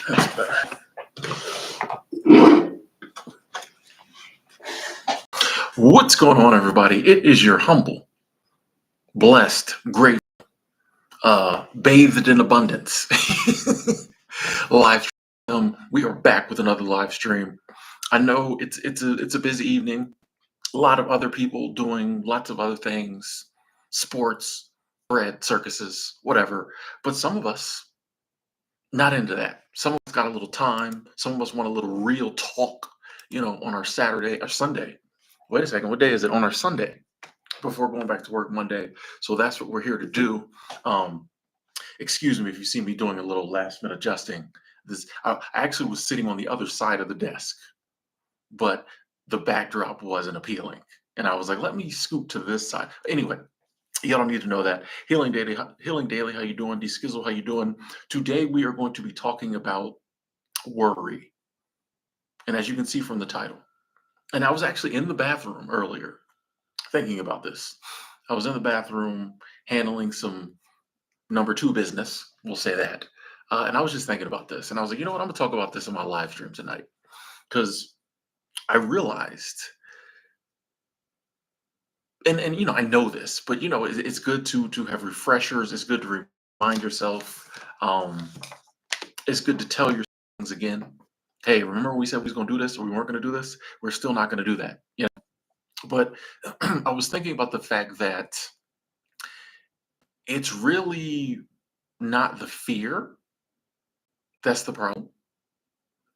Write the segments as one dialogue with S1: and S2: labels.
S1: That's better. What's going on, everybody? It is your humble, blessed, great, bathed in abundance live stream. We are back with another live stream. I know it's a busy evening. A lot of other people doing lots of other things, sports, bread, circuses, whatever. But some of us not into that. Some of us got a little time. Some of us want a little real talk, on our Saturday or Sunday. Wait a second, what day is it? On our Sunday before going back to work Monday. So that's what we're here to do. Um, Excuse me if you see me doing a little last minute adjusting. I actually was sitting on the other side of the desk, but the backdrop wasn't appealing. And I was like, let me scoot to this side. Anyway, y'all don't need to know that. Healing Daily, how you doing? D-Skizzle, how you doing? Today we are going to be talking about worry. And as you can see from the title, and I was actually in the bathroom earlier thinking about this. I was in the bathroom handling some number two business, we'll say that. And I was just thinking about this. And I was like, you know what? I'm going to talk about this in my live stream tonight. Because I realized, and I know this, but it's good to have refreshers. It's good to remind yourself. It's good to tell your things again. Hey, remember we said we was going to do this or we weren't going to do this? We're still not going to do that. But I was thinking about the fact that it's really not the fear that's the problem.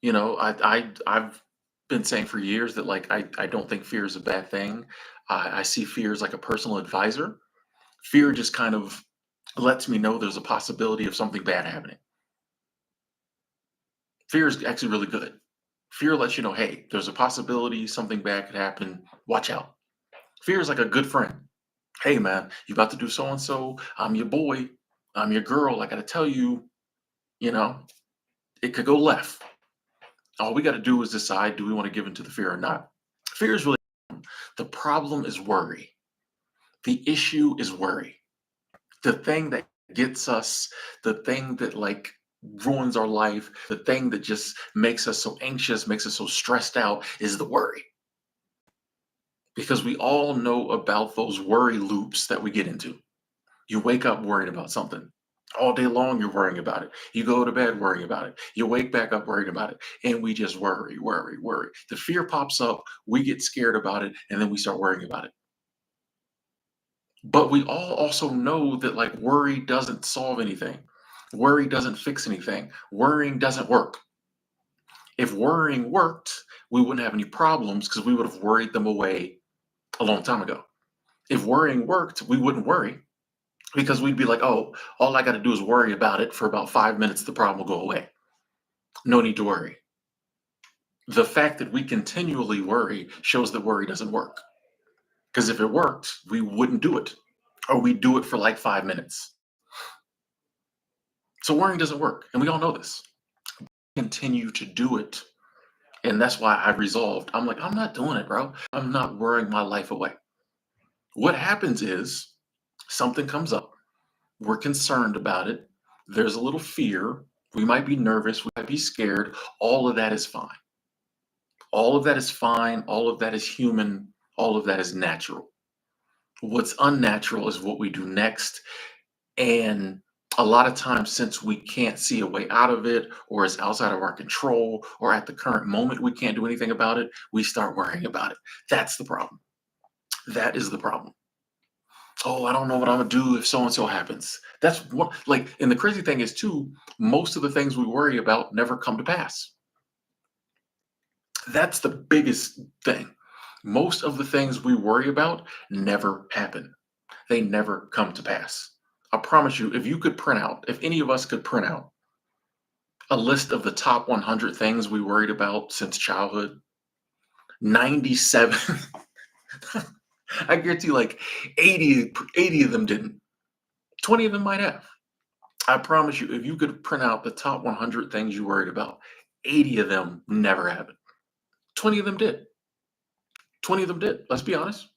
S1: I've been saying for years that like I don't think fear is a bad thing. I see fear as like a personal advisor. Fear just kind of lets me know there's a possibility of something bad happening. Fear is actually really good. Fear lets you know, hey, there's a possibility something bad could happen. Watch out. Fear is like a good friend. Hey man, you about to do so and so. I'm your boy. I'm your girl. I gotta tell you, you know, it could go left. All we got to do is decide, do we want to give into the fear or not? Fear is really the problem is worry. The issue is worry. The thing that gets us, the thing that like ruins our life, the thing that just makes us so anxious, makes us so stressed out is the worry. Because we all know about those worry loops that we get into. You wake up worried about something. All day long, you're worrying about it. You go to bed worrying about it. You wake back up worrying about it. And we just worry, worry, worry. The fear pops up. We get scared about it. And then we start worrying about it. But we all also know that like worry doesn't solve anything. Worry doesn't fix anything. Worrying doesn't work. If worrying worked, we wouldn't have any problems because we would have worried them away a long time ago. If worrying worked, we wouldn't worry because we'd be like, oh, all I got to do is worry about it for about 5 minutes, the problem will go away. No need to worry. The fact that we continually worry shows that worry doesn't work. Because if it worked, we wouldn't do it, or we'd do it for like 5 minutes. So worrying doesn't work, and we all know this. Continue to do it, and that's why I resolved. I'm like, I'm not doing it, bro. I'm not worrying my life away. What happens is something comes up. We're concerned about it. There's a little fear. We might be nervous. We might be scared. All of that is fine. All of that is fine. All of that is human. All of that is natural. What's unnatural is what we do next. And a lot of times, since we can't see a way out of it, or it's outside of our control, or at the current moment we can't do anything about it, we start worrying about it. That's the problem. That is the problem. Oh, I don't know what I'm gonna do if so and so happens. That's what, like, and the crazy thing is, too, most of the things we worry about never come to pass. That's the biggest thing. Most of the things we worry about never happen, they never come to pass. I promise you, if you could print out, if any of us could print out a list of the top 100 things we worried about since childhood, 97, I guarantee you like 80 of them didn't. 20 of them might have. I promise you, if you could print out the top 100 things you worried about, 80 of them never happened. 20 of them did. 20 of them did. Let's be honest.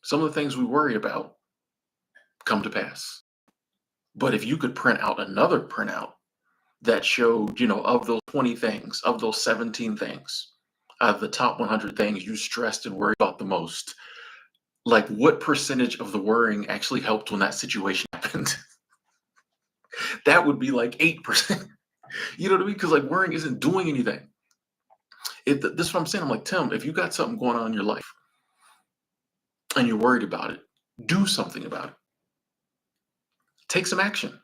S1: Some of the things we worry about come to pass. But if you could print out another printout that showed, of those 20 things, of those 17 things, the top 100 things you stressed and worried about the most, like what percentage of the worrying actually helped when that situation happened? That would be like 8%. You know what I mean? Because like worrying isn't doing anything. This is what I'm saying. I'm like, Tim, if you got something going on in your life and you're worried about it, do something about it. Take some action.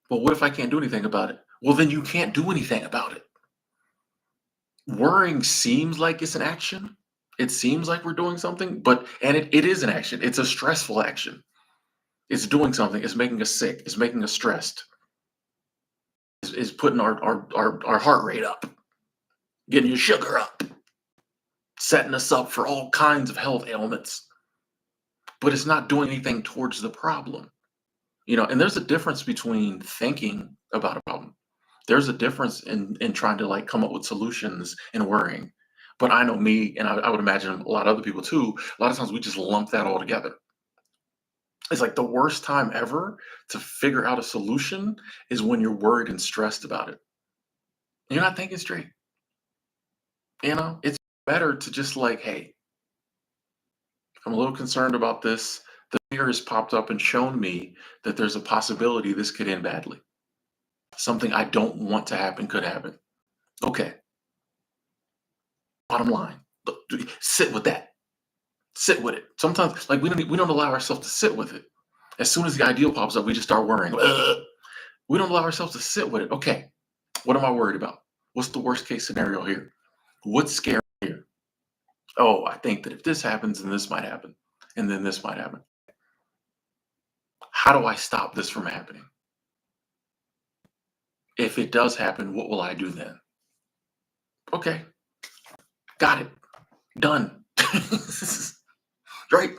S1: Well, what if I can't do anything about it? Well, then you can't do anything about it. Worrying seems like it's an action. It seems like we're doing something, and it is an action. It's a stressful action. It's doing something. It's making us sick. It's making us stressed. It's putting our heart rate up, getting your sugar up, setting us up for all kinds of health ailments. But it's not doing anything towards the problem. And there's a difference between thinking about a problem. There's a difference in trying to like come up with solutions and worrying. But I know me, and I would imagine a lot of other people too. A lot of times we just lump that all together. It's like the worst time ever to figure out a solution is when you're worried and stressed about it. You're not thinking straight. It's better to just like, hey, I'm a little concerned about this. The fear has popped up and shown me that there's a possibility this could end badly. Something I don't want to happen could happen. Okay, bottom line, sit with that. Sit with it. Sometimes, like we don't allow ourselves to sit with it. As soon as the ideal pops up, we just start worrying. Ugh. We don't allow ourselves to sit with it. Okay, what am I worried about? What's the worst case scenario here? What's scary here? Oh, I think that if this happens, then this might happen, and then this might happen. How do I stop this from happening? If it does happen, what will I do then? Okay, got it. Done. Right?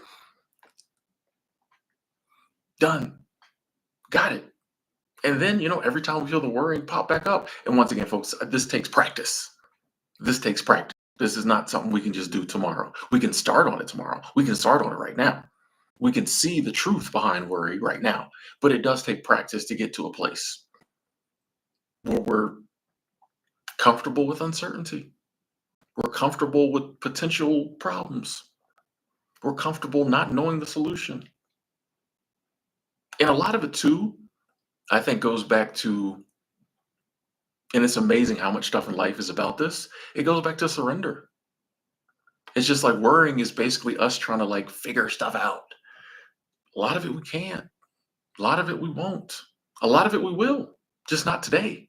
S1: Done. Got it. And then, every time we feel the worrying pop back up. And once again, folks, this takes practice. This takes practice. This is not something we can just do tomorrow. We can start on it tomorrow. We can start on it right now. We can see the truth behind worry right now. But it does take practice to get to a place where we're comfortable with uncertainty. We're comfortable with potential problems. We're comfortable not knowing the solution. And a lot of it, too, I think goes back to, and it's amazing how much stuff in life is about this. It goes back to surrender. It's just like worrying is basically us trying to like figure stuff out. A lot of it we can't. A lot of it we won't. A lot of it we will, just not today.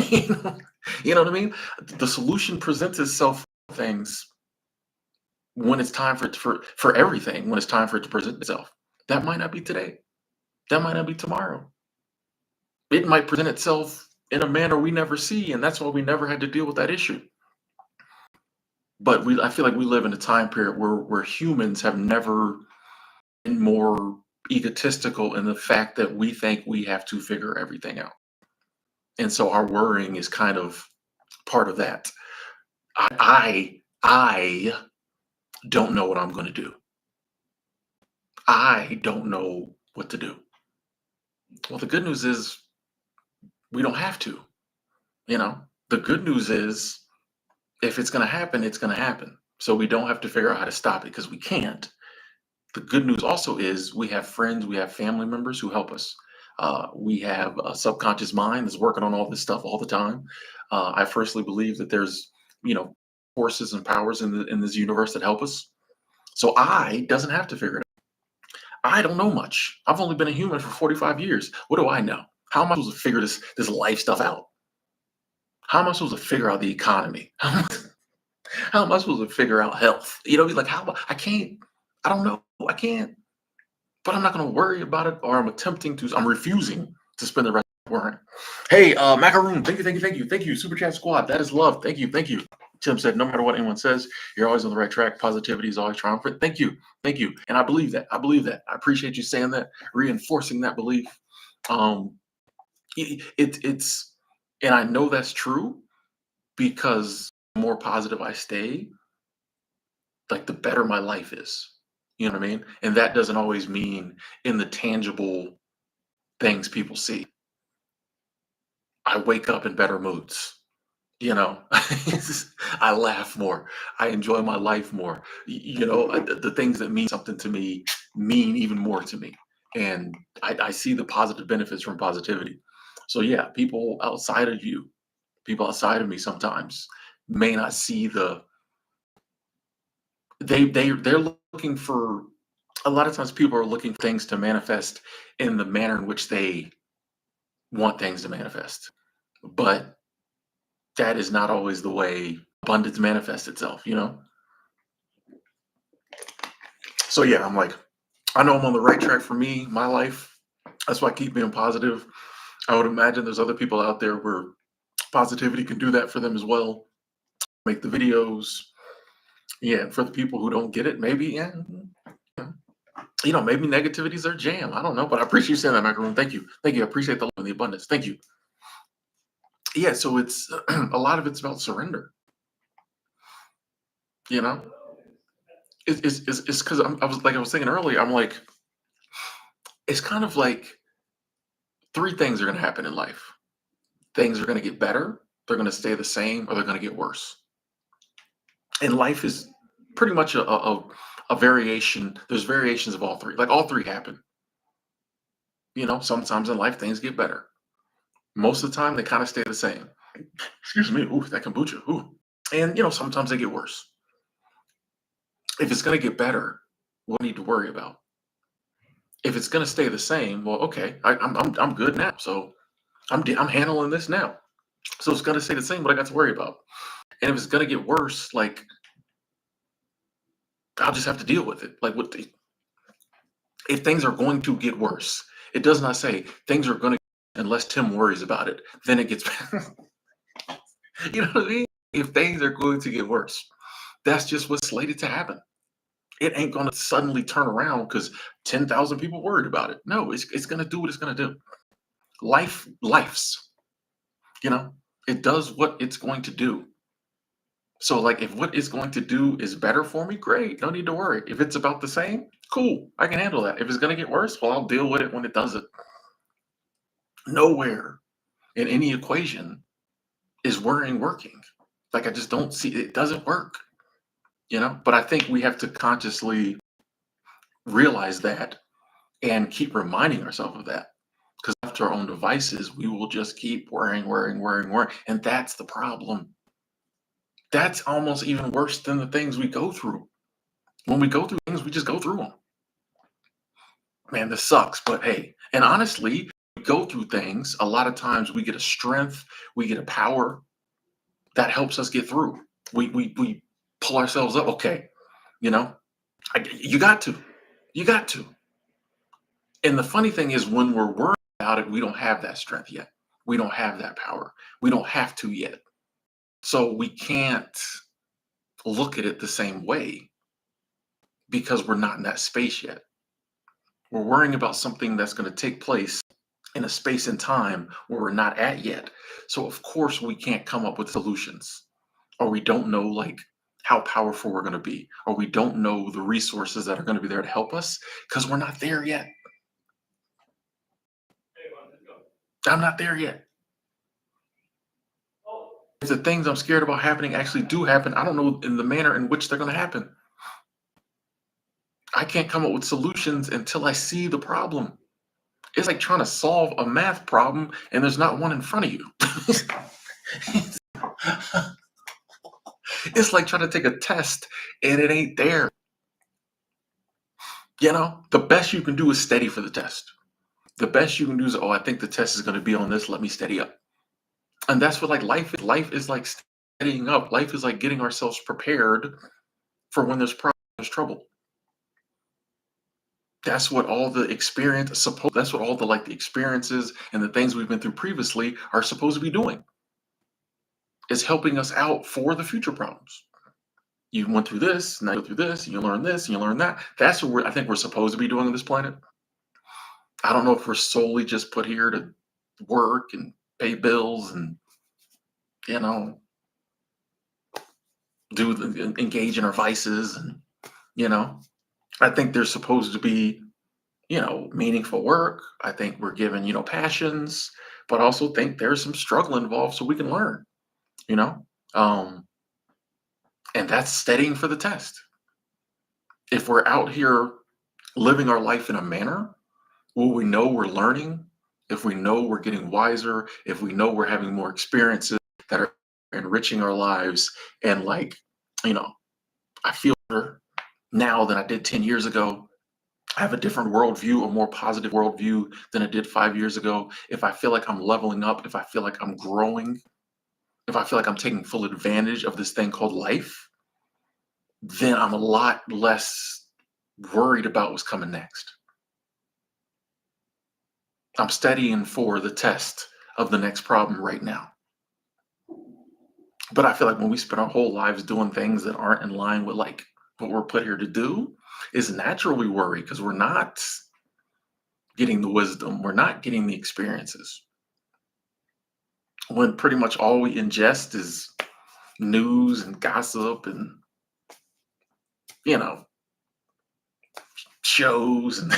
S1: you know, you know what I mean? The solution presents itself for things when it's time for everything. When it's time for it to present itself, that might not be today. That might not be tomorrow. It might present itself in a manner we never see, and that's why we never had to deal with that issue. But I feel like we live in a time period where humans have never been more egotistical in the fact that we think we have to figure everything out. And so our worrying is kind of part of that. I don't know what I'm going to do. I don't know what to do. Well, the good news is we don't have to. You know, the good news is if it's going to happen, it's going to happen. So we don't have to figure out how to stop it because we can't. The good news also is we have friends, we have family members who help us. We have a subconscious mind that's working on all this stuff all the time. I firstly believe that there's, you know, forces and powers in this universe that help us. So I doesn't have to figure it out. I don't know much. I've only been a human for 45 years. What do I know? How am I supposed to figure this life stuff out? How am I supposed to figure out the economy? How am I supposed to figure out health? You know, like I can't. I don't know. I can't. But I'm not going to worry about it, or I'm refusing to spend the rest of worrying. Hey, Macaroon, thank you. Super Chat Squad, that is love. Thank you. Tim said, no matter what anyone says, you're always on the right track. Positivity is always triumphant. Thank you. And I believe that. I appreciate you saying that, reinforcing that belief. Um, it's, and I know that's true because the more positive I stay, like the better my life is. You know what I mean? And that doesn't always mean in the tangible things people see. I wake up in better moods. You know, I laugh more. I enjoy my life more. The things that mean something to me mean even more to me. And I see the positive benefits from positivity. So yeah, people outside of me sometimes may not see they're looking for a lot of times people are looking for things to manifest in the manner in which they want things to manifest. But that is not always the way abundance manifests itself, you know? So yeah, I'm like, I know I'm on the right track for me, my life. That's why I keep being positive. I would imagine there's other people out there where positivity can do that for them as well. Make the videos. Yeah, and for the people who don't get it, maybe, yeah, maybe negativity is their jam. I don't know, but I appreciate you saying that, Macaroon. Thank you. Thank you. I appreciate the love and the abundance. Thank you. Yeah, so it's a lot of it's about surrender, you know? It's because I was thinking earlier, I'm like, it's kind of like three things are going to happen in life. Things are going to get better, they're going to stay the same, or they're going to get worse. And life is pretty much a variation. There's variations of all three. Like all three happen. Sometimes in life things get better. Most of the time they kind of stay the same. Excuse me. Ooh, that kombucha. Ooh. And sometimes they get worse. If it's going to get better, what do you need to worry about? If it's going to stay the same, well, okay, I'm good now. So I'm handling this now. So it's going to stay the same. What I got to worry about? And if it's going to get worse, like I'll just have to deal with it. Like if things are going to get worse, it does not say things are going to unless Tim worries about it. Then it gets you know what I mean? If things are going to get worse, that's just what's slated to happen. It ain't going to suddenly turn around because 10,000 people worried about it. No, it's going to do what it's going to do. Life's, you know, it does what it's going to do. So, like, if what it's going to do is better for me, great. No need to worry. If it's about the same, cool. I can handle that. If it's going to get worse, well, I'll deal with it when it does it. Nowhere in any equation is worrying working. Like, I just don't see it doesn't work. But I think we have to consciously realize that and keep reminding ourselves of that. Because after our own devices, we will just keep worrying, worrying, worrying, worrying. And that's the problem. That's almost even worse than the things we go through. When we go through things, we just go through them. Man, this sucks, but hey, and honestly, we go through things. A lot of times we get a strength, we get a power that helps us get through. We pull ourselves up. Okay, you know, you got to, you got to. And the funny thing is, when we're worried about it, we don't have that strength yet. We don't have that power. We don't have to yet. So we can't look at it the same way because we're not in that space yet. We're worrying about something that's going to take place in a space and time where we're not at yet. So of course we can't come up with solutions, or we don't know like how powerful we're going to be, or we don't know the resources that are going to be there to help us because we're not there yet. I'm not there yet. If the things I'm scared about happening actually do happen, I don't know in the manner in which they're going to happen. I can't come up with solutions until I see the problem. It's like trying to solve a math problem and there's not one in front of you. It's like trying to take a test and it ain't there. The best you can do is steady for the test. The best you can do is, oh, I think the test is going to be on this. Let me steady up. And that's what like life is. Life is like steadying up. Life is like getting ourselves prepared for when there's problems, there's trouble. That's what all the that's what all the like the experiences and the things we've been through previously are supposed to be doing. Is helping us out for the future problems. You went through this, now you go through this, and you learn this, and you learn that. That's what I think we're supposed to be doing on this planet. I don't know if we're solely just put here to work and pay bills and you know engage in our vices and you know. I think there's supposed to be meaningful work. I think we're given passions, but I also think there's some struggle involved so we can learn, you know? Um, and that's studying for the test. If we're out here living our life in a manner will we know we're learning, if we know we're getting wiser, if we know we're having more experiences that are enriching our lives, and like, you know, I feel better now than I did 10 years ago. I have a different worldview, a more positive worldview than I did 5 years ago. If I feel like I'm leveling up, if I feel like I'm growing, if I feel like I'm taking full advantage of this thing called life, then I'm a lot less worried about what's coming next. I'm studying for the test of the next problem right now. But I feel like when we spend our whole lives doing things that aren't in line with like what we're put here to do, it's natural we worry because we're not getting the wisdom, we're not getting the experiences. When pretty much all we ingest is news and gossip and you know shows and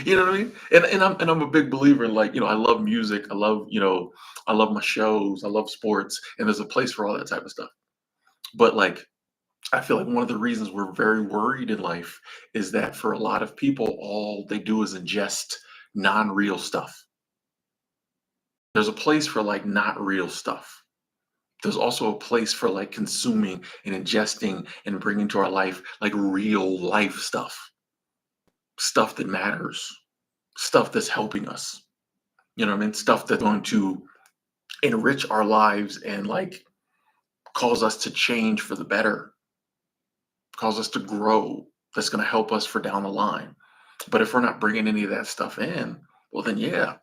S1: you know what I mean? And I'm a big believer in like, I love music, I love, I love my shows, I love sports, and there's a place for all that type of stuff. But like I feel like one of the reasons we're very worried in life is that for a lot of people, all they do is ingest non-real stuff. There's a place for like not real stuff. There's also a place for like consuming and ingesting and bringing to our life like real life stuff, stuff that matters, stuff that's helping us. You know what I mean? Stuff that's going to enrich our lives and like cause us to change for the better, cause us to grow. That's going to help us for down the line. But if we're not bringing any of that stuff in, well, then yeah,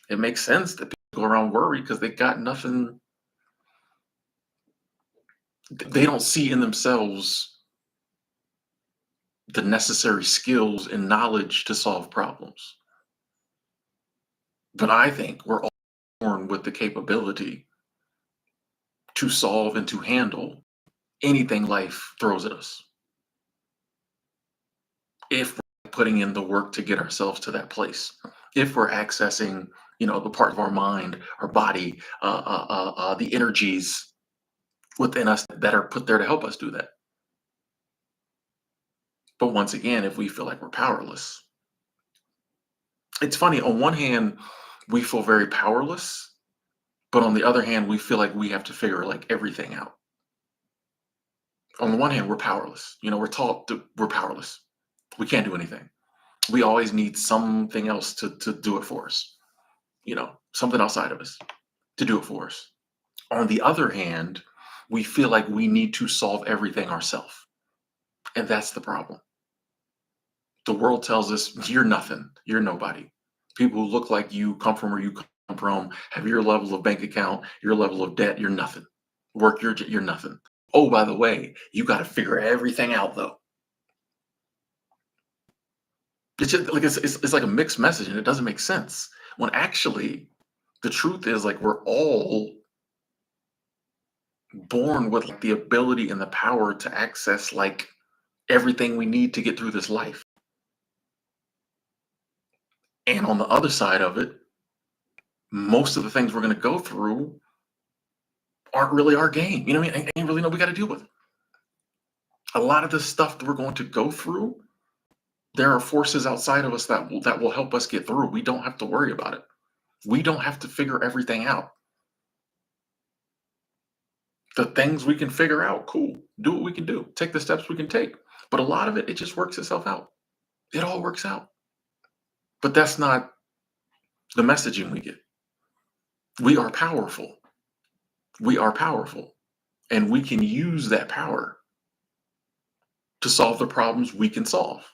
S1: it makes sense that people go around worried because they got nothing, they don't see in themselves the necessary skills and knowledge to solve problems. But I think we're all born with the capability to solve and to handle anything life throws at us if we're putting in the work to get ourselves to that place. If we're accessing, the part of our mind, our body, the energies within us that are put there to help us do that. But once again, if we feel like we're powerless, it's funny. On one hand, we feel very powerless, but on the other hand, we feel like we have to figure like everything out. On the one hand, we're powerless. We're taught that we're powerless. We can't do anything. We always need something else to do it for us. Something outside of us to do it for us. On the other hand, we feel like we need to solve everything ourselves. And that's the problem. The world tells us you're nothing, you're nobody. People who look like you, come from where you come from, have your level of bank account, your level of debt, you're nothing. Work, you're nothing. Oh, by the way, you got to figure everything out though. It's just like it's like a mixed message and it doesn't make sense. When actually the truth is like we're all born with like, the ability and the power to access like everything we need to get through this life. And on the other side of it, most of the things we're going to go through aren't really our game. You know what I mean? Ain't really know we got to deal with. A lot of the stuff that we're going to go through, there are forces outside of us that will help us get through. We don't have to worry about it. We don't have to figure everything out. The things we can figure out, cool. Do what we can do. Take the steps we can take. But a lot of it just works itself out. It all works out. But that's not the messaging we get. We are powerful. We are powerful. And we can use that power to solve the problems we can solve.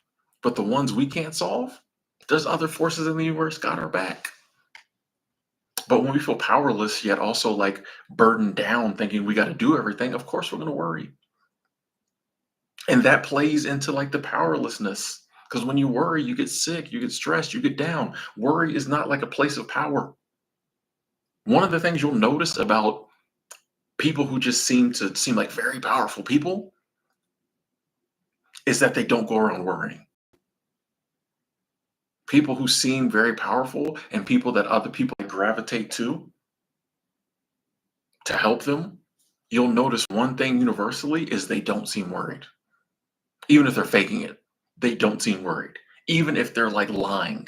S1: But the ones we can't solve, there's other forces in the universe got our back. But when we feel powerless, yet also like burdened down, thinking we got to do everything, of course we're going to worry. And that plays into like the powerlessness. Because when you worry, you get sick, you get stressed, you get down. Worry is not like a place of power. One of the things you'll notice about people who just seem like very powerful people is that they don't go around worrying. People who seem very powerful and people that other people gravitate to help them, you'll notice one thing universally is they don't seem worried. Even if they're faking it, they don't seem worried. Even if they're like lying,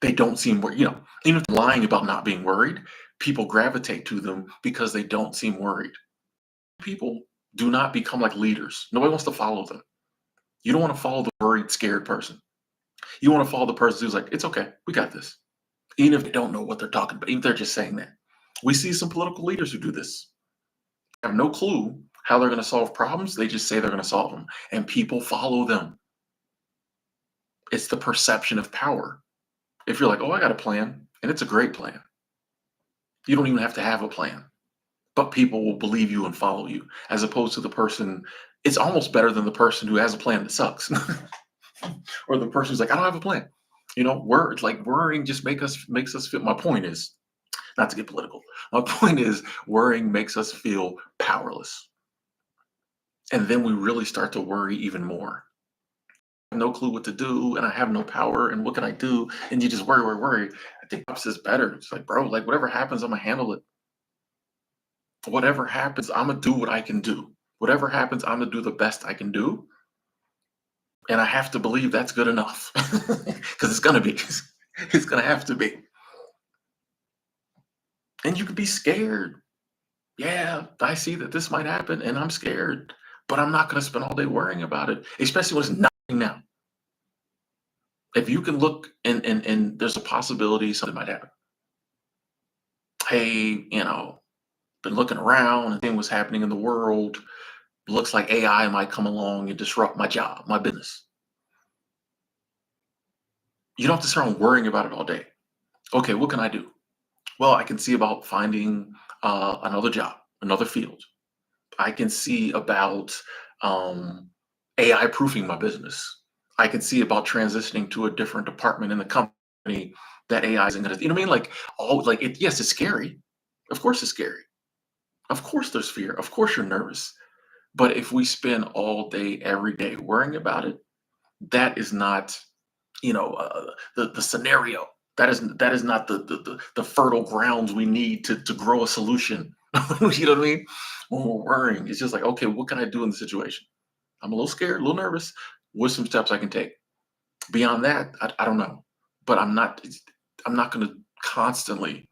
S1: they don't seem worried. Even if they're lying about not being worried, people gravitate to them because they don't seem worried. People do not become like leaders. Nobody wants to follow them. You don't want to follow the worried, scared person. You want to follow the person who's like, it's okay, we got this. Even if they don't know what they're talking about, even if they're just saying that. We see some political leaders who do this. They have no clue how they're going to solve problems. They just say they're going to solve them, and people follow them. It's the perception of power. If you're like, oh, I got a plan, and it's a great plan, you don't even have to have a plan, but people will believe you and follow you, as opposed to the person. It's almost better than the person who has a plan that sucks, or the person who's like, I don't have a plan. Words like worrying just makes us feel. My point is, not to get political. My point is, worrying makes us feel powerless, and then we really start to worry even more. I have no clue what to do, and I have no power, and what can I do? And you just worry, worry, worry. I think this is better. It's like, bro, like whatever happens, I'm gonna handle it. Whatever happens, I'm gonna do what I can do. Whatever happens, I'm gonna do the best I can do, and I have to believe that's good enough because it's gonna be. It's gonna have to be. And you could be scared. Yeah, I see that this might happen, and I'm scared, but I'm not gonna spend all day worrying about it, especially when it's nothing now. If you can look and there's a possibility something might happen. Hey, been looking around and seeing what's happening in the world. Looks like AI might come along and disrupt my job, my business. You don't have to start on worrying about it all day. Okay, what can I do? Well, I can see about finding another job, another field. I can see about AI proofing my business. I can see about transitioning to a different department in the company that AI isn't going to. You know what I mean? Like, oh, like it. Yes, it's scary. Of course, it's scary. Of course, there's fear. Of course, you're nervous. But if we spend all day, every day worrying about it, that is not, the scenario. That is not the fertile grounds we need to grow a solution. You know what I mean? When we're worrying, it's just like, okay, what can I do in the situation? I'm a little scared, a little nervous. What's some steps I can take? Beyond that, I don't know. But I'm not going to constantly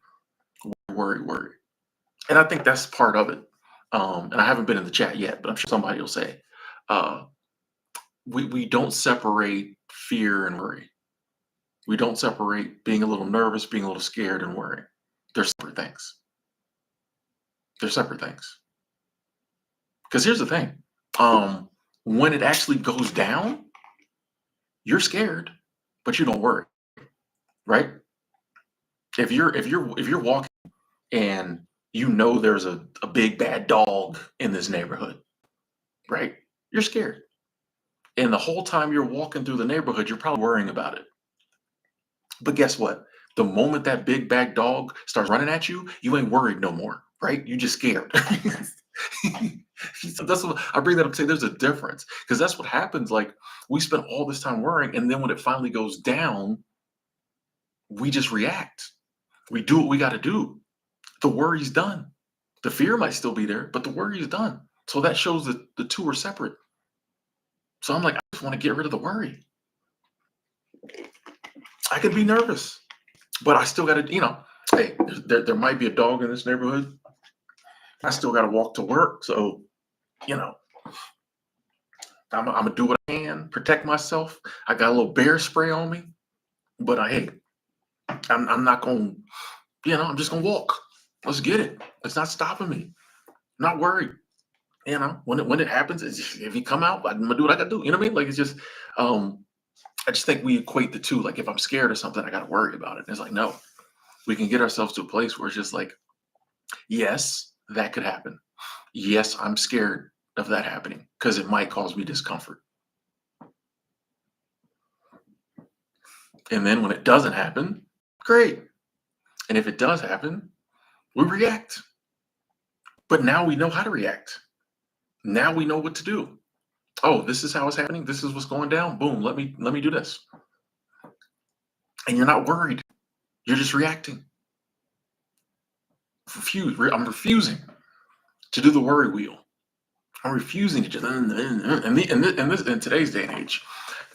S1: worry. And I think that's part of it. And I haven't been in the chat yet, but I'm sure somebody will say, uh, we don't separate fear and worry. We don't separate being a little nervous, being a little scared, and worrying. They're separate things. They're separate things. Because here's the thing: when it actually goes down, you're scared, but you don't worry, right? If you're walking and there's a big bad dog in this neighborhood, right? You're scared. And the whole time you're walking through the neighborhood, you're probably worrying about it. But guess what? The moment that big bad dog starts running at you, you ain't worried no more, right? You just scared. So that's what I bring that up to say there's a difference. Because that's what happens. Like we spend all this time worrying, and then when it finally goes down, we just react. We do what we got to do. The worry's done. The fear might still be there, but the worry is done. So that shows that the two are separate. So I'm like, I just want to get rid of the worry. I can be nervous, but I still got to, hey, there might be a dog in this neighborhood. I still got to walk to work. So, you know, I'm going to do what I can, protect myself. I got a little bear spray on me, but hey, I'm not going to, I'm just going to walk. Let's get it. It's not stopping me. I'm not worried. When it happens, it's just, if you come out, I'm going to do what I got to do. You know what I mean? Like, it's just, I just think we equate the two. Like, if I'm scared of something, I got to worry about it. And it's like, no, we can get ourselves to a place where it's just like, yes, that could happen. Yes, I'm scared of that happening because it might cause me discomfort. And then when it doesn't happen, great. And if it does happen, we react. But now we know how to react. Now we know what to do. Oh, this is how it's happening. This is what's going down. Boom. Let me do this. and you're not worried. You're just reacting. I'm refusing to do the worry wheel. I'm refusing to just in today's day and age,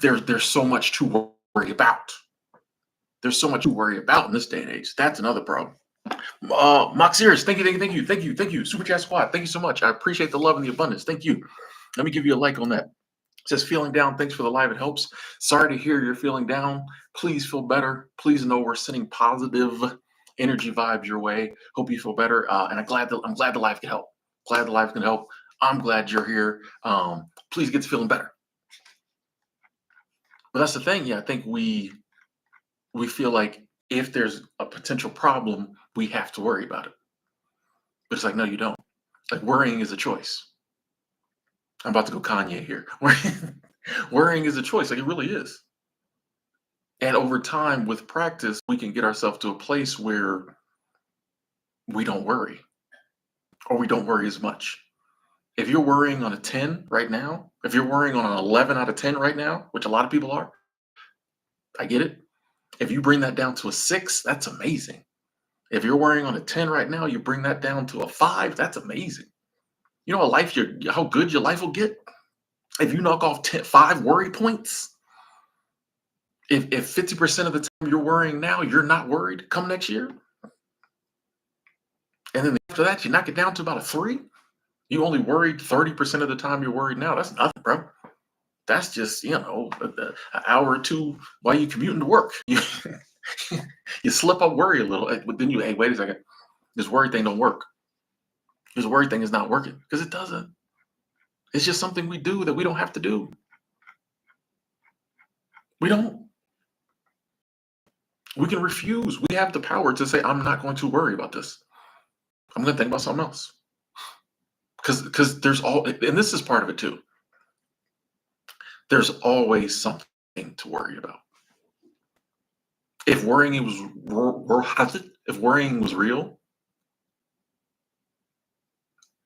S1: there's so much to worry about. There's so much to worry about in this day and age. That's another problem. Moxeers, thank you. Super Chat Squad, thank you so much. I appreciate the love and the abundance. Thank you. Let me give you a like on that. It says feeling down. Thanks for the live. It helps. Sorry to hear you're feeling down. Please feel better. Please know we're sending positive energy vibes your way. Hope you feel better. And I'm glad the live can help. Glad the live can help. I'm glad you're here. Please get to feeling better. But that's the thing. Yeah, I think we feel like if there's a potential problem, we have to worry about it. But it's like, no, you don't. Like worrying is a choice. I'm about to go Kanye here. Worrying is a choice. Like it really is. And over time, with practice, we can get ourselves to a place where we don't worry or we don't worry as much. If you're worrying on a 10 right now, if you're worrying on an 11 out of 10 right now, which a lot of people are, I get it. If you bring that down to a 6, that's amazing. If you're worrying on a 10 right now, you bring that down to a 5, that's amazing. You know how good your life will get if you knock off 5 worry points. If 50% of the time you're worrying now, you're not worried come next year. And then after that, you knock it down to about a 3. You only worried 30% of the time you're worried now. That's nothing, bro. That's just, an hour or two while you commuting to work. You slip up worry a little, but then hey, wait a second. This worry thing don't work. This worry thing is not working because it doesn't. It's just something we do that we don't have to do. We don't. We can refuse. We have the power to say, I'm not going to worry about this. I'm going to think about something else. Because and this is part of it too. There's always something to worry about. If worrying was real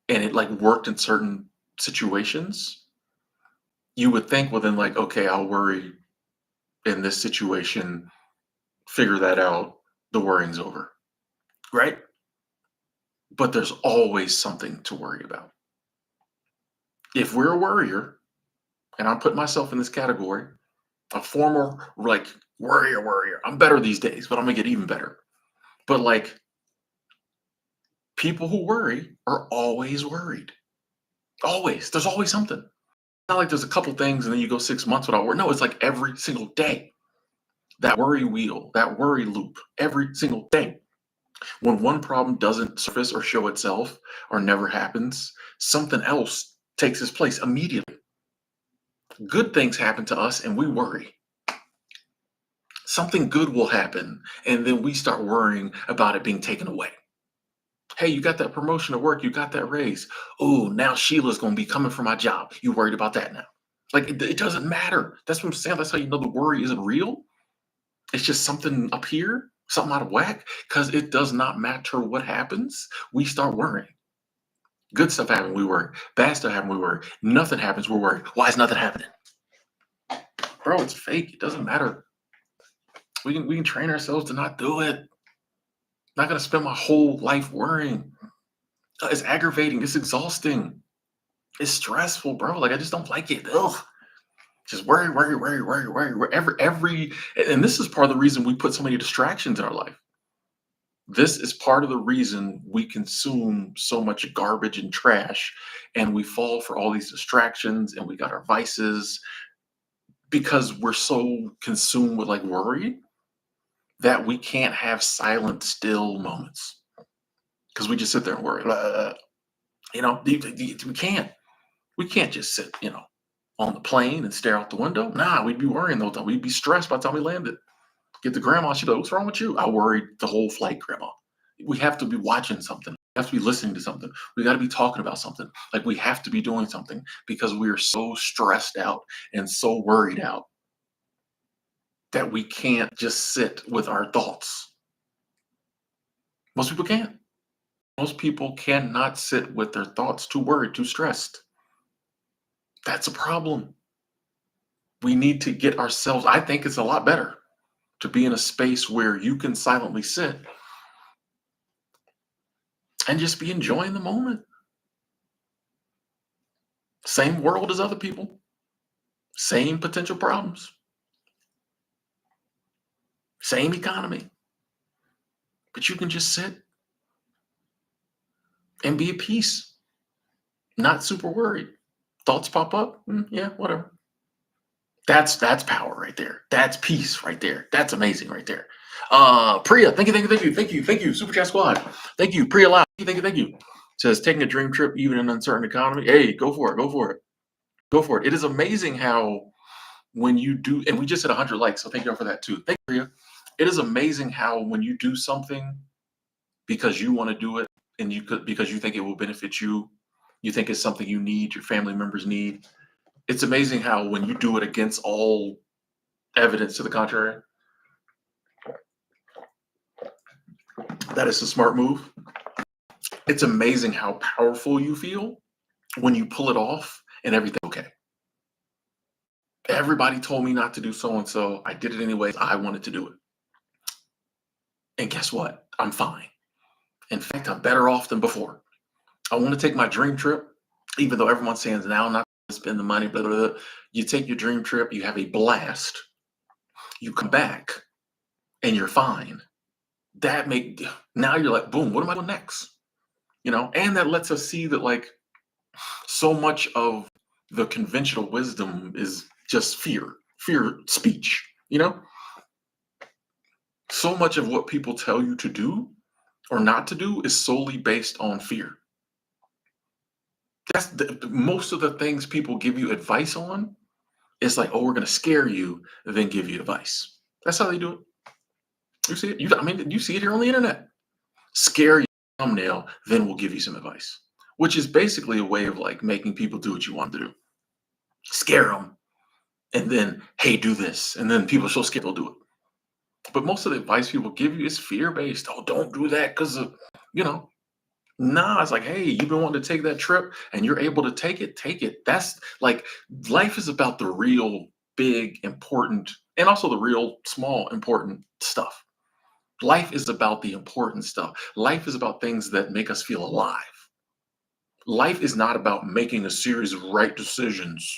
S1: and it like worked in certain situations, you would think, well then like, okay, I'll worry in this situation, figure that out, the worrying's over. Right? But there's always something to worry about. If we're a worrier, and I'm putting myself in this category, a former like worrier. I'm better these days, but I'm gonna get even better. But like people who worry are always worried. Always. There's always something. Not like there's a couple things and then you go 6 months without worry. No, it's like every single day. That worry wheel, that worry loop, every single day. When one problem doesn't surface or show itself or never happens, something else takes its place immediately. Good things happen to us and we worry. Something good will happen and then we start worrying about it being taken away. Hey, you got that promotion at work, you got that raise. Oh, now Sheila's going to be coming for my job. You worried about that now. Like it doesn't matter. That's what I'm saying. That's how you know the worry isn't real. It's just something up here, something out of whack, because it does not matter what happens. We start worrying. Good stuff happens, we worry. Bad stuff happens, we worry. Nothing happens, we're worried. Why is nothing happening? Bro, it's fake. It doesn't matter. We can train ourselves to not do it. I'm not gonna spend my whole life worrying. It's aggravating. It's exhausting. It's stressful, bro. Like I just don't like it. Ugh. Just worry. And this is part of the reason we put so many distractions in our life. This is part of the reason we consume so much garbage and trash, and we fall for all these distractions, and we got our vices because we're so consumed with like worry that we can't have silent, still moments because we just sit there and worry. We can't. We can't just sit, on the plane and stare out the window. Nah, we'd be worrying the whole time. We'd be stressed by the time we landed. Get the grandma. She'd be like, what's wrong with you? I worried the whole flight, grandma. We have to be watching something. We have to be listening to something. We got to be talking about something. Like we have to be doing something because we are so stressed out and so worried out that we can't just sit with our thoughts. Most people can't. Most people cannot sit with their thoughts, too worried, too stressed. That's a problem. We need to get ourselves, I think it's a lot better to be in a space where you can silently sit and just be enjoying the moment. Same world as other people, same potential problems, same economy, but you can just sit and be at peace, not super worried. Thoughts pop up, yeah, whatever. That's power right there. That's peace right there. That's amazing right there. Priya, thank you, thank you, thank you, thank you, thank you. Super Chat Squad, thank you. Priya Lau, thank you, thank you. Says taking a dream trip even in an uncertain economy. Hey, go for it, go for it, go for it. It is amazing how when you do, and we just hit 100 likes, so thank you all for that too. Thank you, Priya. It is amazing how when you do something because you want to do it and you could because you think it will benefit you, you think it's something you need, your family members need. It's amazing how when you do it against all evidence to the contrary, that is a smart move. It's amazing how powerful you feel when you pull it off and everything okay. Everybody told me not to do so and so. I did it anyways. I wanted to do it. And guess what? I'm fine. In fact, I'm better off than before. I want to take my dream trip, even though everyone's saying now I'm not going to spend the money, blah, blah, blah. You take your dream trip, you have a blast, you come back, and you're fine. That make now you're like, boom, what am I doing next? And that lets us see that like so much of the conventional wisdom is just fear speech, so much of what people tell you to do or not to do is solely based on fear. That's most of the things people give you advice on. It's like, oh, we're going to scare you, then give you advice. That's how they do it. You see it? You see it here on the internet. Scare you thumbnail, then we'll give you some advice, which is basically a way of like making people do what you want to do. Scare them, and then, hey, do this. And then people are so scared they'll do it. But most of the advice people give you is fear based. Oh, don't do that because of, you know, Nah, it's like, hey, you've been wanting to take that trip and you're able to take it, take it. That's like life is about the real big, important, and also the real small, important stuff. Life is about the important stuff. Life is about things that make us feel alive. Life is not about making a series of right decisions,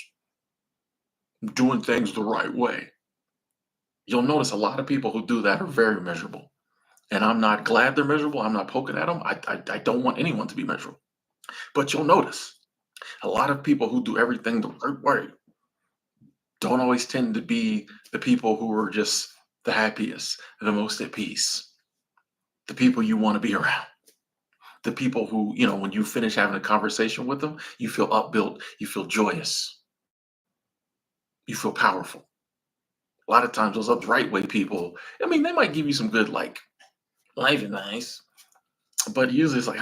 S1: doing things the right way. You'll notice a lot of people who do that are very miserable. And I'm not glad they're miserable. I'm not poking at them. I don't want anyone to be miserable. But you'll notice a lot of people who do everything the right way don't always tend to be the people who are just the happiest, the most at peace, the people you want to be around, the people who, when you finish having a conversation with them, you feel upbuilt, you feel joyous, you feel powerful. A lot of times, those other right way people, they might give you some good, like, life is nice, but usually it's like,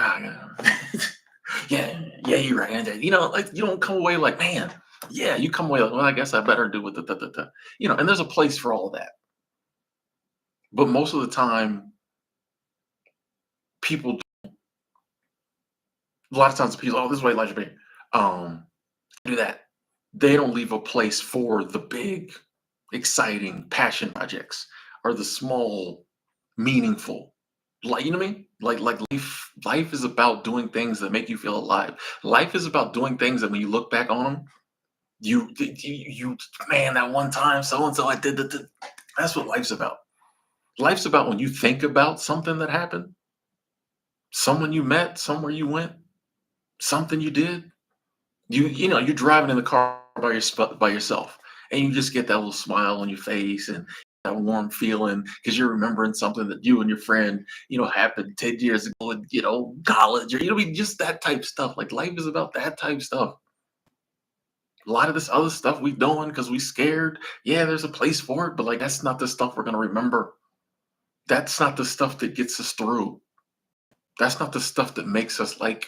S1: yeah, you're right. And, like you don't come away like, man, yeah, you come away like, well, I guess I better do with and there's a place for all of that. But most of the time, people, a lot of times, people, oh, this is what life should be. Do that. They don't leave a place for the big, exciting passion projects or the small, meaningful. Like, you know what I mean? Like life is about doing things that make you feel alive. Life is about doing things that when you look back on them, you man, that one time so and so I did that. That's what life's about. Life's about when you think about something that happened, someone you met, somewhere you went, something you did. You're driving in the car by yourself, and you just get that little smile on your face and that warm feeling because you're remembering something that you and your friend, happened 10 years ago in, college or just that type stuff. Like life is about that type stuff. A lot of this other stuff we doing because we scared. Yeah, there's a place for it, but like that's not the stuff we're gonna remember. That's not the stuff that gets us through. That's not the stuff that makes us like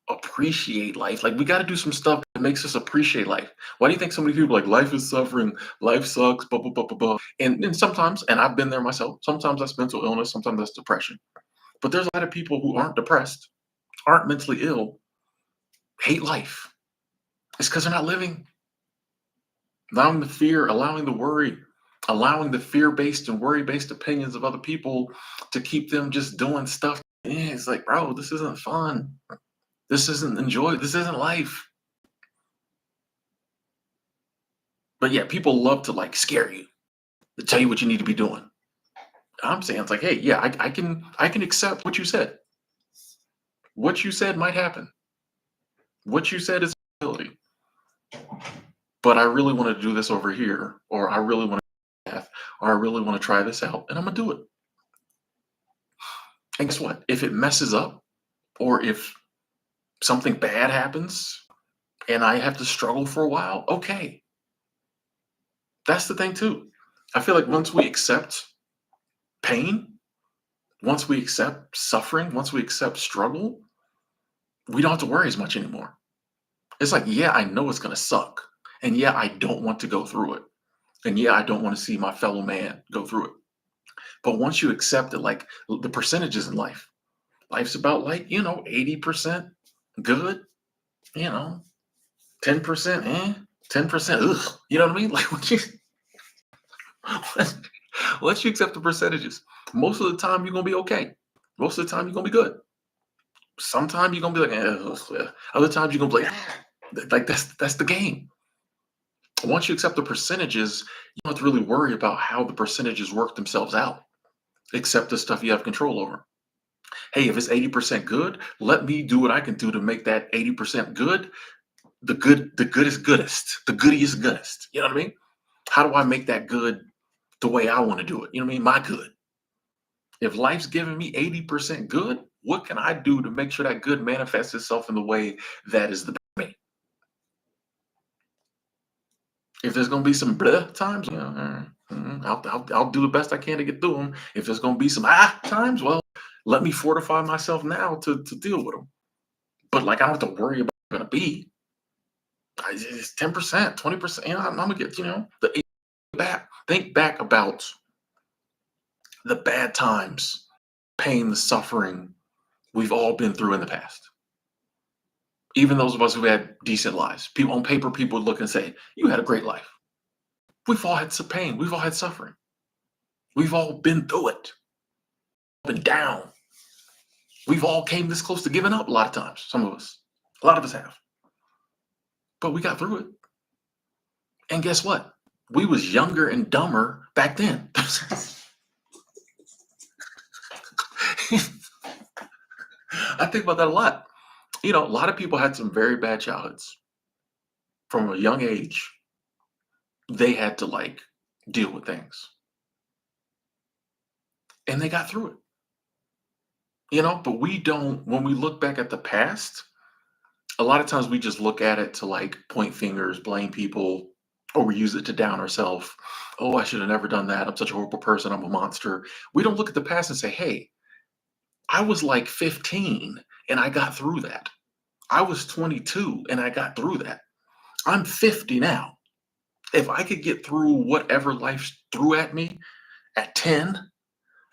S1: appreciate life. Like we got to do some stuff that makes us appreciate life. Why do you think so many people like life is suffering, life sucks, blah blah blah blah blah? And sometimes, and I've been there myself. Sometimes that's mental illness. Sometimes that's depression. But there's a lot of people who aren't depressed, aren't mentally ill, hate life. It's because they're not living, allowing the fear, allowing the worry, allowing the fear-based and worry-based opinions of other people to keep them just doing stuff. It's like, bro, this isn't fun. This isn't enjoy. This isn't life. But yeah, people love to like scare you, to tell you what you need to be doing. I'm saying it's like, hey, yeah, I can accept what you said. What you said might happen. What you said is a possibility. But I really want to do this over here, or I really want to path, or I really want to try this out, and I'm gonna do it. And guess what? If it messes up, or if something bad happens and I have to struggle for a while, okay. That's the thing too. I feel like once we accept pain, once we accept suffering, once we accept struggle, we don't have to worry as much anymore. It's like, yeah, I know it's gonna suck. And yeah, I don't want to go through it. And yeah, I don't want to see my fellow man go through it. But once you accept it, like the percentages in life, life's about like, 80% good, you know, 10%, 10%, ugh. You know what I mean? Like once you accept the percentages, most of the time you're gonna be okay. Most of the time you're gonna be good. Sometimes you're gonna be like, other times you're gonna be like, like that's the game. Once you accept the percentages, you don't have to really worry about how the percentages work themselves out, except the stuff you have control over. Hey, if it's 80% good, let me do what I can do to make that 80% good, the goodest goodest, the goodiest goodest. You know what I mean? How do I make that good the way I want to do it? You know what I mean? My good. If life's giving me 80% good, what can I do to make sure that good manifests itself in the way that is the best for me? If there's gonna be some bleh times, I'll do the best I can to get through them. If there's gonna be some times, well, let me fortify myself now to deal with them. But like I don't have to worry about what it's gonna be. It's 10%, 20%. I'm gonna get the 80 back. Think back about the bad times, pain, the suffering we've all been through in the past. Even those of us who had decent lives. People on paper, people would look and say, "You had a great life." We've all had some pain. We've all had suffering. We've all been through it, been down. We've all came this close to giving up a lot of times. Some of us, a lot of us have, but we got through it. And guess what? We was younger and dumber back then. I think about that a lot. A lot of people had some very bad childhoods from a young age. They had to like deal with things, and they got through it. But we don't. When we look back at the past, a lot of times we just look at it to like point fingers, blame people, or we use it to down ourselves. Oh, I should have never done that. I'm such a horrible person. I'm a monster. We don't look at the past and say, hey, I was like 15 and I got through that. I was 22 and I got through that. I'm 50 now. If I could get through whatever life threw at me at 10,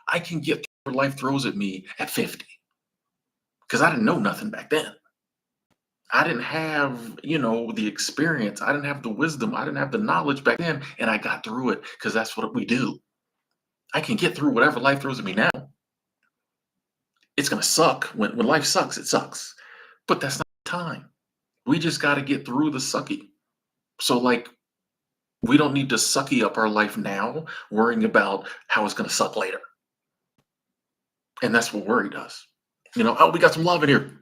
S1: I can get through what life throws at me at 50. Because I didn't know nothing back then. I didn't have, the experience. I didn't have the wisdom. I didn't have the knowledge back then. And I got through it because that's what we do. I can get through whatever life throws at me now. It's going to suck. When life sucks, it sucks. But that's not the time. We just got to get through the sucky. So, like, we don't need to sucky up our life now, worrying about how it's going to suck later. And that's what worry does. Oh, we got some love in here.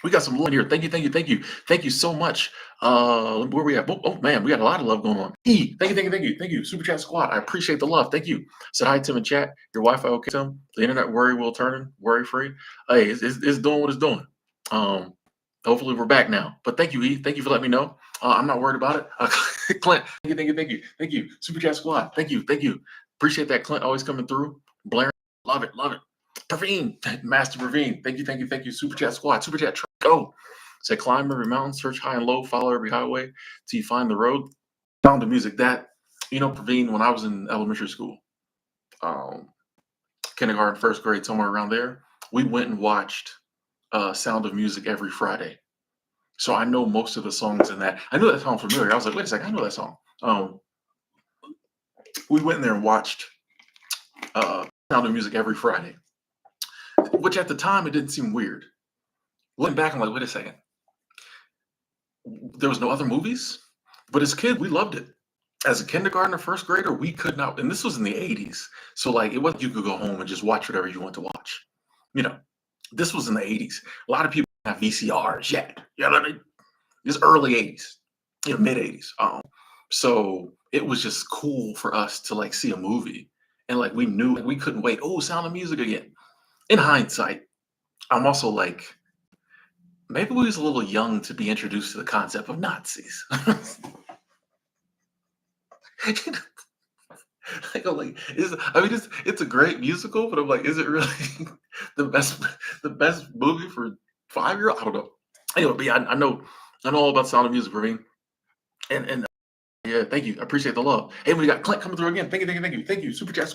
S1: We got some love in here. Thank you, thank you, thank you. Thank you so much. Where we at? Oh, man, we got a lot of love going on. Hey, thank you, thank you, thank you, thank you. Super Chat Squad. I appreciate the love. Thank you. Said hi, Tim in chat. Your Wi-Fi okay, Tim? The internet worry will turn worry free. Hey, it's doing what it's doing. Hopefully we're back now. But thank you, E. Thank you for letting me know. I'm not worried about it. Clint, thank you, thank you, thank you, thank you. Super Chat Squad. Thank you, thank you. Appreciate that, Clint, always coming through. Blair, love it, love it. Praveen, Master Praveen, thank you, thank you, thank you. Super Chat Squad, Super Chat, go. Say, climb every mountain, search high and low, follow every highway till you find the road. Found the music that, Praveen, when I was in elementary school, kindergarten, first grade, somewhere around there, we went and watched Sound of Music every Friday. So I know most of the songs in that. I knew that song familiar. I was like, wait a second, I know that song. We went in there and watched Sound of Music every Friday, which at the time it didn't seem weird. Looking back, I'm like, wait a second, there was no other movies, but as kids, we loved it. As a kindergartner, first grader, we could not, and this was in the '80s, so like it wasn't you could go home and just watch whatever you want to watch. You know, this was in the '80s. A lot of people have VCRs yet. You know what I mean? It's early '80s, mid '80s. So it was just cool for us to like see a movie, and like we knew like, we couldn't wait. Oh, Sound of Music again. In hindsight, I'm also like, maybe we was a little young to be introduced to the concept of Nazis. Like, I'm like, I mean, it's a great musical, but I'm like, is it really the best movie for 5 year old? I don't know. Anyway, but yeah, I know all about Sound of Music for me, and yeah, thank you. I appreciate the love. Hey, we got Clint coming through again. Thank you, thank you, thank you, thank you. Super chat.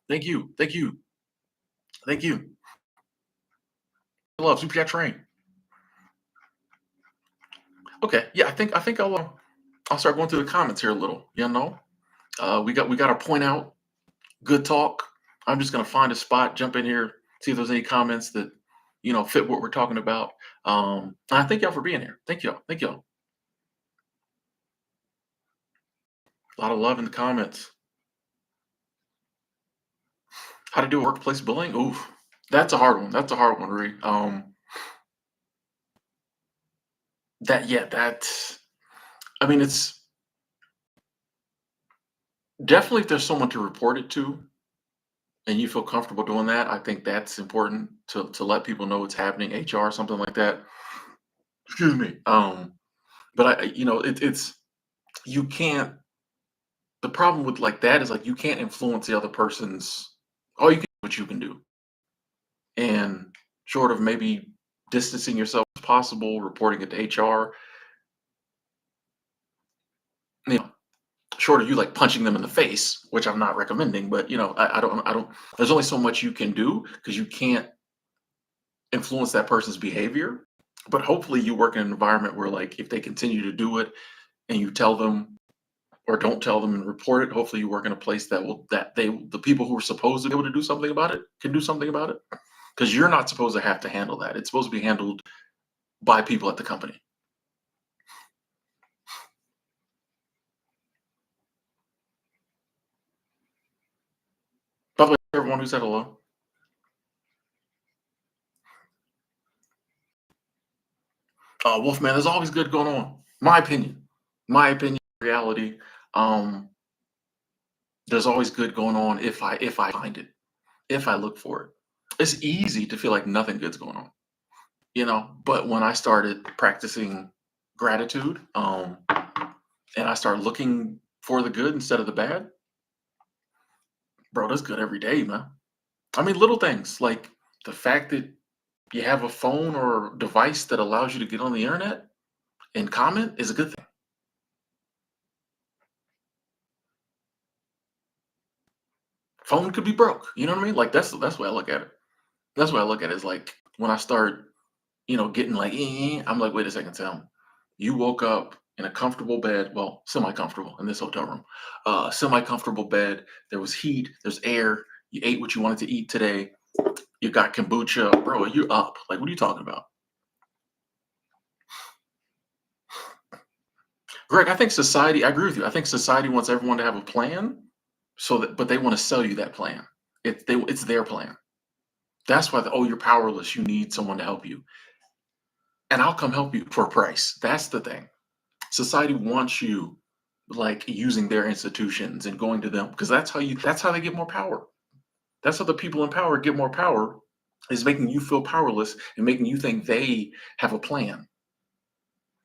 S1: Thank you, thank you, thank you. Love super chat train. Okay, yeah, I think I'll start going through the comments here a little. You know, we got to point out good talk. I'm just gonna find a spot, jump in here, see if there's any comments that fit what we're talking about. I thank y'all for being here. Thank y'all. Thank y'all. A lot of love in the comments. How to do workplace bullying? Oof, that's a hard one. That's a hard one, Ree. That yeah, that's. I mean, it's definitely if there's someone to report it to, and you feel comfortable doing that. I think that's important to let people know what's happening. HR, something like that. Excuse me. But it's you can't. The problem with like that is like you can't influence the other person's. All you can do what you can do, and short of maybe distancing yourself as possible, reporting it to HR. You know, short of you like punching them in the face, which I'm not recommending, but I don't. There's only so much you can do because you can't influence that person's behavior. But hopefully, you work in an environment where like if they continue to do it and you tell them or don't tell them and report it, hopefully you work in a place the people who are supposed to be able to do something about it can do something about it. Because you're not supposed to have to handle that. It's supposed to be handled by people at the company. By the way, everyone who said hello. Wolfman, there's always good going on. My opinion. My opinion, reality. Um, there's always good going on if I find it, if I look for it. It's easy to feel like nothing good's going on, but when I started practicing gratitude, and I started looking for the good instead of the bad, bro, that's good every day, man. I mean, little things like the fact that you have a phone or device that allows you to get on the internet and comment is a good thing. Phone could be broke. You know what I mean? Like that's the way I look at it. That's what I look at it. Is like when I start, getting like, I'm like, wait a second, Sam. You woke up in a comfortable bed, well, semi-comfortable in this hotel room. Semi-comfortable bed. There was heat. There's air. You ate what you wanted to eat today. You got kombucha, bro. You're up. Like, what are you talking about, Greg? I think society. I agree with you. I think society wants everyone to have a plan, but they want to sell you that plan. It's their plan. That's why you're powerless. You need someone to help you, and I'll come help you for a price. That's the thing. Society wants you like using their institutions and going to them because that's how they get more power. That's how the people in power get more power is making you feel powerless and making you think they have a plan.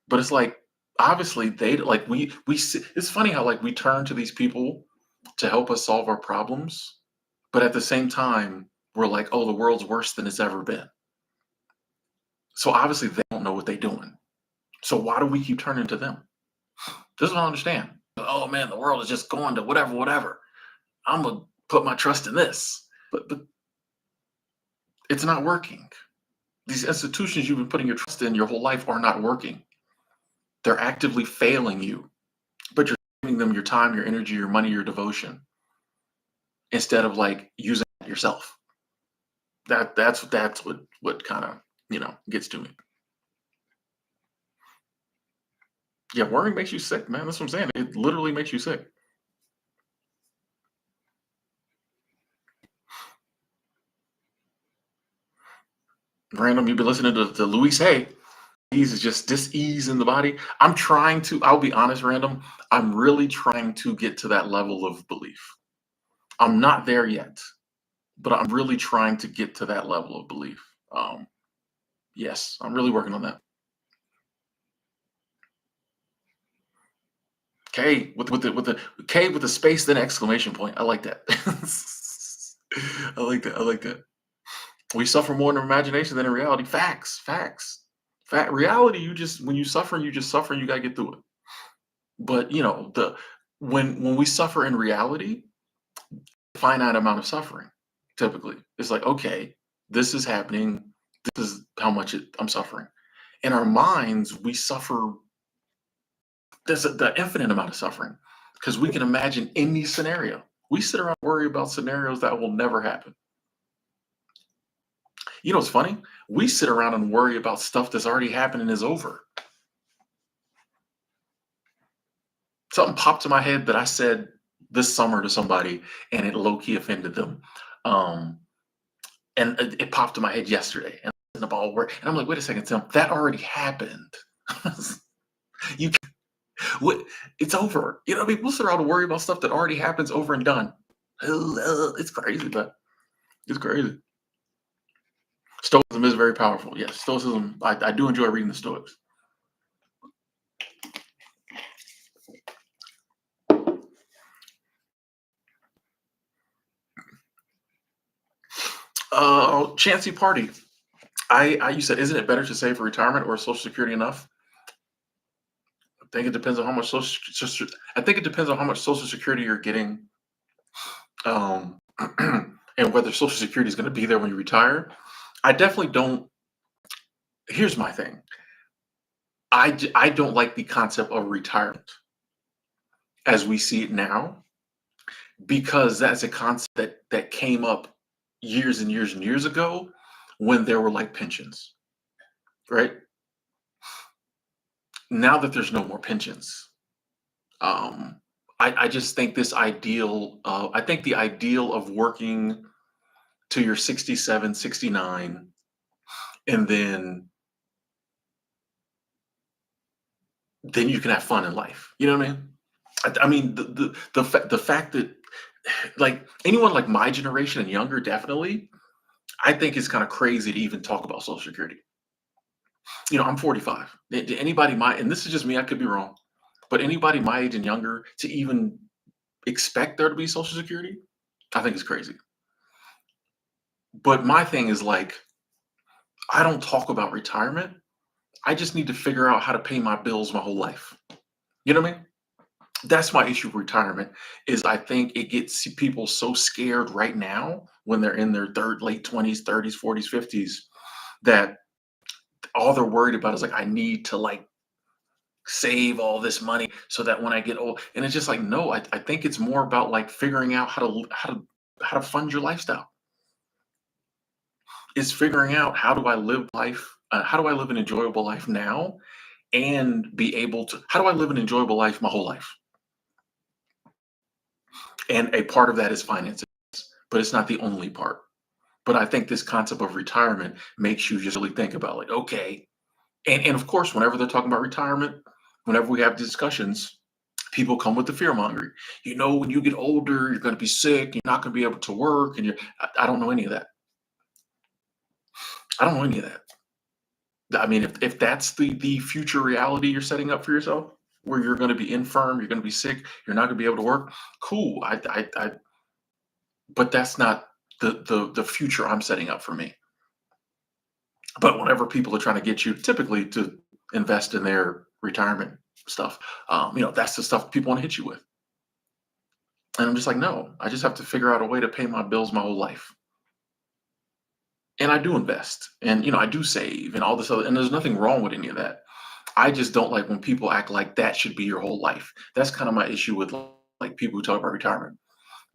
S1: But it's like obviously they like it's funny how like we turn to these people to help us solve our problems, but at the same time we're like, oh, the world's worse than it's ever been. So obviously they don't know what they're doing. So why do we keep turning to them? This is what I don't understand. Oh man, the world is just going to whatever, whatever. I'm gonna put my trust in this. But it's not working. These institutions you've been putting your trust in your whole life are not working. They're actively failing you, but you're giving giving them your time, your energy, your money, your devotion, instead of like using it yourself. That's what kind of gets to me. Yeah, worrying makes you sick, man. That's what I'm saying. It literally makes you sick. Random, you've been listening to Louise Hay. Ease is just dis-ease in the body. I'll be honest, Random, I'm really trying to get to that level of belief. I'm not there yet, but I'm really trying to get to that level of belief. Um, yes, I'm really working on that. K with the K with the space, then exclamation point. I like that. I like that. I like that. We suffer more in imagination than in reality. Facts. Facts. Fact. Reality. You just when you suffer, you just suffer, and you gotta get through it. But the when we suffer in reality, finite amount of suffering. Typically, it's like okay, this is happening. This is how much I'm suffering. In our minds, we suffer. The infinite amount of suffering because we can imagine any scenario. We sit around and worry about scenarios that will never happen. You know what's funny? We sit around and worry about stuff that's already happened and is over. Something popped in my head that I said this summer to somebody, and it low key offended them. Um, and it popped in my head yesterday, and the ball work. And I'm like, wait a second, Tim, that already happened. you, it's over. You know, what I mean, we'll sit around and worry about stuff that already happens, over and done. It's crazy, but it's crazy. Stoicism is very powerful. Yes, Stoicism. I do enjoy reading the Stoics. Chancy Party. You said, isn't it better to save for retirement or Social Security enough? I think it depends on how much I think it depends on how much Social Security you're getting, um, and whether Social Security is going to be there when you retire. I definitely don't. Here's my thing. I don't like the concept of retirement as we see it now because that's a concept that came up years and years and years ago when there were like pensions, right? Now that there's no more pensions, um, I just think this ideal, I think the ideal of working to your 67, 69, and then you can have fun in life. You know what I mean? I mean, the fact that like anyone like my generation and younger, definitely, I think it's kind of crazy to even talk about Social Security. I'm 45. Anybody my and this is just me, I could be wrong, but anybody my age and younger to even expect there to be Social Security, I think it's crazy. But my thing is like, I don't talk about retirement. I just need to figure out how to pay my bills my whole life. You know what I mean? That's my issue with retirement is I think it gets people so scared right now when they're in their late 20s, 30s, 40s, 50s that all they're worried about is like I need to like save all this money so that when I get old, and it's just like no, I think it's more about like figuring out how to fund your lifestyle. It's figuring out how do I live life, how do I live an enjoyable life now and be able to how do I live an enjoyable life my whole life? And a part of that is finances, but it's not the only part. But I think this concept of retirement makes you just really think about like, okay, and of course, whenever they're talking about retirement, whenever we have discussions, people come with the fear mongering. When you get older, you're going to be sick, you're not going to be able to work, and I don't know any of that. I don't know any of that. I mean, if that's the future reality you're setting up for yourself, where you're going to be infirm, you're going to be sick, you're not going to be able to work, cool. But that's not the future I'm setting up for me. But whenever people are trying to get you typically to invest in their retirement stuff, that's the stuff people want to hit you with. And I'm just like, no, I just have to figure out a way to pay my bills my whole life. And I do invest and I do save and all this other, and there's nothing wrong with any of that. I just don't like when people act like that should be your whole life. That's kind of my issue with like people who talk about retirement.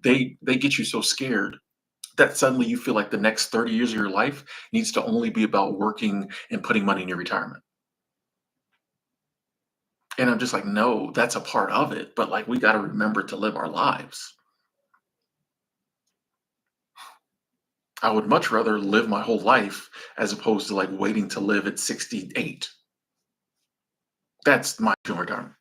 S1: They get you so scared that suddenly you feel like the next 30 years of your life needs to only be about working and putting money in your retirement. And I'm just like, no, that's a part of it. But like, we got to remember to live our lives. I would much rather live my whole life as opposed to like waiting to live at 68. That's my dream retirement.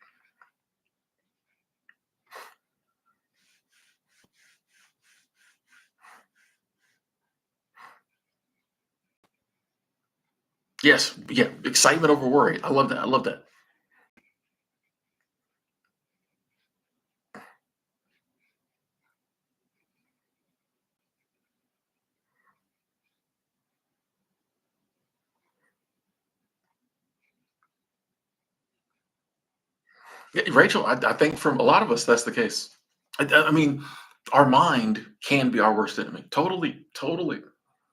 S1: Yes. Yeah. Excitement over worry. I love that. I love that. Yeah, Rachel, I think from a lot of us, that's the case. I mean, our mind can be our worst enemy. Totally. Totally.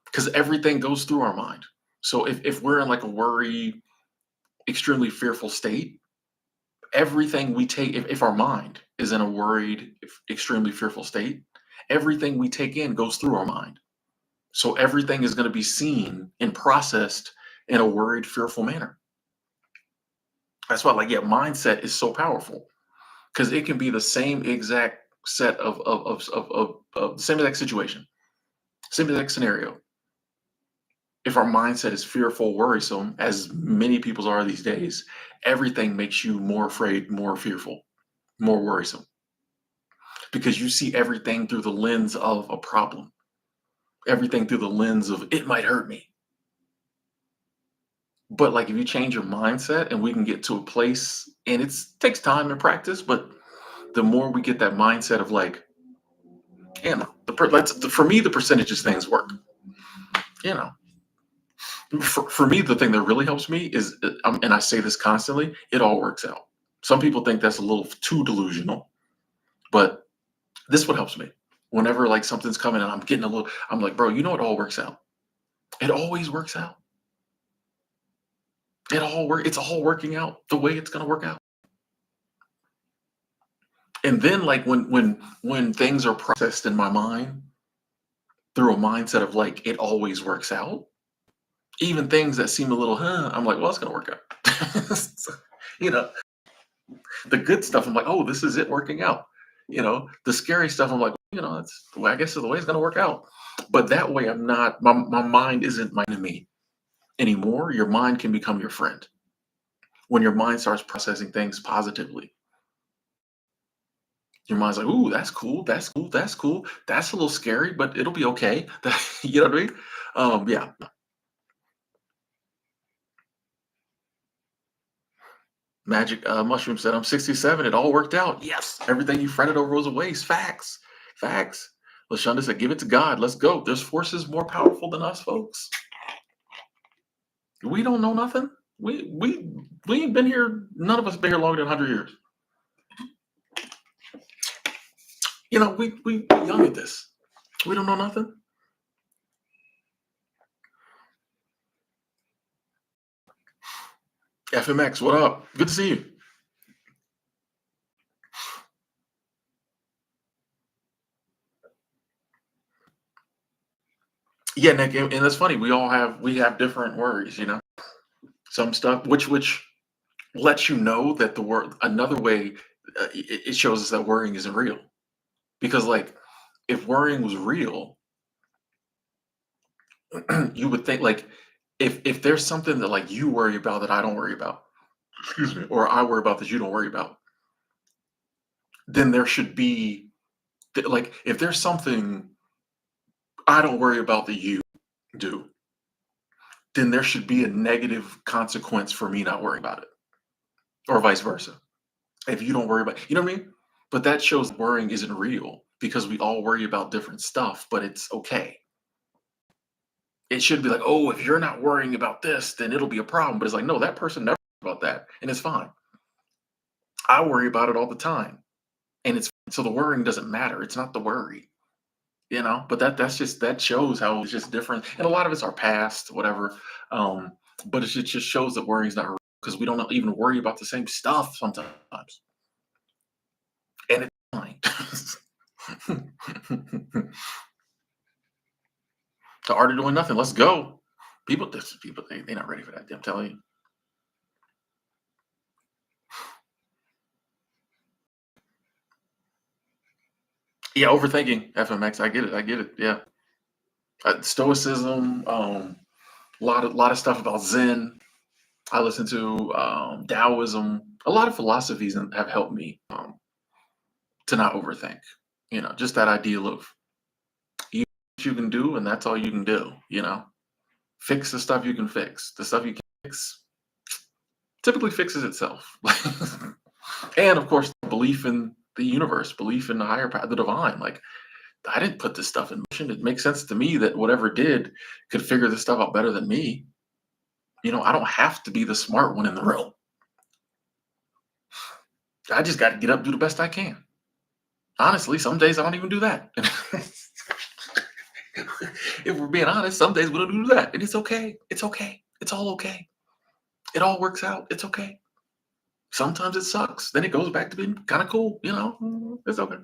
S1: Because everything goes through our mind. So if we're in like a worry, extremely fearful state, everything we take, if our mind is in a worried, extremely fearful state, everything we take in goes through our mind. So everything is going to be seen and processed in a worried, fearful manner. That's why, like, yeah, mindset is so powerful because it can be the same exact set of same exact situation, same exact scenario. If our mindset is fearful, worrisome, as many people's are these days, everything makes you more afraid, more fearful, more worrisome because you see everything through the lens of a problem, everything through the lens of it might hurt me. But like if you change your mindset and we can get to a place, and it takes time and practice, but the more we get that mindset of like, for me, the percentages things work. You know, for me, the thing that really helps me is, and I say this constantly, it all works out. Some people think that's a little too delusional, but this is what helps me. Whenever like something's coming and I'm getting a little, I'm like, bro, you know, it all works out. It always works out. It's all working out the way it's gonna work out. And then like when things are processed in my mind through a mindset of like it always works out, even things that seem a little, I'm like, well, it's gonna work out. So, you know, the good stuff, I'm like, oh, this is it working out. The scary stuff, I'm like, that's the way, I guess is the way it's gonna work out. But that way I'm not, my mind isn't my enemy anymore. Your mind can become your friend when your mind starts processing things positively. Your mind's like, ooh, that's cool, that's cool, that's cool. That's a little scary, but it'll be okay. You know what I mean? Yeah. Magic Mushroom said, I'm 67. It all worked out. Yes. Everything you fretted over was a waste. Facts. Facts. LaShonda said, give it to God. Let's go. There's forces more powerful than us, folks. We don't know nothing. We ain't been here. None of us been here longer than 100 years. We young at this. We don't know nothing. FMX, what up? Good to see you. Yeah, Nick, and that's funny. We have different worries. Some stuff which lets you know that the word another way, it shows us that worrying isn't real. Because like if worrying was real, you would think like if there's something that like you worry about that I don't worry about, excuse me, or I worry about that you don't worry about, then there should be like if there's something I don't worry about that you do, then there should be a negative consequence for me not worrying about it, or vice versa. If you don't worry about, you know what I mean? But that shows worrying isn't real because we all worry about different stuff, but it's okay. It should be like, oh, if you're not worrying about this, then it'll be a problem. But it's like, no, that person never about that, and it's fine. I worry about it all the time, and it's so the worrying doesn't matter. It's not the worry. But that shows how it's just different, and a lot of it's our past, whatever. But it just shows that worrying is not real because we don't even worry about the same stuff sometimes. And it's fine. The art of doing nothing. Let's go. People, they're not ready for that. I'm telling you. Yeah, overthinking. FMX. I get it. I get it. Yeah. Stoicism. A lot of stuff about Zen. I listen to Taoism. A lot of philosophies have helped me to not overthink. Just that ideal of you what you can do, and that's all you can do. Fix the stuff you can fix. The stuff you can fix typically fixes itself. And of course, belief in the universe, belief in the higher power, the divine. Like, I didn't put this stuff in motion. It makes sense to me that whatever did could figure this stuff out better than me. I don't have to be the smart one in the room. I just got to get up, do the best I can. Honestly, some days I don't even do that. If we're being honest, some days we don't do that. And it's okay. It's okay. It's all okay. It all works out. It's okay. Sometimes it sucks. Then it goes back to being kind of cool. It's okay.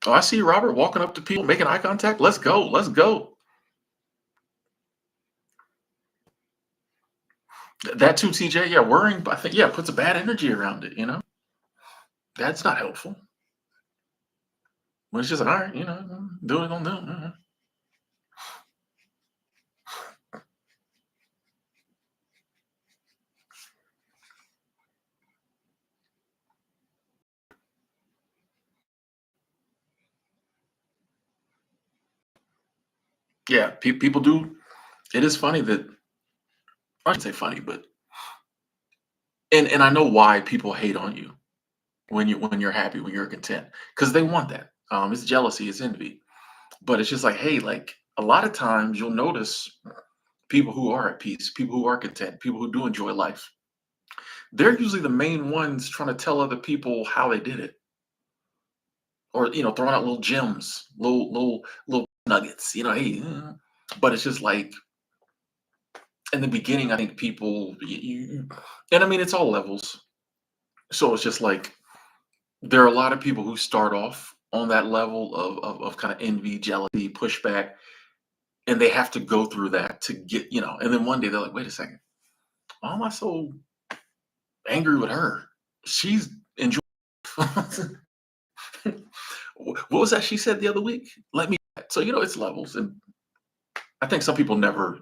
S1: Oh, I see Robert walking up to people, making eye contact. Let's go. Let's go. That too, TJ. Yeah, worrying, I think, yeah, puts a bad energy around it. That's not helpful. When it's just all right, do it, don't do it. Yeah, people do. It is funny that I shouldn't say funny, but and I know why people hate on you when you're happy, when you're content, because they want that. It's jealousy, it's envy, but it's just like, hey, like a lot of times you'll notice people who are at peace, people who are content, people who do enjoy life. They're usually the main ones trying to tell other people how they did it, or throwing out little gems, little nuggets. Hey, but it's just like in the beginning, I think people, and I mean it's all levels. So it's just like there are a lot of people who start off on that level of kind of envy, jealousy, pushback, and they have to go through that to get, and then one day they're like, wait a second, why am I so angry with her? She's enjoying. What was that she said the other week? Let me. So it's levels, and I think some people never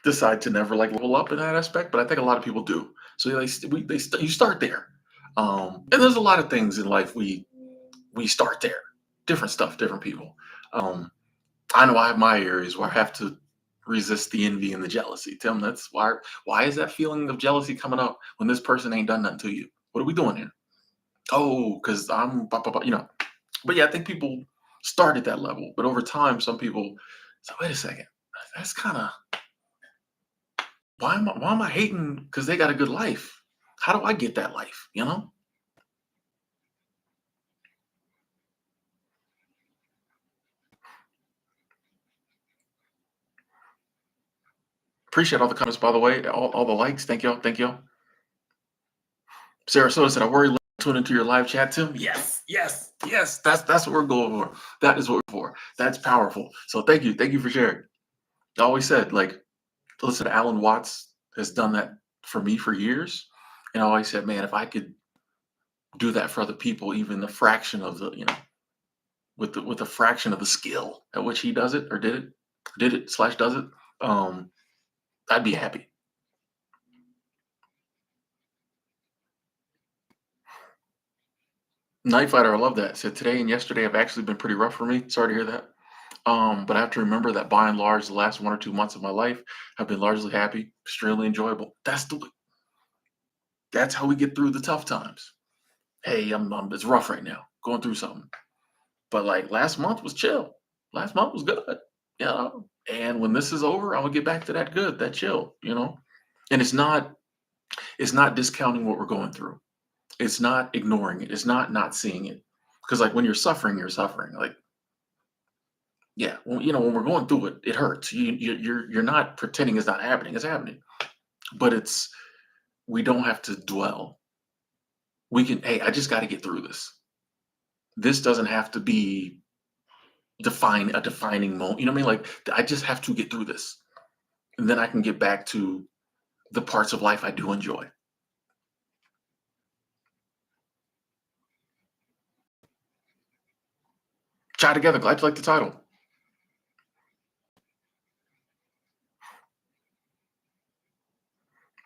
S1: decide to never like level up in that aspect, but I think a lot of people do. So you start there, and there's a lot of things in life we start there. Different stuff, different people. Um, I know I have my areas where I have to resist the envy and the jealousy. Tim, that's why. Why is that feeling of jealousy coming up when this person ain't done nothing to you? What are we doing here? Oh, because I'm, blah, blah, blah. But yeah, I think people start at that level, but over time, some people say, "Wait a second, that's kind of why am I hating because they got a good life? How do I get that life?" Appreciate all the comments, by the way, all the likes. Thank y'all. Thank y'all. Sarasota said, "I worry. Tune into your live chat, Tim." Yes, yes, yes. That's what we're going for. That is what we're for. That's powerful. So thank you for sharing. I always said, like, listen, Alan Watts has done that for me for years, and I always said, man, if I could do that for other people, even the fraction of the, with a fraction of the skill at which he does it or did it slash does it, um, I'd be happy. Night Fighter, I love that. Said today and yesterday have actually been pretty rough for me. Sorry to hear that. But I have to remember that by and large, the last 1 or 2 months of my life have been largely happy, extremely enjoyable. That's how we get through the tough times. Hey, it's rough right now, going through something. But like last month was chill. Last month was good. And when this is over, I'm gonna get back to that good, that chill. And it's not discounting what we're going through. It's not ignoring it. It's not seeing it. Because like when you're suffering, you're suffering. Like, yeah, well, when we're going through it, it hurts. You're not pretending it's not happening. It's happening, but we don't have to dwell. We can. Hey, I just got to get through this. This doesn't have to be a defining moment. You know what I mean? Like I just have to get through this, and then I can get back to the parts of life I do enjoy. Chat together. Glad you like the title.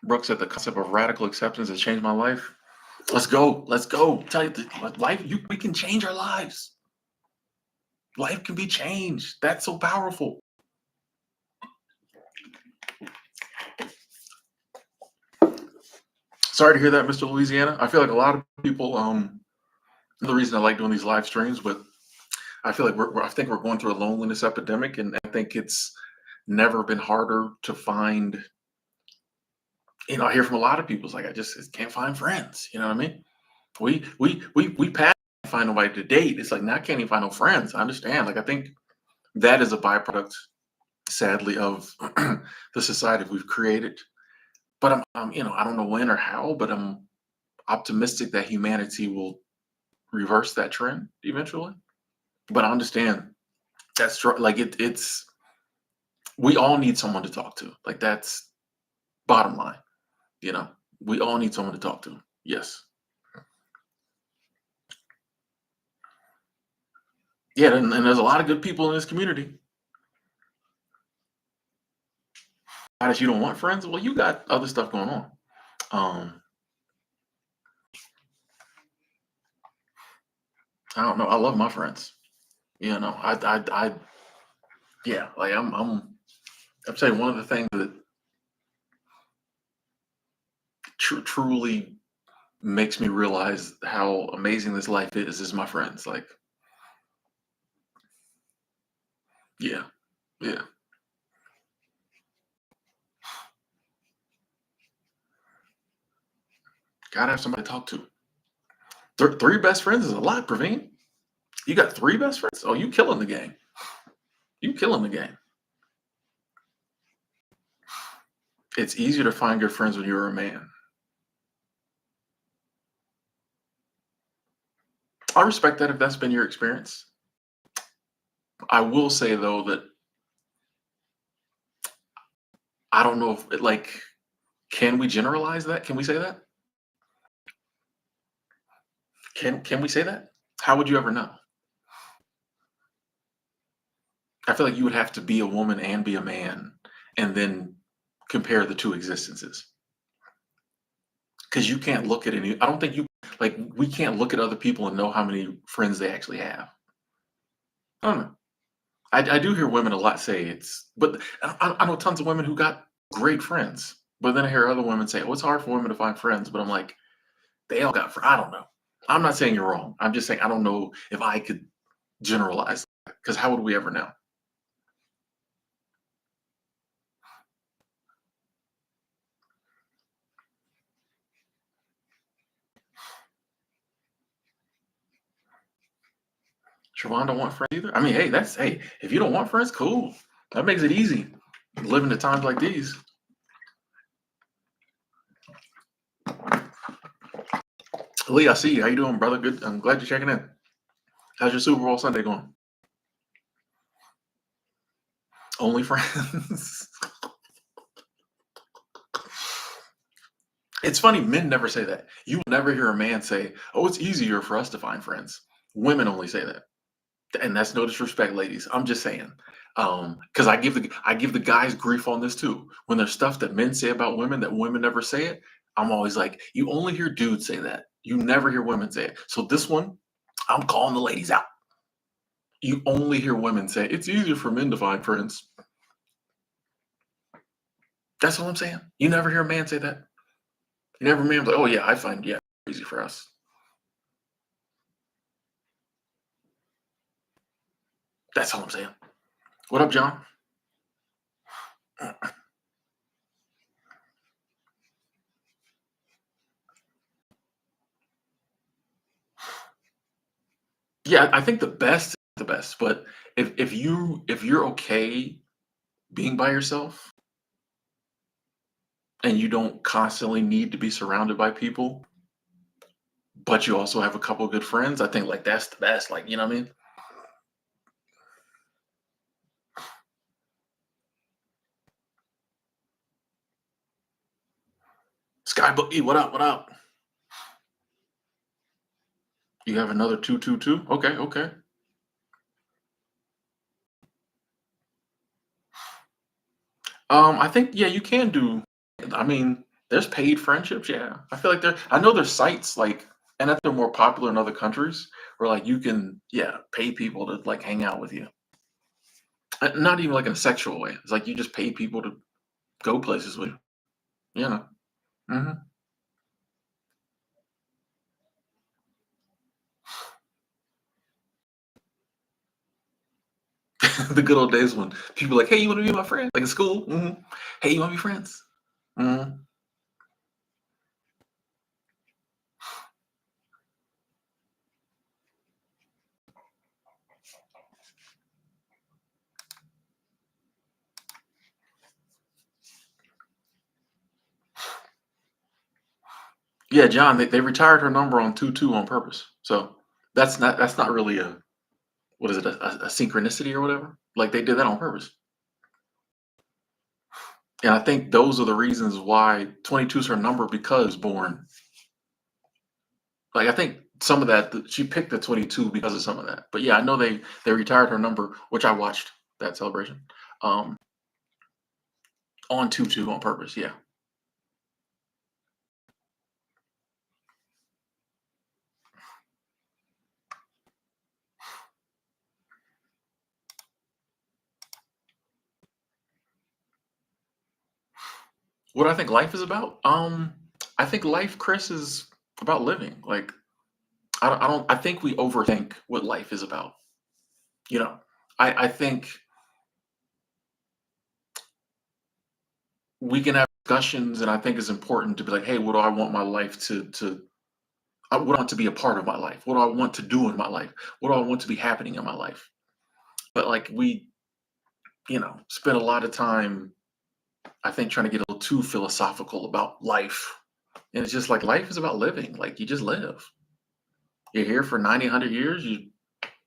S1: Brooke said the concept of radical acceptance has changed my life. Let's go. Let's go. Tell you life. We can change our lives. Life can be changed. That's so powerful. Sorry to hear that, Mr. Louisiana. I feel like a lot of people. The reason I like doing these live streams, but I feel like I think we're going through a loneliness epidemic, and I think it's never been harder to find. I hear from a lot of people. It's like I just can't find friends. You know what I mean? We passed find nobody to date. It's like now I can't even find no friends. I understand. Like I think that is a byproduct, sadly, of the society we've created. But I don't know when or how, but I'm optimistic that humanity will reverse that trend eventually. But I understand that's like it's we all need someone to talk to. Like that's bottom line. You know, we all need someone to talk to. Yes. Yeah, and there's a lot of good people in this community. Not that you don't want friends. Well, you got other stuff going on. Um, I don't know. I love my friends. Yeah. Like I'm saying one of the things that truly makes me realize how amazing this life is my friends. Like, yeah, yeah. Gotta have somebody to talk to. Three best friends is a lot, Praveen. You got three best friends? Oh, you killing the game. You killing the game. It's easier to find good friends when you're a man. I respect that if that's been your experience. I will say though that I don't know if can we generalize that? Can we say that? Can we say that? How would you ever know? I feel like you would have to be a woman and be a man and then compare the two existences. Because you can't look at any I don't think you like we can't look at other people and know how many friends they actually have. I don't know. I do hear women a lot say but I know tons of women who got great friends. But then I hear other women say, "Oh, it's hard for women to find friends." But I'm like, they all got friends. I don't know. I'm not saying you're wrong. I'm just saying I don't know if I could generalize because how would we ever know? Siobhan don't want friends either. I mean, hey, if you don't want friends, cool. That makes it easy living at times like these. Lee, I see you. How you doing, brother? Good. I'm glad you're checking in. How's your Super Bowl Sunday going? Only friends. It's funny, men never say that. You will never hear a man say, "Oh, it's easier for us to find friends." Women only say that, and that's no disrespect, ladies. I'm just saying, because I give the guys grief on this too. When there's stuff that men say about women that women never say it, I'm always like, you only hear dudes say that. You never hear women say it. So this one, I'm calling the ladies out. You only hear women say it's easier for men to find friends. That's what I'm saying. You never hear a man say that. You never hear a man like, "Oh yeah, I find easy for us." That's all I'm saying. What up, John? Yeah, I think the best, but if you're okay being by yourself and you don't constantly need to be surrounded by people, but you also have a couple good friends, I think like that's the best. Like, you know what I mean? Sky Boogie, what up? What up? You have another 222? Okay, okay. I think yeah, you can do. I mean, there's paid friendships. Yeah, I feel like there. I know there's sites like, and that they're more popular in other countries where like you can yeah pay people to like hang out with you. Not even like in a sexual way. It's like you just pay people to go places with you. You know. hmm the good old days when people like, hey, you want to be my friend? Like in school. Hey, you want to be friends? hmm Yeah, John. They retired her number on 22 on purpose. So that's not really a what is it a synchronicity or whatever? Like they did that on purpose. And I think those are the reasons why 22 is her number because born. Like I think some of that she picked the 22 because of some of that. But yeah, I know they retired her number, which I watched that celebration. Um on 22 on purpose. Yeah. What I think life is about? I think life, Chris, is about living. Like I think we overthink what life is about. You know, I think we can have discussions and I think it's important to be like, hey, what do I want my life to what do I want to be a part of my life? What do I want to do in my life? What do I want to be happening in my life? But like we, spend a lot of time, I think, trying to get a little too philosophical about life. And it's just like life is about living. Like you just live. You're here for 90, 100 years. You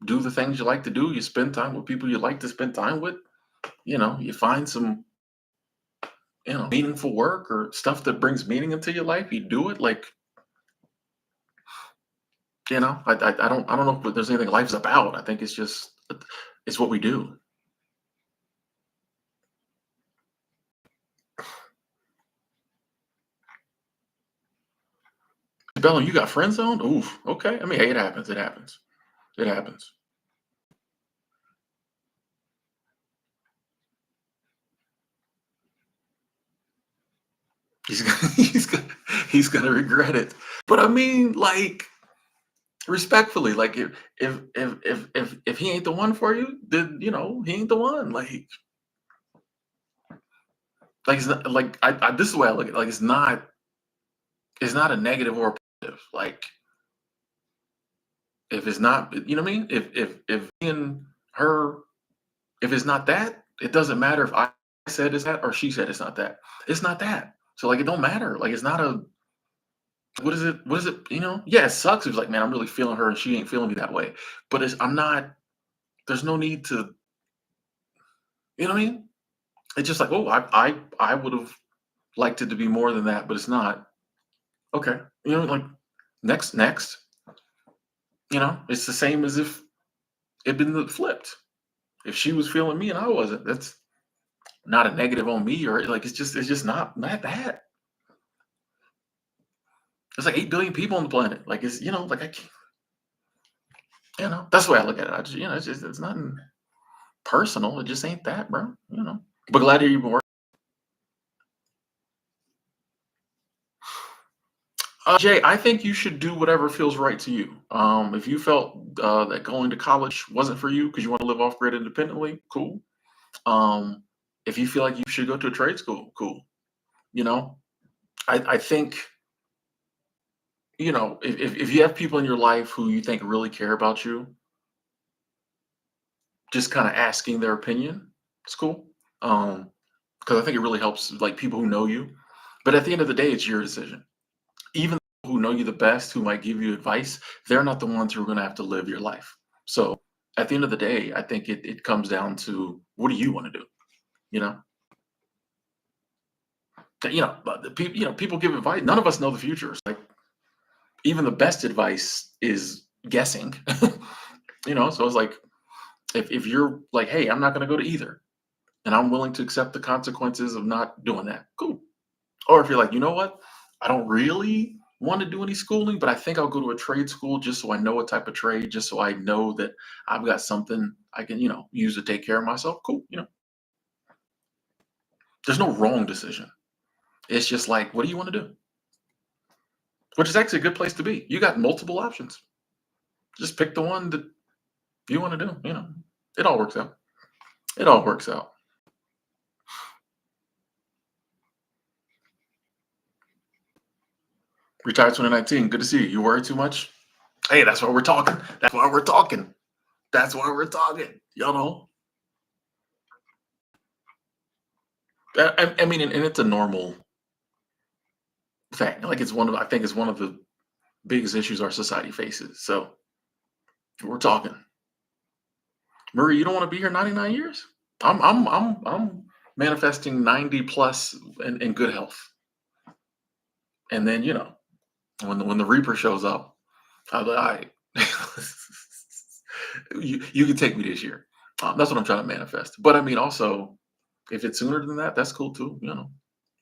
S1: do the things you like to do. You spend time with people you like to spend time with. You find some, meaningful work or stuff that brings meaning into your life. You do it. Like, I don't know if there's anything life's about. I think it's just, it's what we do. Bella, you got friend zoned? Oof. Okay. I mean, hey, it happens. It happens. It happens. He's gonna, he's gonna regret it. But I mean, like, respectfully, like, if he ain't the one for you, then he ain't the one. Like it's not like this is the way I look at it. Like it's not a negative or a positive. Like if it's not, you know what I mean? If me and her, if it's not that, it doesn't matter if I said it's that or she said it's not that. It's not that. So like it don't matter. Like it's not a what is it? What is it? Yeah, it sucks. It's like, man, I'm really feeling her and she ain't feeling me that way. But I'm not, there's no need to, you know what I mean? It's just like, oh, I would have liked it to be more than that, but it's not. Okay. Like next. It's the same as if it been flipped. If she was feeling me and I wasn't, that's not a negative on me or like it's just not that. There's like 8 billion people on the planet. Like it's like I can't, that's the way I look at it. I just it's nothing personal. It just ain't that, bro. But glad to hear you've been working. Jay, I think you should do whatever feels right to you. If you felt that going to college wasn't for you because you want to live off grid independently, cool. Um, if you feel like you should go to a trade school, cool. You know, I think if you have people in your life who you think really care about you, just kind of asking their opinion. It's cool. Because I think it really helps like people who know you. But at the end of the day, it's your decision. Even people who know you the best, who might give you advice, they're not the ones who are going to have to live your life. So at the end of the day, I think it comes down to what do you want to do? You know, but the people, people give advice. None of us know the future. It's like even the best advice is guessing. So it's like if you're like, hey, I'm not going to go to either, and I'm willing to accept the consequences of not doing that. Cool. Or if you're like, you know what, I don't really want to do any schooling, but I think I'll go to a trade school just so I know what type of trade, just so I know that I've got something I can, use to take care of myself. Cool. There's no wrong decision. It's just like, what do you want to do? Which is actually a good place to be. You got multiple options. Just pick the one that you want to do. It all works out. It all works out. Retired 2019. Good to see you. You worry too much? Hey, that's why we're talking. That's why we're talking. That's why we're talking. I mean, and it's a normal thing. Like I think it's one of the biggest issues our society faces. So we're talking. Murray, you don't want to be here 99 years? I'm manifesting 90 plus in good health. And then, when the Reaper shows up, I'm like, all right, you can take me this year. That's what I'm trying to manifest. But I mean, also, if it's sooner than that, that's cool too.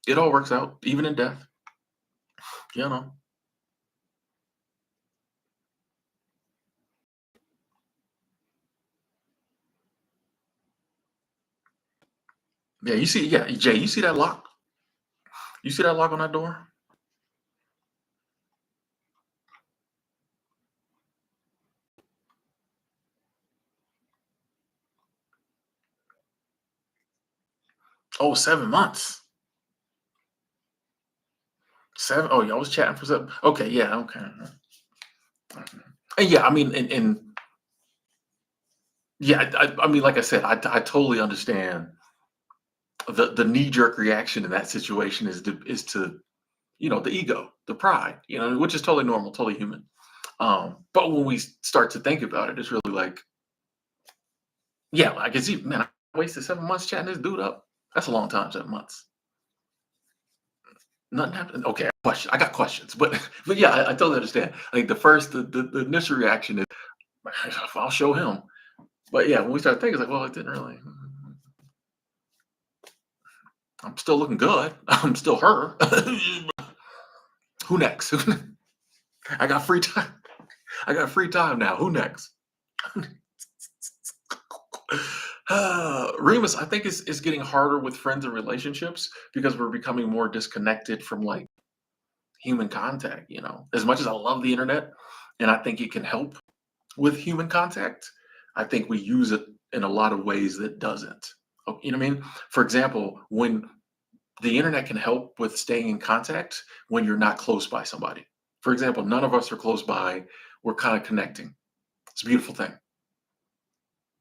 S1: It all works out, even in death. You know. Yeah, Jay, you see that lock? You see that lock on that door? Oh, 7 months. Seven. Oh, y'all was chatting for 7. Okay, yeah, okay. And yeah, I mean, and yeah, I mean, like I said, I totally understand the knee jerk reaction in that situation is to the ego, the pride, which is totally normal, totally human. But when we start to think about it, it's really like, yeah, I can see, man, I wasted 7 months chatting this dude up. That's a long time, 7 months. Nothing happened. Okay, I got questions, but but yeah, I totally understand. Like the initial reaction is, I'll show him. But yeah, when we start thinking, it's like, well, it didn't really. I'm still looking good. I'm still her. Who next? I got free time. I got free time now. Who next? Remus, I think it's getting harder with friends and relationships because we're becoming more disconnected from like human contact. As much as I love the internet and I think it can help with human contact, I think we use it in a lot of ways that doesn't. You know what I mean? For example, when the internet can help with staying in contact when you're not close by somebody. For example, none of us are close by. We're kind of connecting. It's a beautiful thing.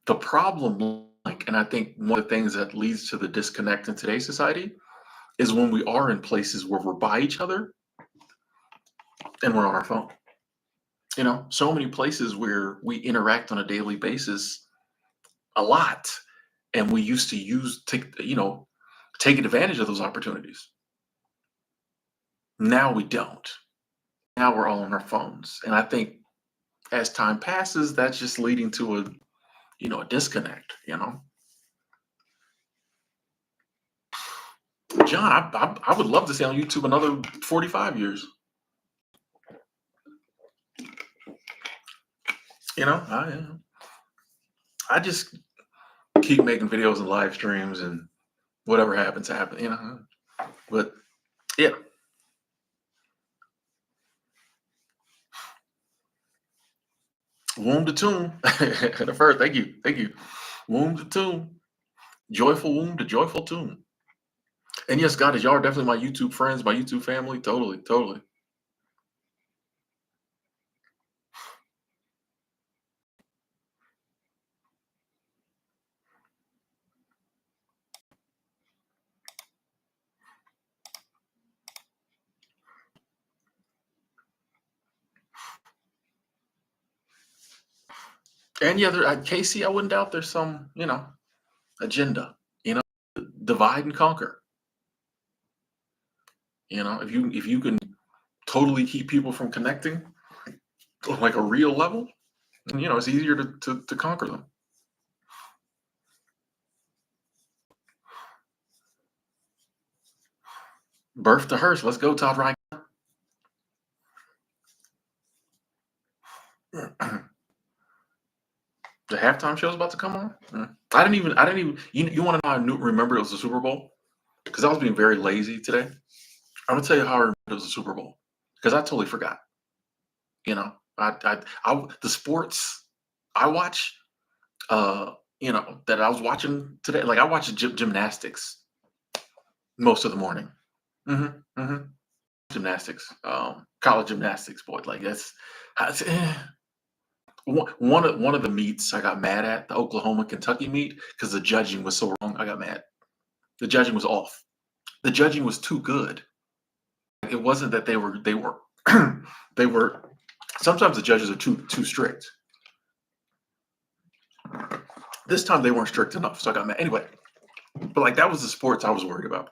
S1: The problem, like, and I think one of the things that leads to the disconnect in today's society is when we are in places where we're by each other and we're on our phone. So many places where we interact on a daily basis a lot, and we used to take advantage of those opportunities. Now we don't. Now we're all on our phones, and I think as time passes, that's just leading to a disconnect. John, I would love to stay on YouTube another 45 years. I just keep making videos and live streams, and whatever happens, happen. But yeah, womb to tomb. The first, thank you. Womb to tomb, joyful womb to joyful tomb. And yes, God, y'all are definitely my YouTube friends, my YouTube family. Totally, totally. And yeah, Casey, I wouldn't doubt there's some, agenda, divide and conquer. If you can totally keep people from connecting on like a real level, it's easier to conquer them. Birth to Hearst. Let's go, Todd Ryan. The halftime show's about to come on. I didn't even. You want to know how remember it was the Super Bowl? Because I was being very lazy today. I'm gonna tell you how I remember it was the Super Bowl because I totally forgot. The sports I watch, that I was watching today. Like I watched gymnastics most of the morning. hmm hmm Gymnastics, college gymnastics, boy. Like that's one of the meets I got mad at, the Oklahoma Kentucky meet, because the judging was so wrong. I got mad. The judging was off. The judging was too good. It wasn't that they were they were. Sometimes the judges are too strict. This time they weren't strict enough, so I got mad. Anyway, but like that was the sports I was worried about.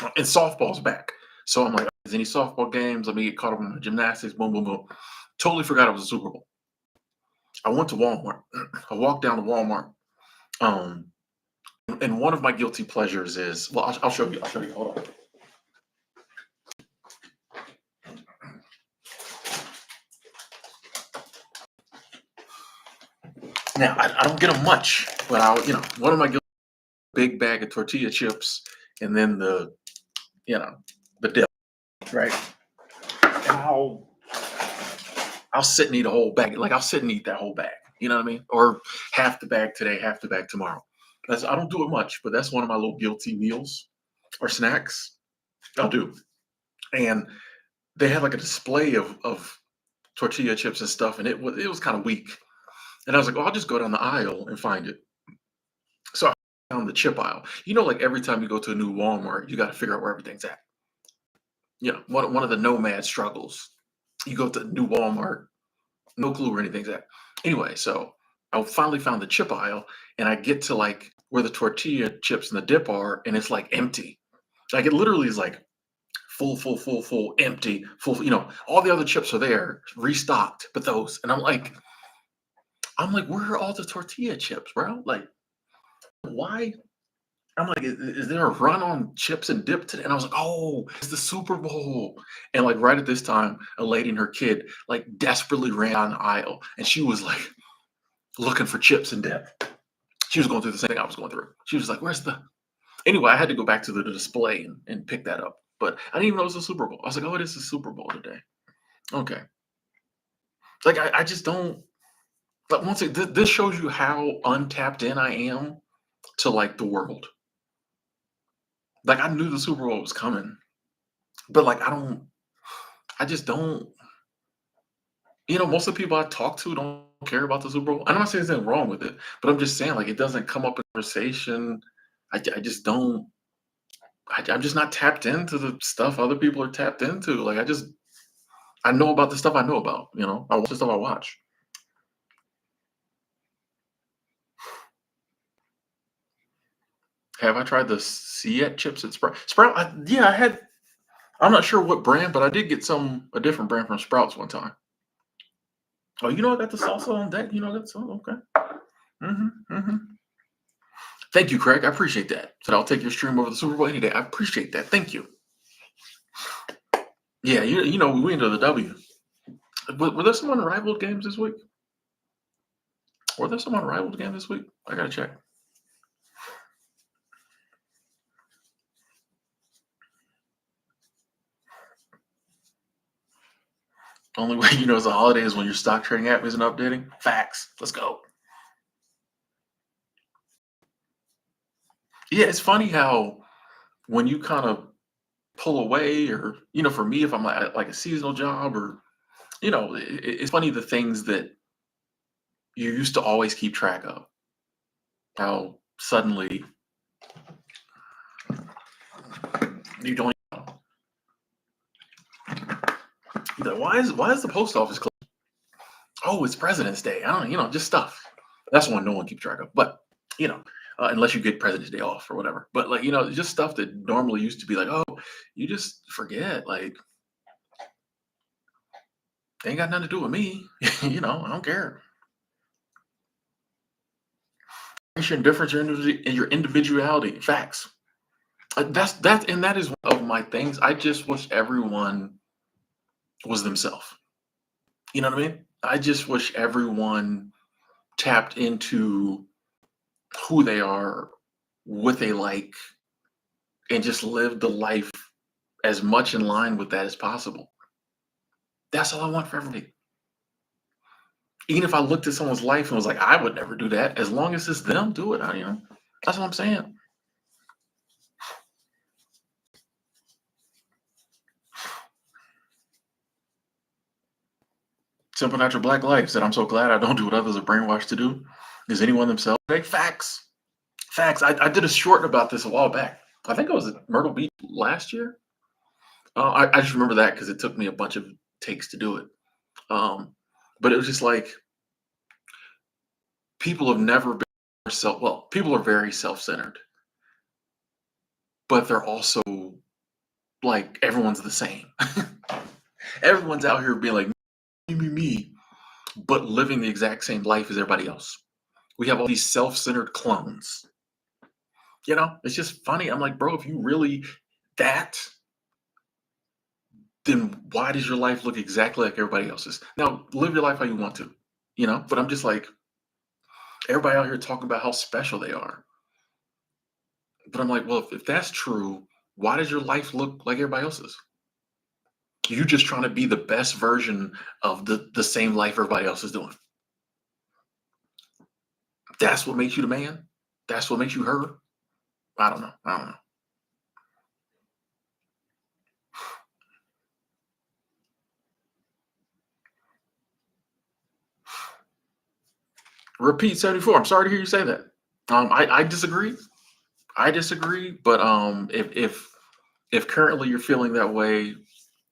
S1: And softball's back, so I'm like, is any softball games? Let me get caught up in my gymnastics. Boom, boom, boom. Totally forgot it was a Super Bowl. I went to Walmart. I walked down to Walmart. Um, and one of my guilty pleasures is, well, I'll show you. I'll show you. Hold on. Now I don't get them much, but one of my guilty, big bag of tortilla chips, and then the dip, right? And I'll sit and eat a whole bag. Like I'll sit and eat that whole bag. You know what I mean? Or half the bag today, half the bag tomorrow. I don't do it much, but that's one of my little guilty meals or snacks. I'll do. And they had like a display of tortilla chips and stuff, and it was kind of weak. And I was like, oh, I'll just go down the aisle and find it. So I found the chip aisle. Like every time you go to a new Walmart, you got to figure out where everything's at. One of the nomad struggles. You go to new Walmart, no clue where anything's at. Anyway, so I finally found the chip aisle, and I get to like where the tortilla chips and the dip are, and it's like empty. Like it literally is like full, empty, full. All the other chips are there, restocked, but those, and I'm like, where are all the tortilla chips, bro? Like, why? I'm like, is there a run on chips and dip today? And I was like, oh, it's the Super Bowl. And like right at this time, a lady and her kid like desperately ran down the aisle, and she was like looking for chips and dip. She was going through the same thing I was going through. She was like, where's the? Anyway, I had to go back to the display and pick that up. But I didn't even know it was the Super Bowl. I was like, oh, it is the Super Bowl today. Okay. Like I just don't. But once this shows you how untapped in I am to like the world. Like I knew the Super Bowl was coming, but like I just don't. Most of the people I talk to don't care about the Super Bowl. I'm not saying there's anything wrong with it, but I'm just saying like it doesn't come up in conversation. I just don't. I'm just not tapped into the stuff other people are tapped into. Like I know about the stuff I know about. I watch the stuff I watch. Have I tried the Siet chips at Sprout? Sprout, yeah, I had. I'm not sure what brand, but I did get a different brand from Sprouts one time. Oh, I got the salsa on deck. I got the salsa. Okay. Mm-hmm. Thank you, Craig. I appreciate that. So I'll take your stream over the Super Bowl any day. I appreciate that. Thank you. Yeah, we into the W. Were there some unrivaled games this week? Were there some unrivaled games this week? I gotta check. Only way you know it's a holiday is when your stock trading app isn't updating. Facts. Let's go. Yeah, it's funny how when you kind of pull away, or for me, if I'm like a seasonal job, or it's funny the things that you used to always keep track of, how suddenly you don't. Why is the post office closed? Oh, it's President's Day. I don't, just stuff. That's one no one keeps track of. But you know, unless you get President's Day off or whatever. But like just stuff that normally used to be like, oh, you just forget. Like, they ain't got nothing to do with me. I don't care. Your difference in your individuality. Facts. That is one of my things. I just wish everyone was themselves. You know what I mean? I just wish everyone tapped into who they are, what they like, and just lived the life as much in line with that as possible. That's all I want for everybody. Even if I looked at someone's life and was like, I would never do that, as long as it's them, do it. That's what I'm saying. Simple Natural Black Life said, I'm so glad I don't do what others are brainwashed to do. Is anyone themselves? Hey, facts. Facts. I did a short about this a while back. I think it was at Myrtle Beach last year. I just remember that because it took me a bunch of takes to do it. Um, but it was just like people have never been people are very self-centered, but they're also like everyone's the same. Everyone's out here being like me, but living the exact same life as everybody else. We have all these self-centered clones. It's just funny. I'm like, bro, if you really that, then why does your life look exactly like everybody else's? Now, live your life how you want to, but I'm just like, everybody out here talking about how special they are. But I'm like, well, if that's true, why does your life look like everybody else's? You just trying to be the best version of the same life everybody else is doing. That's what makes you the man. That's what makes you her. I don't know. I don't know. Repeat 74. I'm sorry to hear you say that. I disagree. I disagree. But if currently you're feeling that way,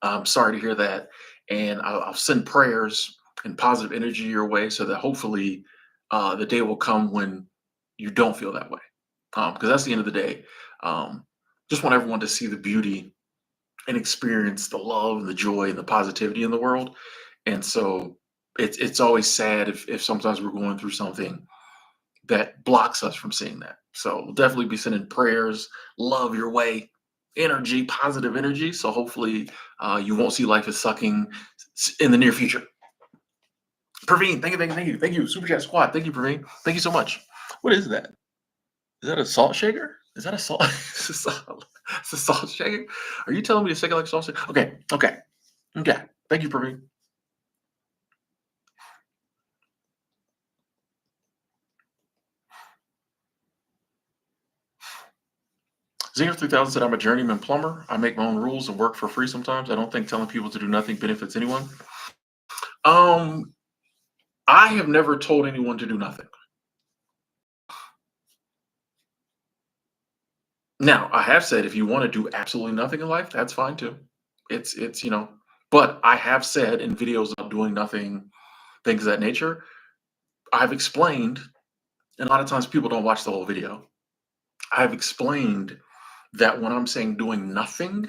S1: I'm sorry to hear that, and I'll send prayers and positive energy your way so that hopefully the day will come when you don't feel that way. Because that's the end of the day. Um, just want everyone to see the beauty and experience the love and the joy and the positivity in the world. And so it's always sad if sometimes we're going through something that blocks us from seeing that. So we'll definitely be sending prayers, love your way, energy, positive energy. So hopefully you won't see life as sucking in the near future. Praveen, thank you, thank you, thank you, thank you. Super Chat Squad, thank you, Praveen. Thank you so much. What is that? Is that a salt shaker? Is that a salt? It's a salt shaker. Are you telling me to shake it like salt shaker? Okay, okay, okay. Thank you, Praveen. Zenith 3000 said, I'm a journeyman plumber. I make my own rules and work for free sometimes. I don't think telling people to do nothing benefits anyone. Um, I have never told anyone to do nothing. Now, I have said if you want to do absolutely nothing in life, that's fine too. But I have said in videos about doing nothing, things of that nature, I've explained, and a lot of times people don't watch the whole video. I've explained that when I'm saying doing nothing,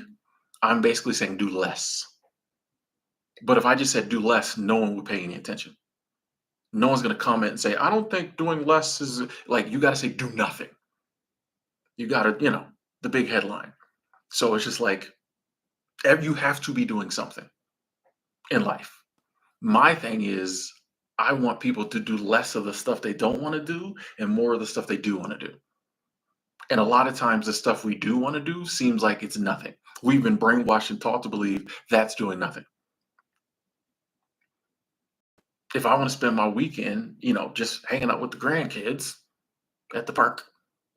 S1: I'm basically saying do less. But if I just said do less, no one would pay any attention. No one's going to comment and say, I don't think doing less is like, you got to say do nothing. You got to, the big headline. So it's just like, you have to be doing something in life. My thing is, I want people to do less of the stuff they don't want to do and more of the stuff they do want to do. And a lot of times, the stuff we do want to do seems like it's nothing. We've been brainwashed and taught to believe that's doing nothing. If I want to spend my weekend, just hanging out with the grandkids at the park,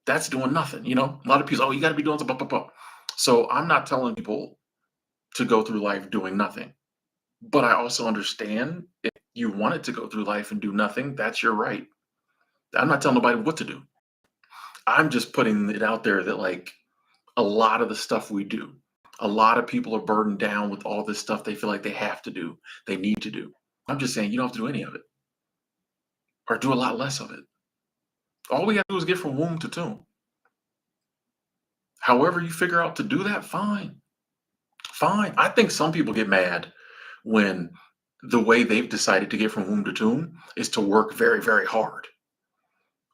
S1: that's doing nothing. A lot of people, oh, you got to be doing something. Blah, blah, blah. So I'm not telling people to go through life doing nothing. But I also understand if you wanted to go through life and do nothing, that's your right. I'm not telling nobody what to do. I'm just putting it out there that like a lot of the stuff we do, a lot of people are burdened down with all this stuff they feel like they have to do, they need to do. I'm just saying you don't have to do any of it or do a lot less of it. All we have to do is get from womb to tomb. However you figure out to do that, fine. Fine. I think some people get mad when the way they've decided to get from womb to tomb is to work very, very hard.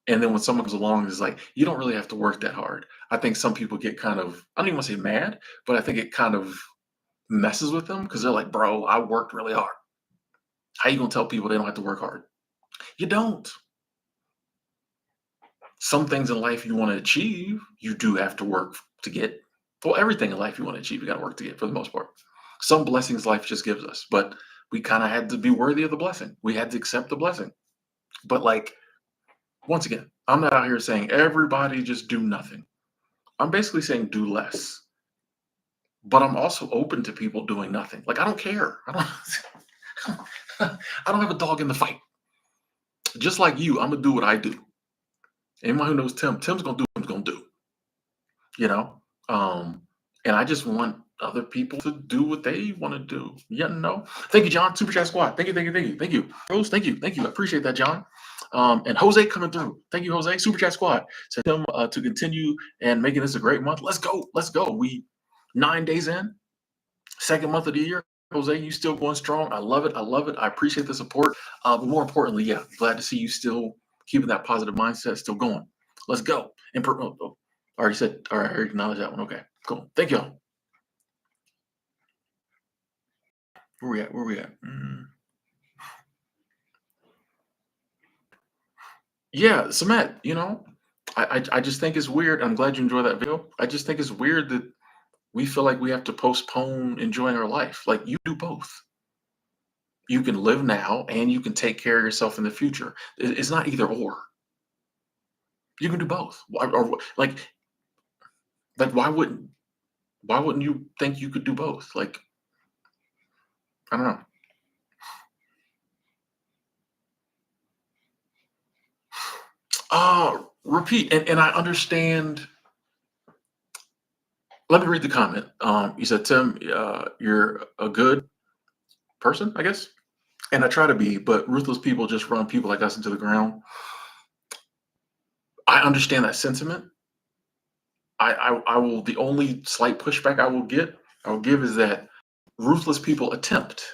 S1: And then when someone comes along and is like, you don't really have to work that hard. I think some people get kind of, I don't even want to say mad, but I think it kind of messes with them because they're like, bro, I worked really hard. How you gonna tell people they don't have to work hard? You don't. Some things in life you want to achieve, you do have to work to get. Well, everything in life you want to achieve, you got to work to get for the most part. Some blessings life just gives us, but we kind of had to be worthy of the blessing. We had to accept the blessing. But like, once again, I'm not out here saying everybody just do nothing. I'm basically saying do less. But I'm also open to people doing nothing. Like I don't care. I don't I don't have a dog in the fight. Just like you, I'm gonna do what I do. Anyone who knows Tim, Tim's gonna do what Tim's gonna do. You know? And I just want other people to do what they want to do. Yeah, no. Thank you, John. Super Chat Squad. Thank you, thank you, thank you, thank you. Rose, thank you, thank you. I appreciate that, John. And Jose coming through. Thank you, Jose. Super Chat Squad. Said them to continue and making this a great month. Let's go. Let's go. We 9 days in, second month of the year. Jose, you still going strong. I love it. I love it. I appreciate the support. But more importantly, yeah, glad to see you still keeping that positive mindset, still going. Let's go. And I already said, all right, I already acknowledged that one. Okay, cool. Thank y'all. Where we at? Where we at? Yeah, Samet, I just think it's weird. I'm glad you enjoyed that video. I just think it's weird that we feel like we have to postpone enjoying our life. Like you do both. You can live now and you can take care of yourself in the future. It's not either or. You can do both. Or like why wouldn't you think you could do both? Like, I don't know. Repeat, and I understand. Let me read the comment. You said, Tim, you're a good person, I guess. And I try to be, but ruthless people just run people like us into the ground. I understand that sentiment. I will, the only slight pushback I will give is that ruthless people attempt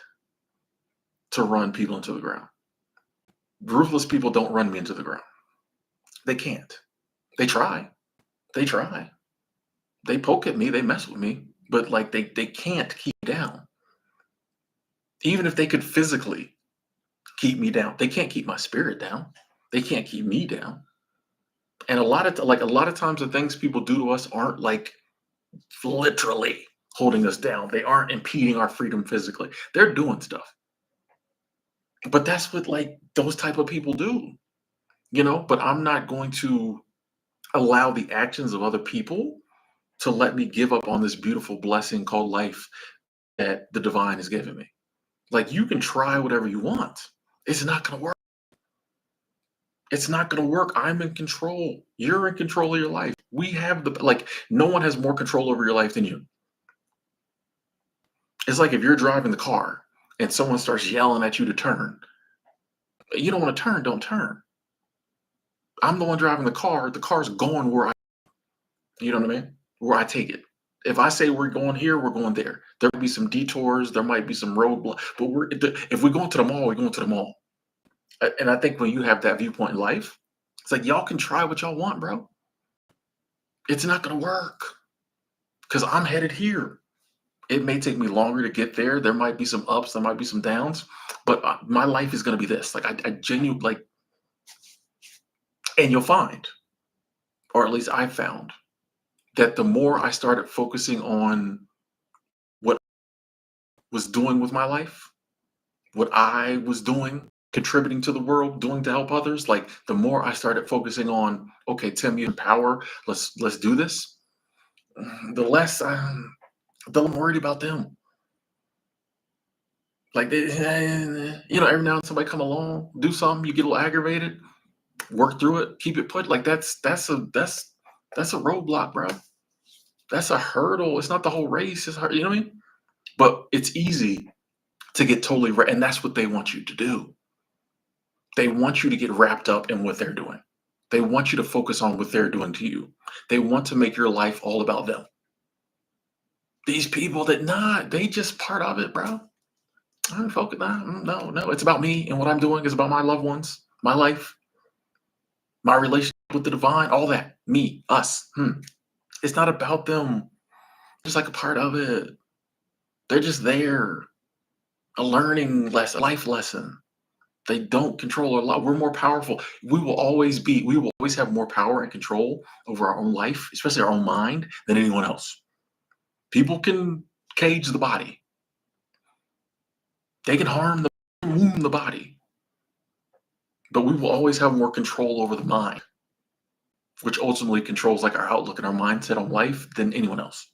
S1: to run people into the ground. Ruthless people don't run me into the ground. They can't. They try. They try. They poke at me, they mess with me, but like they can't keep me down. Even if they could physically keep me down, they can't keep my spirit down. They can't keep me down. And a lot of times the things people do to us aren't like literally holding us down. They aren't impeding our freedom physically. They're doing stuff. But that's what like those type of people do, but I'm not going to allow the actions of other people to let me give up on this beautiful blessing called life that the divine has given me. Like you can try whatever you want. It's not going to work. It's not going to work. I'm in control. You're in control of your life. We have no one has more control over your life than you. It's like if you're driving the car and someone starts yelling at you to turn. You don't want to turn, don't turn. I'm the one driving the car. The car's going you know what I mean? Where I take it. If I say we're going here, we're going there. There might be some detours. There might be some roadblocks. But if we're going to the mall, we're going to the mall. And I think when you have that viewpoint in life, it's like y'all can try what y'all want, bro. It's not going to work because I'm headed here. It may take me longer to get there. There might be some ups, there might be some downs, but my life is going to be this. Like I genuinely like, and you'll find, or at least I found, that the more I started focusing on what I was doing with my life, what I was doing, contributing to the world, doing to help others, like the more I started focusing on, okay, Tim, you have power. Let's do this. The less I'm worried about them. Like every now and somebody come along, do something, you get a little aggravated, work through it, keep it put. Like that's a roadblock, bro. That's a hurdle. It's not the whole race. It's hard, you know what I mean? But it's easy to get totally and that's what they want you to do. They want you to get wrapped up in what they're doing. They want you to focus on what they're doing to you. They want to make your life all about them. These people that they just part of it, bro. I'm focused. No. It's about me and what I'm doing. It's about my loved ones, my life, my relationship with the divine, all that. Me, us. It's not about them. Just like a part of it. They're just there. A learning lesson, a life lesson. They don't control our life. We're more powerful. We will always have more power and control over our own life, especially our own mind, than anyone else. People can cage the body. They can wound the body. But we will always have more control over the mind, which ultimately controls like our outlook and our mindset on life than anyone else.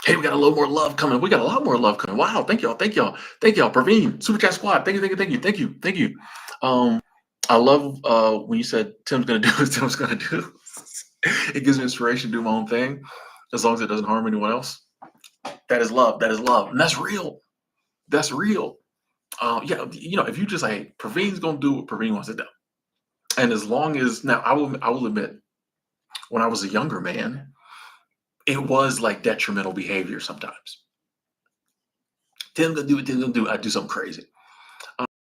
S1: Hey, we got a little more love coming. We got a lot more love coming. Wow, thank y'all, thank y'all, thank y'all. Praveen, Super Chat Squad, thank you, thank you, thank you, thank you, thank you. I love when you said Tim's gonna do what Tim's gonna do. It gives me inspiration to do my own thing, as long as it doesn't harm anyone else. That is love. That is love, and that's real. That's real. Yeah, if you just say Praveen's gonna do what Praveen wants to do, and as long as now, I will admit, when I was a younger man, it was like detrimental behavior sometimes. Tim's gonna do what Tim's gonna do. I do something crazy.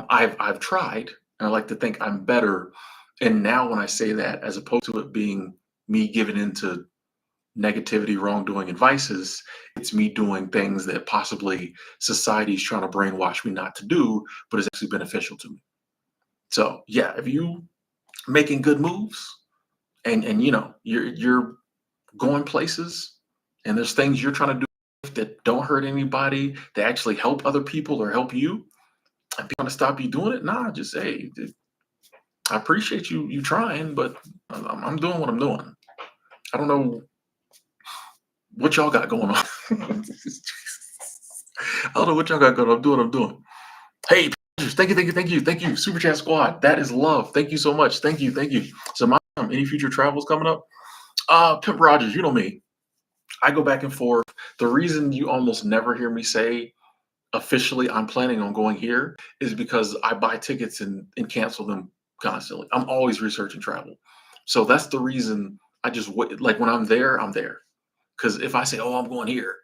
S1: I've tried, and I like to think I'm better. And now, when I say that, as opposed to it being me giving into negativity, wrongdoing, and vices, it's me doing things that possibly society's trying to brainwash me not to do, but is actually beneficial to me. So yeah, if you making good moves and you're going places and there's things you're trying to do that don't hurt anybody, that actually help other people or help you, and people want to stop you doing it, nah, just say, I appreciate you trying, but I'm doing what I'm doing. I don't know what y'all got going on. I don't know what y'all got going on. I'm doing what I'm doing. Hey, thank you, thank you, thank you, thank you. Super Chat Squad, that is love. Thank you so much. Thank you, thank you. So any future travels coming up? Pimp Rogers, you know me. I go back and forth. The reason you almost never hear me say officially I'm planning on going here is because I buy tickets and cancel them constantly. I'm always researching travel. So that's the reason I just like when I'm there, I'm there. Because if I say, oh, I'm going here,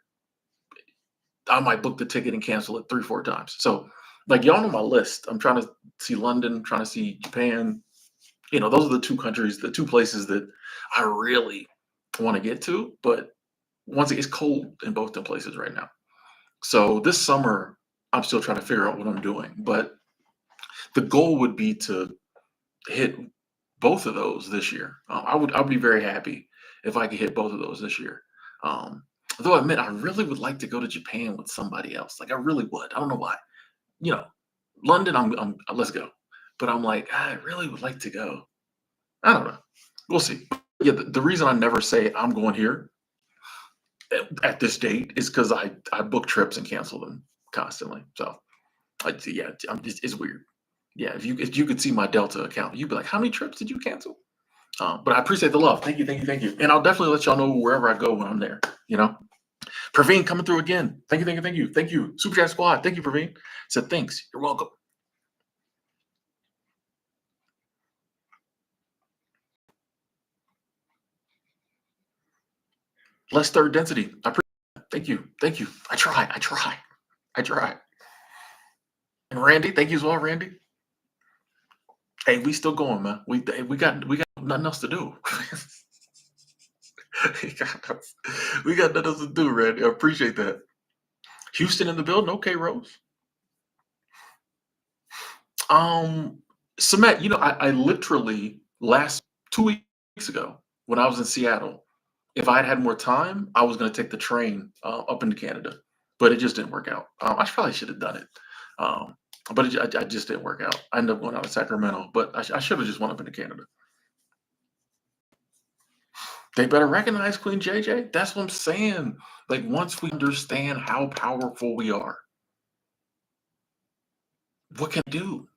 S1: I might book the ticket and cancel it 3, 4 times. So like y'all know my list. I'm trying to see London, trying to see Japan. Those are the 2 countries, the 2 places that I really want to get to. But once it gets cold in both the places right now. So this summer, I'm still trying to figure out what I'm doing. But the goal would be to hit both of those this year. I'd be very happy if I could hit both of those this year. Um, though I admit I really would like to go to Japan with somebody else. Like I really would. I don't know why. You know, London, let's go. But I'm like, I really would like to go. I don't know. We'll see. Yeah, the reason I never say I'm going here at this date is because I book trips and cancel them constantly. So yeah, it's weird. Yeah, if you could see my Delta account, you'd be like, how many trips did you cancel? But I appreciate the love. Thank you, thank you, thank you. And I'll definitely let y'all know wherever I go when I'm there. Praveen coming through again. Thank you, thank you, thank you, thank you. Super Chat Squad. Thank you, Praveen. Said thanks. You're welcome. Less third density. I appreciate it. Thank you, thank you. I try. And Randy, thank you as well, Randy. Hey, we still going, man. We got nothing else to do. we got nothing else to do, Randy. I appreciate that. Houston in the building. Okay, Rose. Samet, I literally last 2 weeks ago when I was in Seattle, if I had had more time, I was going to take the train up into Canada, but it just didn't work out. I probably should have done it, but I just didn't work out. I ended up going out of Sacramento, but I should have just went up into Canada. They better recognize Queen JJ. That's what I'm saying. Like once we understand how powerful we are, what can we do?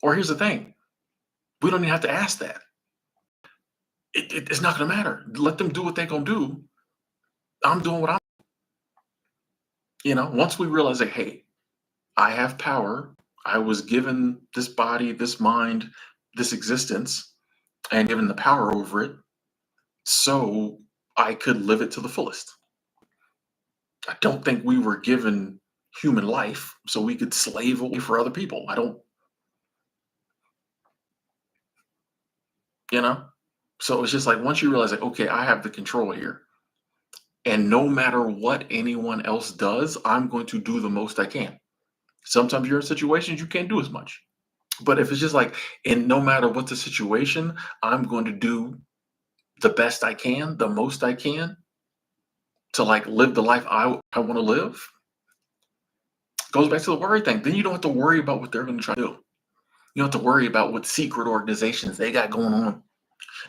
S1: Or here's the thing: we don't even have to ask that. It's not going to matter. Let them do what they're going to do. I'm doing what I'm. Once we realize that, hey, I have power, I was given this body, this mind, this existence, and given the power over it, so I could live it to the fullest. I don't think we were given human life so we could slave away for other people. I don't, you know? So it's just like once you realize, like, okay, I have the control here. And no matter what anyone else does, I'm going to do the most I can. Sometimes you're in situations you can't do as much. But if it's just like, and no matter what the situation, I'm going to do the best I can, the most I can to like live the life I want to live, goes back to the worry thing. Then you don't have to worry about what they're going to try to do. You don't have to worry about what secret organizations they got going on.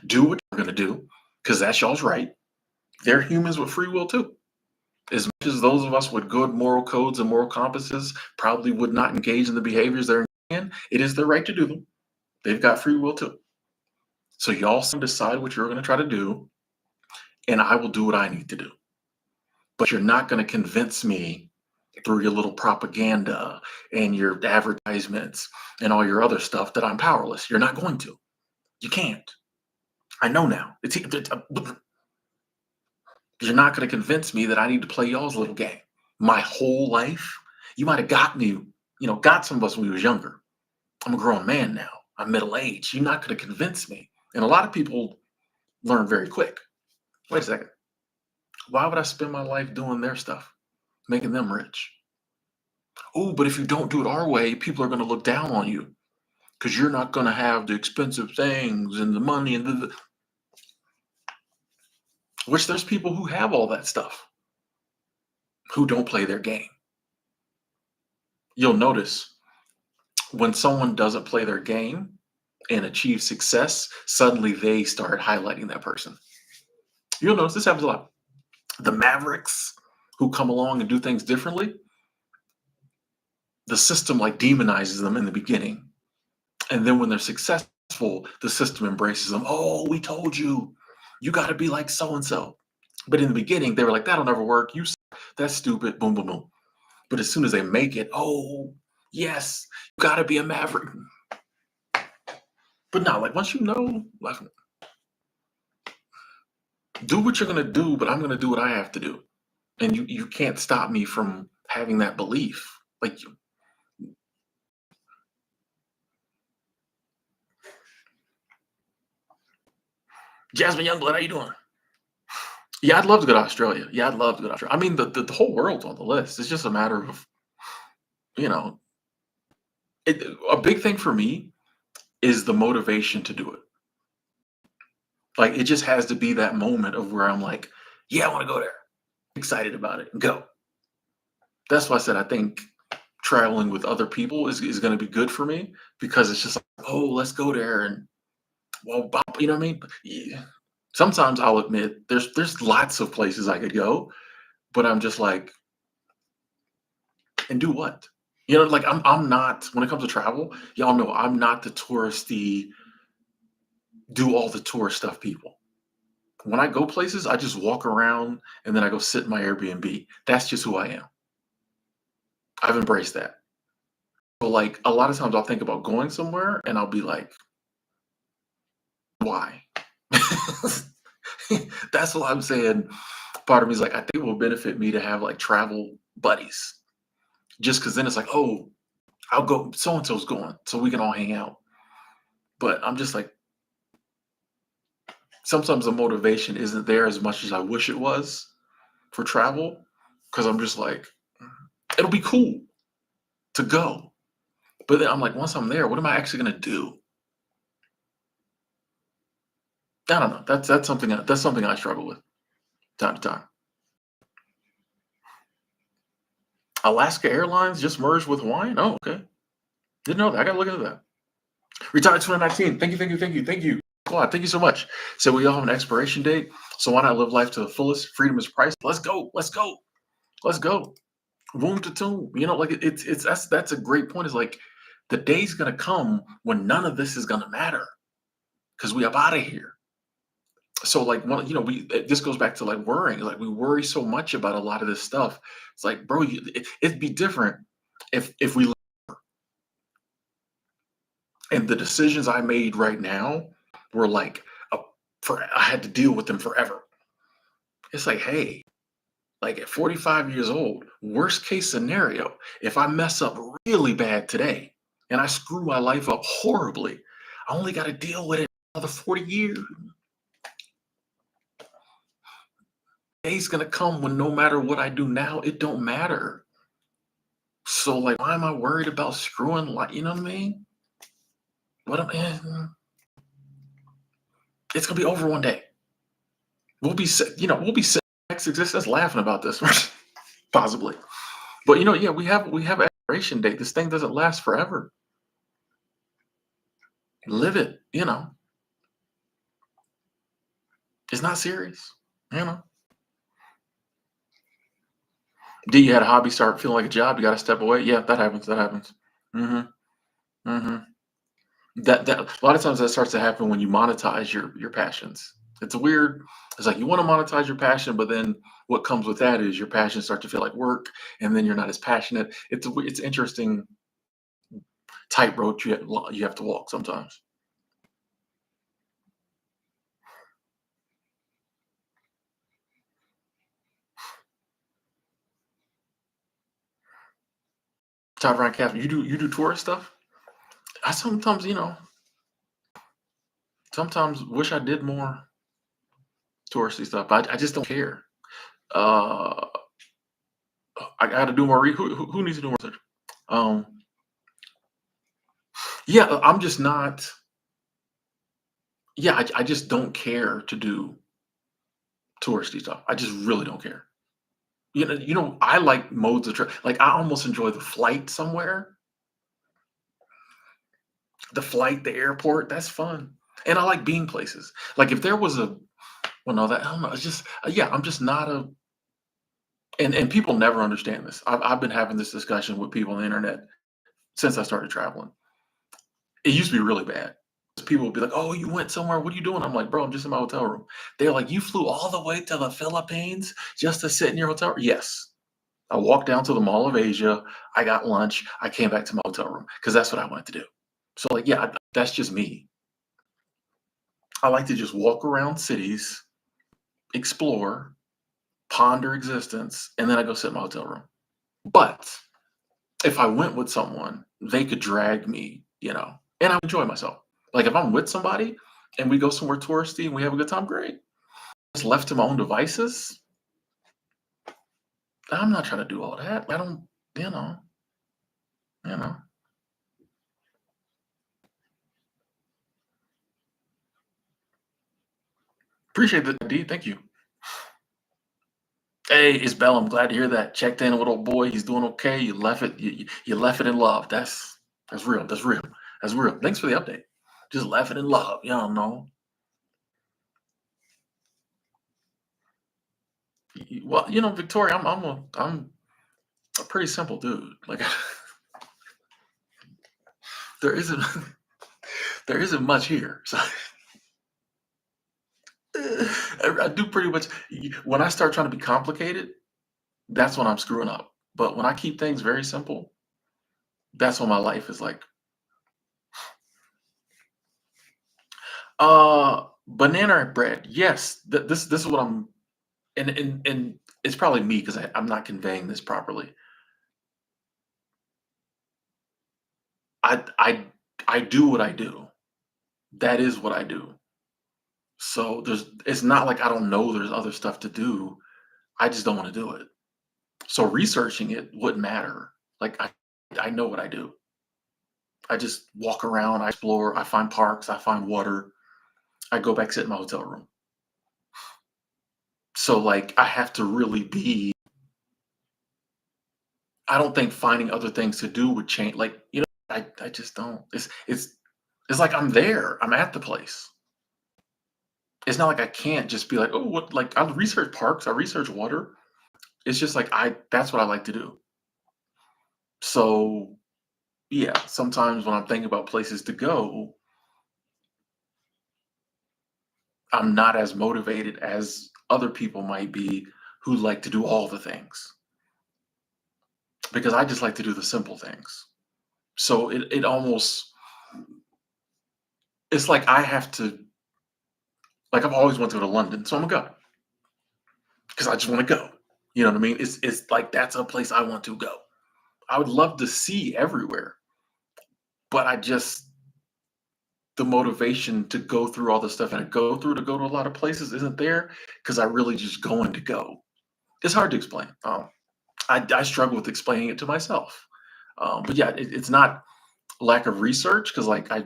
S1: Do what you're going to do because that's y'all's right. They're humans with free will too. As much as those of us with good moral codes and moral compasses probably would not engage in the behaviors they're in, it is their right to do them. They've got free will too. So y'all decide what you're going to try to do, and I will do what I need to do. But you're not going to convince me through your little propaganda and your advertisements and all your other stuff that I'm powerless. You're not going to. You can't. I know now. You're not going to convince me that I need to play y'all's little game. My whole life, you might have got me, got some of us when we was younger. I'm a grown man now. I'm middle aged. You're not going to convince me. And a lot of people learn very quick. Wait a second. Why would I spend my life doing their stuff, making them rich? Oh, but if you don't do it our way, people are going to look down on you because you're not going to have the expensive things and the money and which there's people who have all that stuff who don't play their game. You'll notice when someone doesn't play their game and achieve success, suddenly they start highlighting that person. You'll notice this happens a lot. The mavericks who come along and do things differently, the system like demonizes them in the beginning. And then when they're successful, the system embraces them. Oh, we told you, you got to be like so and so. But in the beginning, they were like, that'll never work. That's stupid. Boom, boom, boom. But as soon as they make it, oh, yes, you got to be a maverick. But now, like once you know, like, do what you're gonna do, but I'm gonna do what I have to do, and you can't stop me from having that belief. Like Jasmine Youngblood, how you doing? Yeah, I'd love to go to Australia. Yeah, I'd love to go to Australia. I mean, the whole world's on the list. It's just a matter of you know, a big thing for me is the motivation to do it. Like it just has to be that moment of where I'm like, yeah, I want to go there, excited about it, go. That's why I said I think traveling with other people is going to be good for me because it's just like, oh, let's go there and well, you know what I mean? Yeah. Sometimes I'll admit there's lots of places I could go, but I'm just like, and do what? Like I'm not when it comes to travel. Y'all know I'm not the touristy, do all the tourist stuff people. When I go places, I just walk around and then I go sit in my Airbnb. That's just who I am. I've embraced that. But like a lot of times I'll think about going somewhere and I'll be like, why? That's what I'm saying. Part of me is like, I think it will benefit me to have like travel buddies. Just because then it's like, oh, I'll go, so and so's going, so we can all hang out. But I'm just like, sometimes the motivation isn't there as much as I wish it was for travel. Because I'm just like, it'll be cool to go. But then I'm like, once I'm there, what am I actually gonna do? I don't know. That's something I struggle with time to time. Alaska Airlines just merged with Hawaiian. Oh, okay. Didn't know that. I gotta look into that. Retired 2019. Thank you, thank you, thank you, thank you. Claude, thank you so much. So we all have an expiration date. So why not live life to the fullest? Freedom is priceless. Let's go. Let's go. Let's go. Womb to tomb. Like it's that's a great point. Is like the day's gonna come when none of this is gonna matter because we up out of here. So like one, this goes back to like worrying. Like we worry so much about a lot of this stuff. It's like, bro, it'd be different if we and the decisions I made right now were like a, for I had to deal with them forever. It's like, hey, like at 45 years old, worst case scenario, if I mess up really bad today and I screw my life up horribly, I only got to deal with it another 40 years. Day's gonna come when no matter what I do now, it don't matter. So like, why am I worried about screwing like you know what I mean? What am it's gonna be over one day. We'll be sick next existence laughing about this, possibly. But yeah, we have expiration date. This thing doesn't last forever. Live it, It's not serious. You know. Do you had a hobby start feeling like a job? You got to step away. Yeah, that happens. That happens. hmm hmm that a lot of times that starts to happen when you monetize your passions. It's weird. It's like you want to monetize your passion, but then what comes with that is your passions start to feel like work, and then you're not as passionate. It's interesting tightrope you have to walk sometimes. Top rank cap. You do tourist stuff. I sometimes sometimes wish I did more touristy stuff. I just don't care. Uh, I got to do more. Who needs to do more research? Um, yeah, I'm just not. Yeah, I just don't care to do touristy stuff. I just really don't care. I like modes of trip. Like I almost enjoy the flight somewhere, the airport. That's fun, and I like being places. Like if there was well, no, that I don't know. It's just yeah, I'm just not a. And people never understand this. I've been having this discussion with people on the internet since I started traveling. It used to be really bad. People would be like, "Oh, you went somewhere. What are you doing?" I'm like, "Bro, I'm just in my hotel room." They're like, "You flew all the way to the Philippines just to sit in your hotel room?" Yes. I walked down to the Mall of Asia. I got lunch. I came back to my hotel room because that's what I wanted to do. So, like, yeah, that's just me. I like to just walk around cities, explore, ponder existence, and then I go sit in my hotel room. But if I went with someone, they could drag me, and I enjoy myself. Like if I'm with somebody and we go somewhere touristy and we have a good time, great. Just left to my own devices, I'm not trying to do all that. I don't, you know, you know. Appreciate the D. Thank you. Hey, it's Bell. I'm glad to hear that. Checked in with old boy. He's doing okay. You left it. You left it in love. That's real. That's real. That's real. Thanks for the update. Just left it in love. You don't know. Well, Victoria, I'm a pretty simple dude. Like there isn't there isn't much here. So I do pretty much when I start trying to be complicated, that's when I'm screwing up. But when I keep things very simple, that's when my life is like banana bread. Yes, this is what I'm and it's probably me because I'm not conveying this properly. I I do what I do. That is what I do. So it's not like I don't know there's other stuff to do. I just don't want to do it. So researching it wouldn't matter. Like I know what I do. I just walk around, I explore, I find parks, I find water, I go back sit in my hotel room. So like I have to really be I don't think finding other things to do would change like, I just don't. It's like I'm there. I'm at the place. It's not like I can't just be like, "Oh, what?" Like I research parks, I research water. It's just like that's what I like to do. So yeah, sometimes when I'm thinking about places to go, I'm not as motivated as other people might be who like to do all the things because I just like to do the simple things. So it almost it's like I have to like I've always wanted to go to London, so I'm gonna go because I just want to go. You know what I mean? It's like that's a place I want to go. I would love to see everywhere, but I just the motivation to go through all the stuff and I go through to go to a lot of places isn't there because I really just going to go. It's hard to explain. I struggle with explaining it to myself. But yeah, it's not lack of research because like I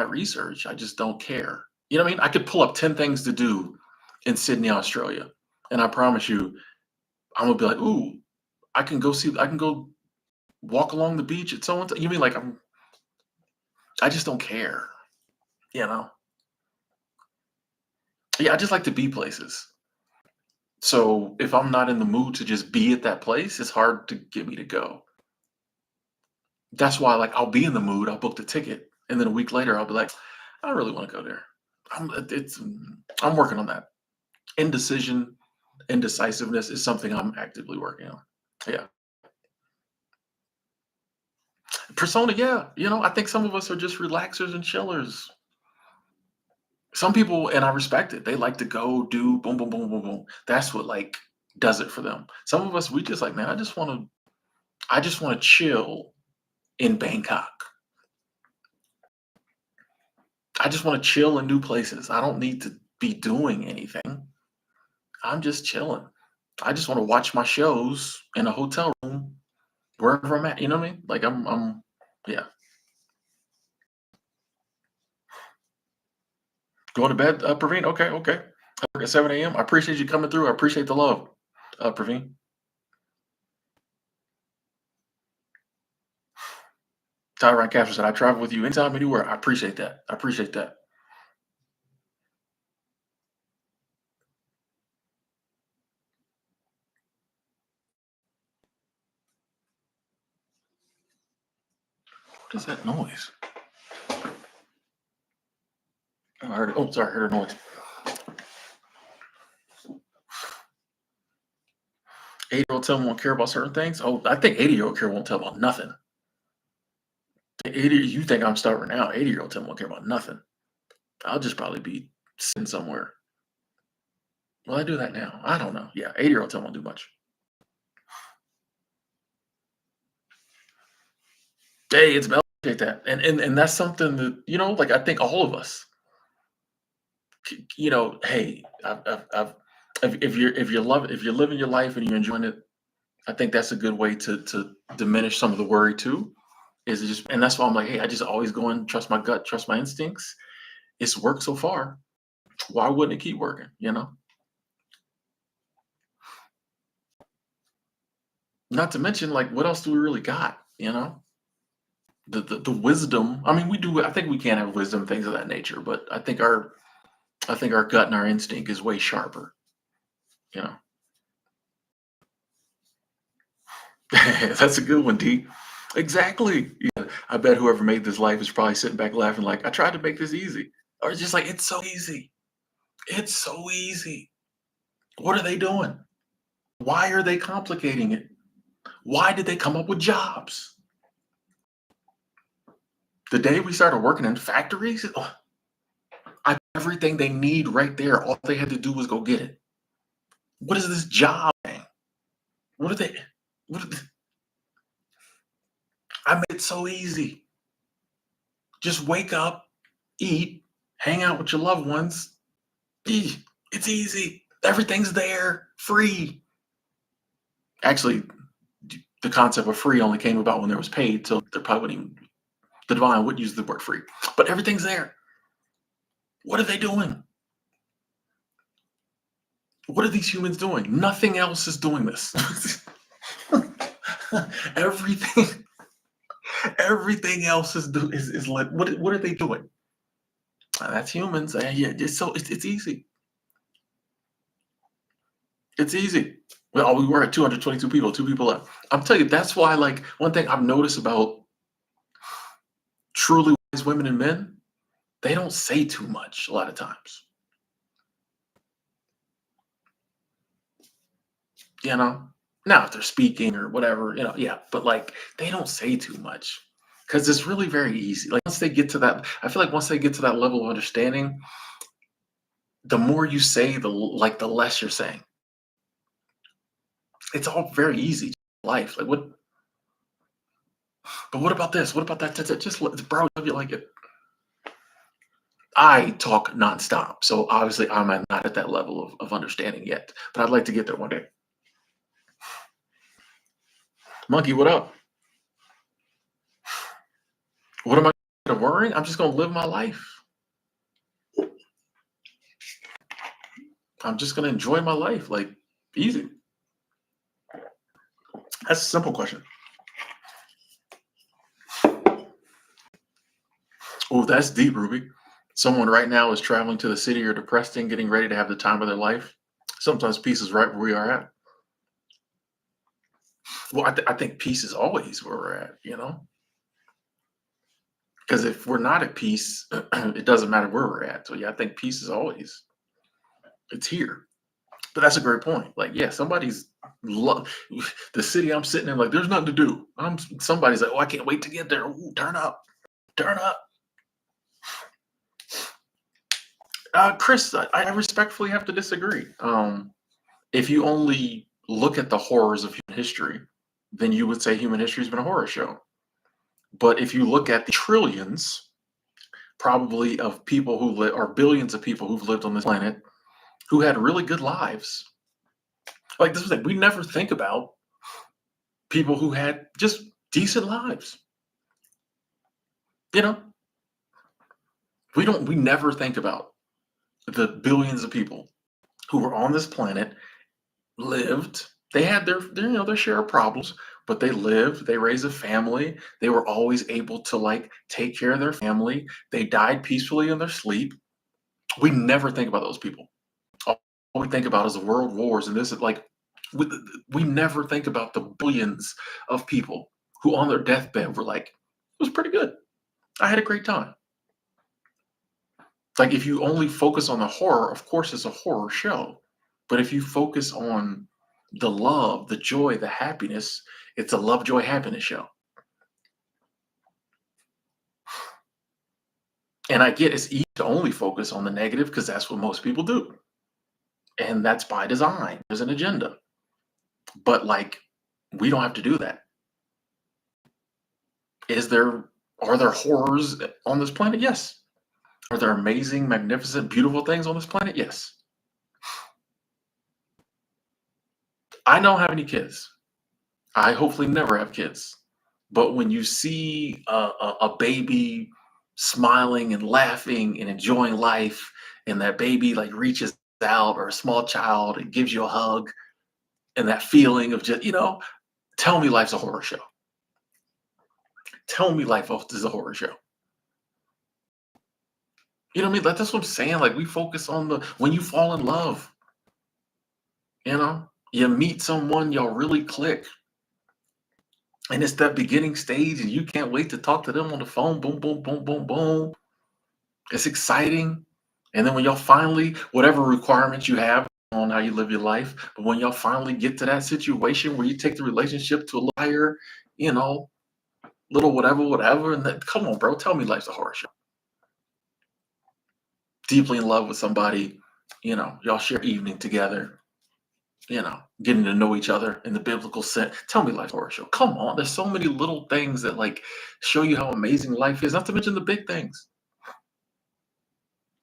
S1: research, I just don't care. You know what I mean? I could pull up 10 things to do in Sydney, Australia. And I promise you, I'm gonna be like, ooh, I can go walk along the beach at so and so. You mean like I just don't care, you know? Yeah, I just like to be places. So if I'm not in the mood to just be at that place, it's hard to get me to go. That's why like I'll be in the mood, I'll book the ticket, and then a week later I'll be like, I don't really want to go there. I'm working on that. Indecision, indecisiveness is something I'm actively working on. Yeah. Persona, yeah. I think some of us are just relaxers and chillers. Some people, and I respect it, they like to go do boom, boom, boom, boom, boom. That's what like does it for them. Some of us, we just like, man, I just want to chill in Bangkok. I just want to chill in new places. I don't need to be doing anything. I'm just chilling. I just want to watch my shows in a hotel room wherever I'm at. You know what I mean? Like yeah. Going to bed, Praveen. Okay, okay. I work at 7 a.m. I appreciate you coming through. I appreciate the love, Praveen. Tyron Castro said, I travel with you anytime, anywhere. I appreciate that. I appreciate that. What is that noise? Oh, I heard it. Oh, sorry, I heard a noise. 80-year-old Tim won't care about certain things. Oh, I think 80-year-old care won't tell about nothing. 80, you think I'm stubborn now. 80-year-old Tim won't care about nothing. I'll just probably be sitting somewhere. Well, I do that now. I don't know. Yeah, 80-year-old Tim won't do much. Hey, it's Mel. Appreciate that. And that's something that, like I think all of us, hey, if you're living your life and you're enjoying it, I think that's a good way to diminish some of the worry too. Is it just and that's why I'm like, hey, I just always go and trust my gut, trust my instincts. It's worked so far. Why wouldn't it keep working? Not to mention, like, what else do we really got? The wisdom. I mean, we do. I think we can have wisdom, things of that nature. But I think our gut and our instinct is way sharper. You know, that's a good one, D. Exactly. Yeah, I bet whoever made this life is probably sitting back laughing, like, I tried to make this easy, or it's just like it's so easy. It's so easy. What are they doing? Why are they complicating it? Why did they come up with jobs? The day we started working in factories, oh, I everything they need right there. All they had to do was go get it. What is this job thing? What are they? What are they, I made it so easy. Just wake up, eat, hang out with your loved ones. It's easy. Everything's there, free. Actually, the concept of free only came about when there was paid, so there probably wouldn't even, the divine wouldn't use the word free. But everything's there. What are they doing? What are these humans doing? Nothing else is doing this. everything, everything else is like what are they doing? That's humans. Yeah, it's easy. It's easy. Well, we were at 222 people, two people left. I'm telling you, that's why. Like one thing I've noticed about truly wise women and men, they don't say too much a lot of times. You know? Now, if they're speaking or whatever, yeah, but like they don't say too much because it's really very easy. Like once they get to that, I feel like once they get to that level of understanding, the more you say, the less you're saying. It's all very easy. Life, like what? But what about this? What about that? Just bro, you like it. I talk nonstop, so obviously not at that level of understanding yet. But I'd like to get there one day. Monkey, what up? What am I worrying? I'm just gonna live my life. I'm just gonna enjoy my life, like easy. That's a simple question. Oh, that's deep, Ruby. Someone right now is traveling to the city or depressed and getting ready to have the time of their life. Sometimes peace is right where we are at. Well, I think peace is always where we're at. Because if we're not at peace, it doesn't matter where we're at. So yeah, I think peace is always it's here. But that's a great point. Like, yeah, lo- the city I'm sitting in, like, there's nothing to do. Somebody's like, oh, I can't wait to get there. Ooh, turn up. Chris, I respectfully have to disagree. If you only look at the horrors of human history, then you would say human history has been a horror show. But if you look at the trillions, probably of people who live, or billions of people who've lived on this planet, who had really good lives, like this is the thing, we never think about people who had just decent lives. You know, we never think about the billions of people who were on this planet, lived, they had their share of problems, but they lived, they raised a family, they were always able to like take care of their family, they died peacefully in their sleep. We never think about those people. All we think about is the world wars, and this is like we, we never think about the billions of people who on their deathbed were like, it was pretty good, I had a great time. Like if you only focus on the horror, of course it's a horror show. But if you focus on the love, the joy, the happiness, it's a love, joy, happiness show. And I get it's easy to only focus on the negative because that's what most people do. And that's by design. There's an agenda. But like we don't have to do that. Is there are there horrors on this planet? Yes. Are there amazing, magnificent, beautiful things on this planet? Yes. I don't have any kids. I hopefully never have kids. But when you see a baby smiling and laughing and enjoying life, and that baby like reaches out, or a small child and gives you a hug, and that feeling of just, tell me life's a horror show. Tell me life is a horror show. You know what I mean? Like that's what I'm saying. Like we focus on the when you fall in love, you meet someone, y'all really click, and it's that beginning stage, and you can't wait to talk to them on the phone. Boom, boom, boom, boom, boom. It's exciting. And then when y'all finally, whatever requirements you have on how you live your life, but when y'all finally get to that situation where you take the relationship to a higher, you know, little whatever, whatever, and then come on, bro, tell me life's a horror show. Deeply in love with somebody, y'all share evening together, getting to know each other in the biblical sense. Tell me life's a horror show. Come on, there's so many little things that like show you how amazing life is, not to mention the big things.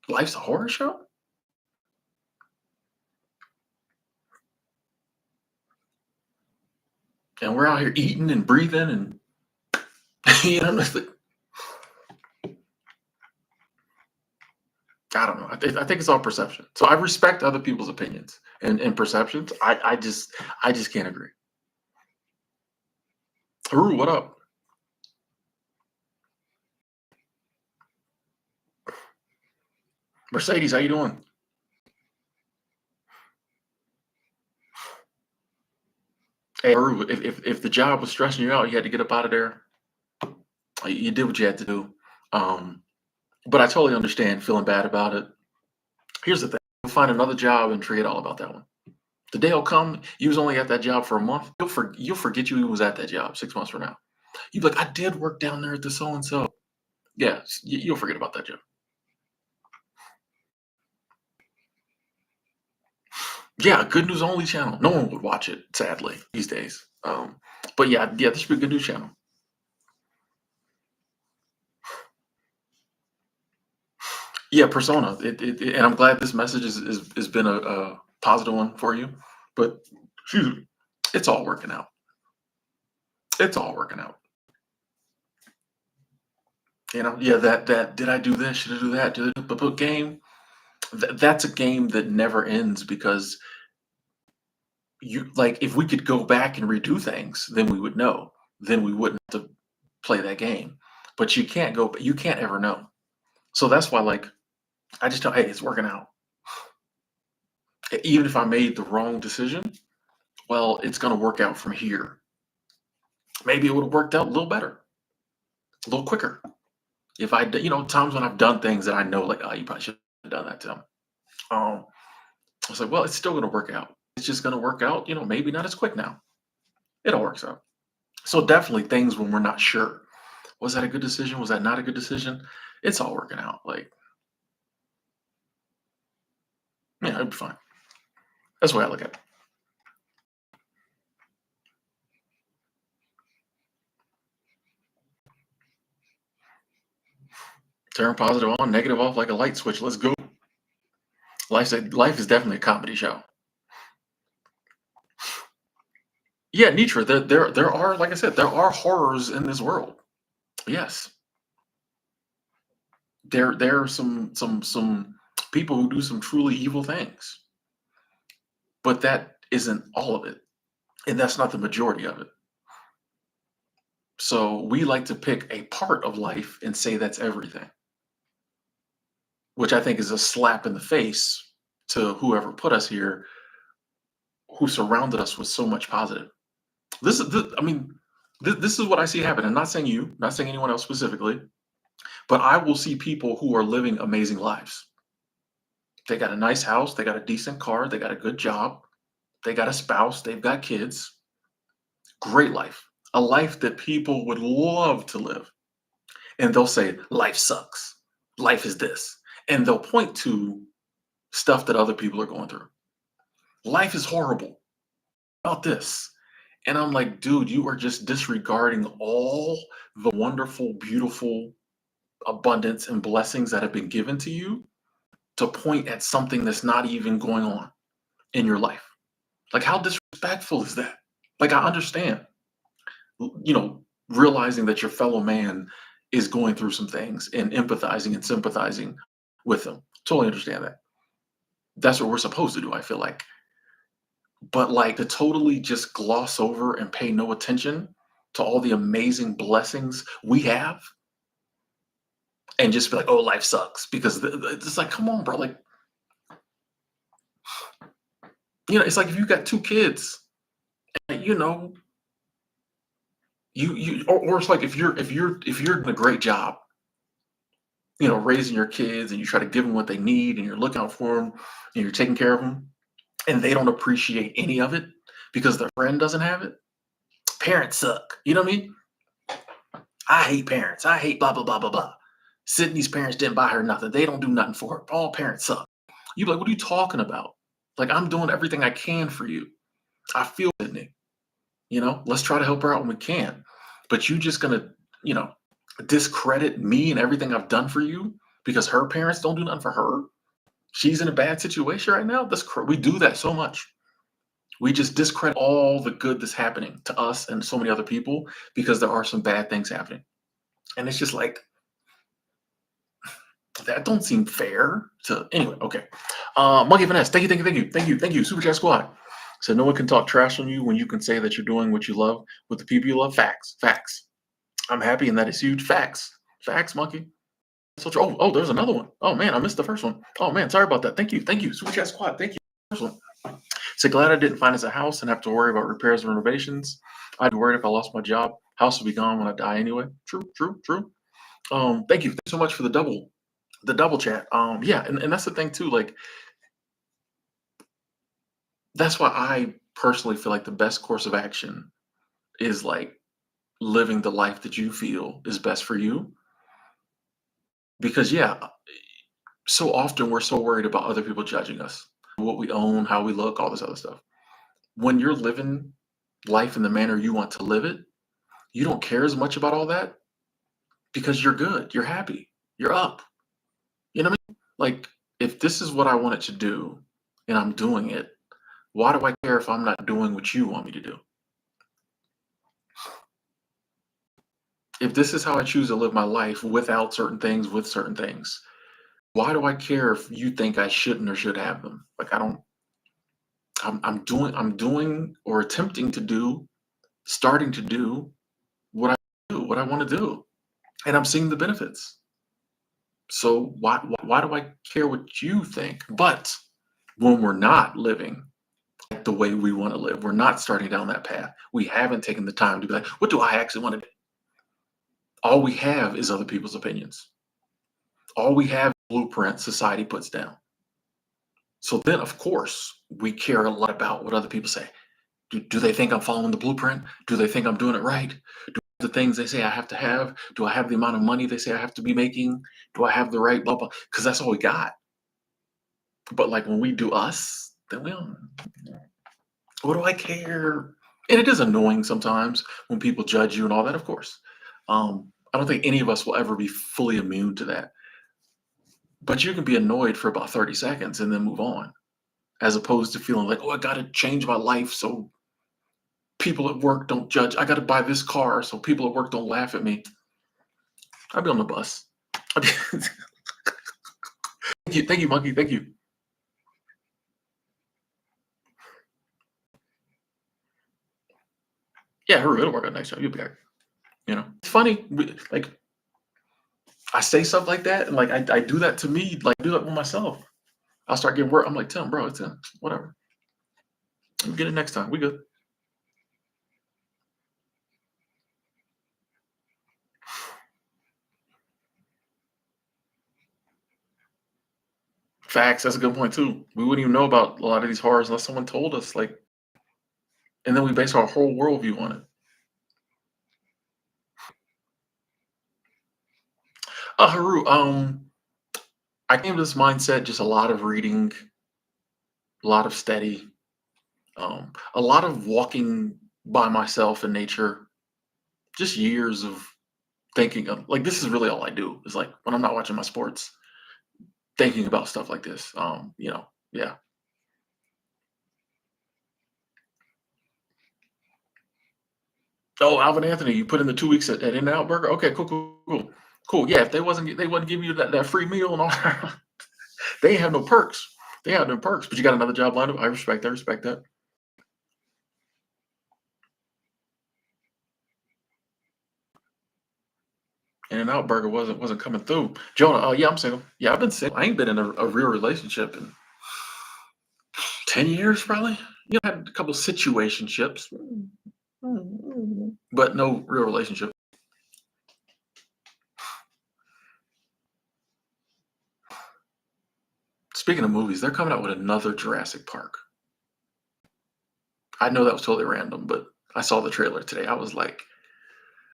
S1: Life's a horror show? And we're out here eating and breathing and it's like, I don't know. I think it's all perception. So I respect other people's opinions and perceptions. I just can't agree. Haru, what up? Mercedes, how you doing? Hey, Haru, if the job was stressing you out, you had to get up out of there. You did what you had to do. Um, But I totally understand feeling bad about it. Here's the thing. You'll find another job and forget all about that one. The day will come, you was only at that job for a month. You'll forget you was at that job 6 months from now. You'll be like, I did work down there at the so and so. Yeah, you'll forget about that job. Yeah, good news only channel. No one would watch it, sadly, these days. But yeah, this should be a good news channel. Yeah, persona. And I'm glad this message has been a positive one for you. But excuse me, it's all working out. It's all working out. Yeah, that did I do this? Should I do that? But game, that's a game that never ends because you like if we could go back and redo things, then we would know. Then we wouldn't have to play that game. But you can't ever know. So that's why like I just tell, hey, it's working out. Even if I made the wrong decision, well, it's gonna work out from here. Maybe it would have worked out a little better, a little quicker. If times when I've done things that I know, like, oh, you probably should have done that to him. Um, I was like, well, it's still gonna work out. It's just gonna work out, maybe not as quick now. It all works out. So definitely things when we're not sure. Was that a good decision? Was that not a good decision? It's all working out. Like, yeah, it'd be fine. That's the way I look at it. Turn positive on, negative off like a light switch. Let's go. Life is definitely a comedy show. Yeah, Nietzsche. There are, like I said, there are horrors in this world. Yes, there are some people who do some truly evil things, but that isn't all of it, and that's not the majority of it. So we like to pick a part of life and say that's everything, which I think is a slap in the face to whoever put us here, who surrounded us with so much positive. I mean, this is what I see happen. I'm not saying you, not saying anyone else specifically, but I will see people who are living amazing lives. They got a nice house, they got a decent car, they got a good job, they got a spouse, they've got kids. Great life. A life that people would love to live. And they'll say, life sucks. Life is this. And they'll point to stuff that other people are going through. Life is horrible. About this. And I'm like, dude, you are just disregarding all the wonderful, beautiful abundance and blessings that have been given to you to point at something that's not even going on in your life. Like, how disrespectful is that? Like, I understand, realizing that your fellow man is going through some things and empathizing and sympathizing with them. Totally understand that. That's what we're supposed to do, I feel like. But like to totally just gloss over and pay no attention to all the amazing blessings we have and just be like, oh, life sucks. Because it's like, come on, bro. Like, it's like if you got two kids, you know, or it's like if you're doing a great job, raising your kids and you try to give them what they need and you're looking out for them and you're taking care of them and they don't appreciate any of it because their friend doesn't have it. Parents suck. You know what I mean? I hate parents. I hate blah blah blah blah blah. Sydney's parents didn't buy her nothing. They don't do nothing for her. All parents suck. You be like, what are you talking about? Like, I'm doing everything I can for you. I feel Sydney. Let's try to help her out when we can. But you just gonna, you know, discredit me and everything I've done for you because her parents don't do nothing for her. She's in a bad situation right now. We do that so much. We just discredit all the good that's happening to us and so many other people because there are some bad things happening. And it's just like that don't seem fair to anyway. Okay. Monkey Finesse, thank you, thank you, thank you, thank you, thank you. Super Chat Squad. So no one can talk trash on you when you can say that you're doing what you love with the people you love. Facts. Facts. I'm happy and that is huge. Facts. Facts, Monkey. So true. Oh, there's another one. Oh man, I missed the first one. Oh man, sorry about that. Thank you. Thank you. Super Chat Squad. Thank you. First one. So glad I didn't find us a house and have to worry about repairs and renovations. I'd be worried if I lost my job. House will be gone when I die anyway. True, true, true. Thank you. Thanks so much for the double. the double chat. Yeah, and that's the thing too. Like that's why I personally feel like the best course of action is like living the life that you feel is best for you. Because yeah, so often we're so worried about other people judging us, what we own, how we look, all this other stuff. When you're living life in the manner you want to live it, you don't care as much about all that because you're good, you're happy, you're up. You know what I mean? Like, if this is what I wanted to do and I'm doing it, why do I care if I'm not doing what you want me to do? If this is how I choose to live my life without certain things, with certain things, why do I care if you think I shouldn't or should have them? Like, I don't, I'm doing or attempting to do, starting to do what I do, what I want to do. And I'm seeing the benefits. So why do I care what you think? But when we're not living the way we want to live, we're not starting down that path. We haven't taken the time to be like, what do I actually want to do? All we have is other people's opinions. All we have is blueprint society puts down. So then, of course, we care a lot about what other people say. Do they think I'm following the blueprint? Do they think I'm doing it right? Do the things they say I have to have? Do I have the amount of money they say I have to be making? Do I have the right blah blah? Because that's all we got. But like when we do us, then we don't. What do I care? And it is annoying sometimes when people judge you and all that. Of course, I don't think any of us will ever be fully immune to that. But you can be annoyed for about 30 seconds and then move on, as opposed to feeling like, oh, I got to change my life so people at work don't judge. I got to buy this car so people at work don't laugh at me. I'd be on the bus. Thank you, monkey. Thank you. Yeah, Haru, it'll work out next time. You'll be all right. It's funny. Like I say stuff like that, and like I do that to me. Like do that with myself. I'll start getting work. I'm like, Tim, bro, it's whatever. Let me get it next time. We good. Facts. That's a good point too. We wouldn't even know about a lot of these horrors unless someone told us. Like, and then we base our whole worldview on it. Haru, I came to this mindset just a lot of reading, a lot of study, a lot of walking by myself in nature, just years of thinking of like this is really all I do is like when I'm not watching my sports, thinking about stuff like this. Yeah. Oh, Alvin Anthony, you put in the 2 weeks at In-N-Out Burger. Okay, cool, cool, cool, cool. Yeah, if they wasn't giving you that free meal and all that, they ain't have no perks. They have no perks, but you got another job lined up. I respect that. Respect that. In-N-Out Burger wasn't coming through. Jonah, yeah, I'm single. Yeah, I've been single. I ain't been in a real relationship in 10 years, probably. I had a couple of situationships, but no real relationship. Speaking of movies, they're coming out with another Jurassic Park. I know that was totally random, but I saw the trailer today. I was like,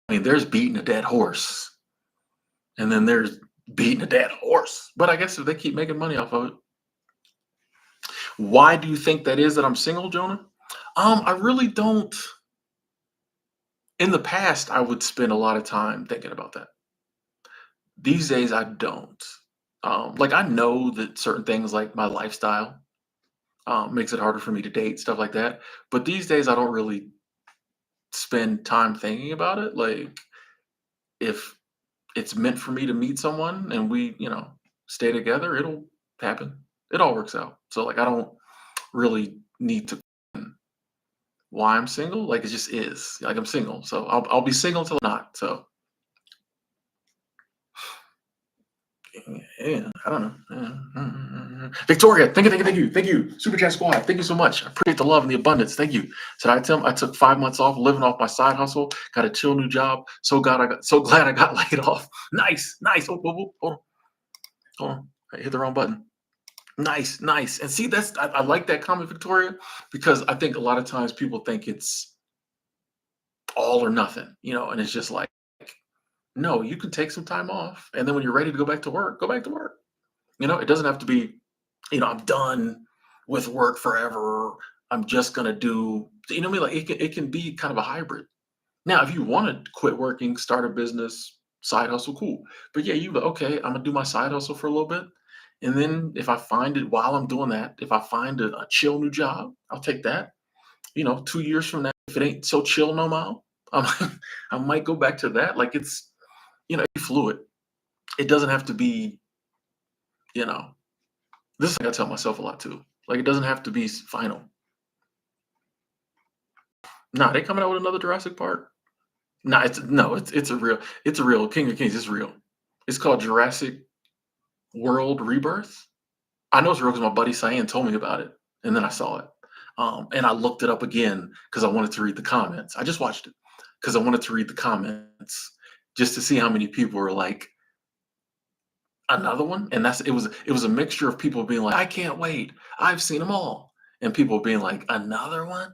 S1: I mean, there's beating a dead horse, and then there's beating a dead horse. But I guess if they keep making money off of it, why do you think that is that I'm single, Jonah? I really don't. In the past, I would spend a lot of time thinking about that. These days, I don't. Like I know that certain things like my lifestyle makes it harder for me to date, stuff like that. But these days, I don't really spend time thinking about it. Like if it's meant for me to meet someone and we, stay together, it'll happen. It all works out. So like I don't really need to why I'm single. Like it just is. Like I'm single. So I'll be single till not. So yeah, I don't know. Victoria, thank you, thank you. Super Chat Squad, thank you so much. I appreciate the love and the abundance. Thank you. Said I tell him I took 5 months off, living off my side hustle, got a chill new job. So glad I got laid off. Nice, nice. Oh, hold on. Hold on. I hit the wrong button. Nice, nice. And see, I like that comment, Victoria, because I think a lot of times people think it's all or nothing, and it's just like, no, you can take some time off. And then when you're ready to go back to work, go back to work. It doesn't have to be, I'm done with work forever. I'm just gonna do, what I mean? Like it can be kind of a hybrid. Now, if you want to quit working, start a business, side hustle, cool. But yeah, you go, okay, I'm gonna do my side hustle for a little bit. And then if I find it while I'm doing that, if I find a chill new job, I'll take that. 2 years from now, if it ain't so chill no more, I might go back to that. Like it's fluid. It doesn't have to be, you know, this is like I tell myself a lot too. Like it doesn't have to be final. Nah, they coming out with another Jurassic Park. Nah, it's a real King of Kings. It's real. It's called Jurassic World Rebirth. I know it's real because my buddy Cyan told me about it, and then I saw it. And I looked it up again because I wanted to read the comments. I just watched it because I wanted to read the comments just to see how many people were like, another one. And it was a mixture of people being like, I can't wait. I've seen them all. And people being like, another one?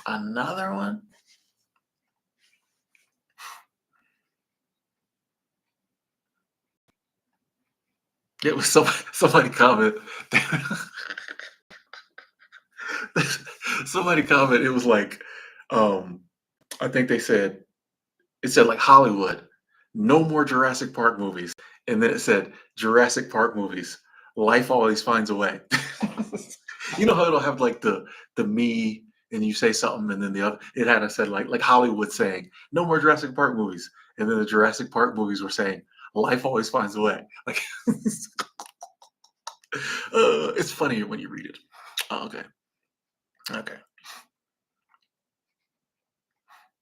S1: Another one? It was somebody comment. Somebody comment. It was like, um, I think it said like Hollywood, no more Jurassic Park movies. And then it said Jurassic Park movies. Life always finds a way. You know how it'll have like the me and you say something and then the other it had said like Hollywood saying, no more Jurassic Park movies. And then the Jurassic Park movies were saying, life always finds a way. Like it's funnier when you read it. Oh, okay. Okay.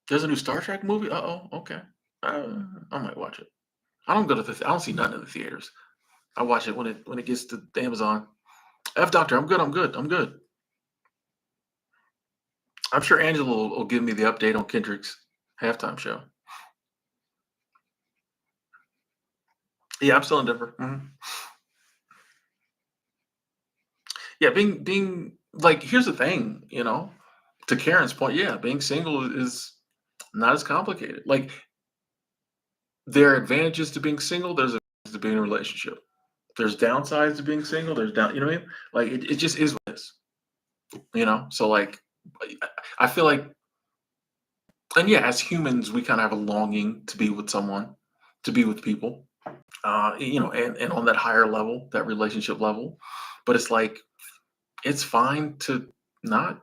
S1: There's a new Star Trek movie? Uh-oh, okay. I might watch it. I don't see nothing in the theaters. I watch it when it gets to Amazon. F Doctor, I'm good. I'm good. I'm good. I'm sure Angela will give me the update on Kendrick's halftime show. Yeah, I'm still in Denver. Yeah, being like, here's the thing, to Karen's point, yeah, being single is not as complicated. Like there are advantages to being single. There's advantages to being in a relationship. There's downsides to being single. There's down. You know what I mean? Like it just is what it is. So like I feel like, and yeah, as humans, we kind of have a longing to be with someone, to be with people, and on that higher level, that relationship level. But it's like, it's fine to not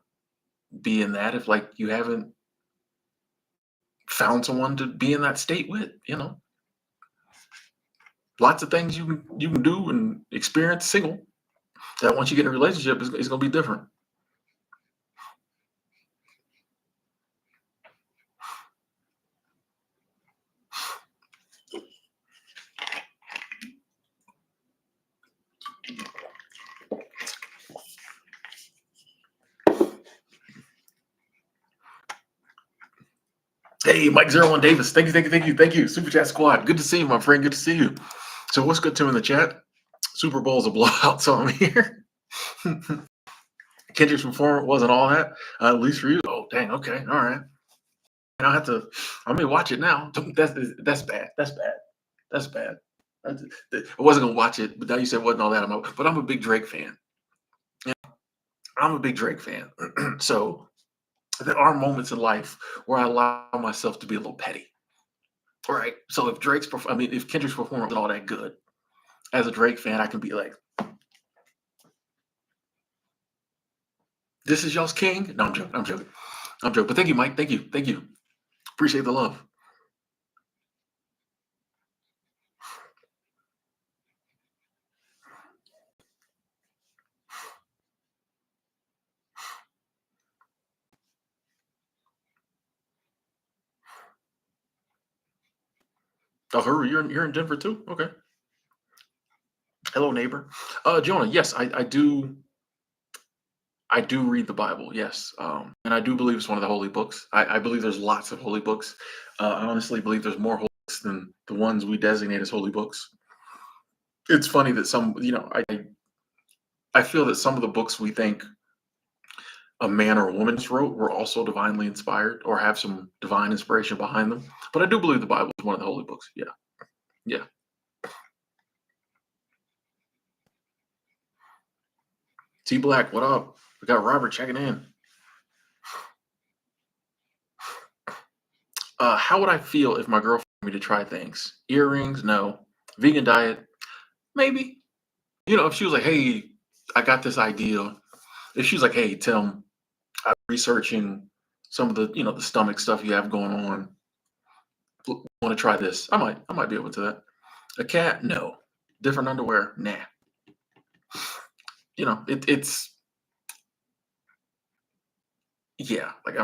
S1: be in that if like you haven't found someone to be in that state with. Lots of things you can do and experience single that once you get in a relationship is going to be different. Hey, Mike 01 Davis, thank you, thank you, thank you, thank you. Super Chat Squad, good to see you, my friend. Good to see you. So what's good, Tim, in the chat? Super Bowl's a blowout, so I'm here. Kendrick's performance wasn't all that, at least for you. Oh, dang. Okay, all right. And I have to. I may watch it now. That's bad. That's bad. That's bad. I wasn't gonna watch it, but now you said it wasn't all that. But I'm a big Drake fan. Yeah, I'm a big Drake fan. So there are moments in life where I allow myself to be a little petty. All right. So if Kendrick's performance is all that good, as a Drake fan, I can be like, "This is y'all's king." No, I'm joking. I'm joking. I'm joking. But thank you, Mike. Thank you. Thank you. Appreciate the love. Oh, hurry! You're in Denver too. Okay. Hello, neighbor. Jonah. Yes, I do. I do read the Bible. Yes, and I do believe it's one of the holy books. I believe there's lots of holy books. I honestly believe there's more holy books than the ones we designate as holy books. It's funny that I feel that some of the books we think a man or a woman just wrote were also divinely inspired or have some divine inspiration behind them. But I do believe the Bible is one of the holy books. Yeah. Yeah. T Black, what up? We got Robert checking in. How would I feel if my girlfriend wanted me to try things? Earrings? No. Vegan diet? Maybe. If she was like, hey, I got this idea. If she's like, hey, Tim, I'm researching some of the stomach stuff you have going on. Want to try this? I might be open to that. A cat? No. Different underwear? Nah. It's yeah. Like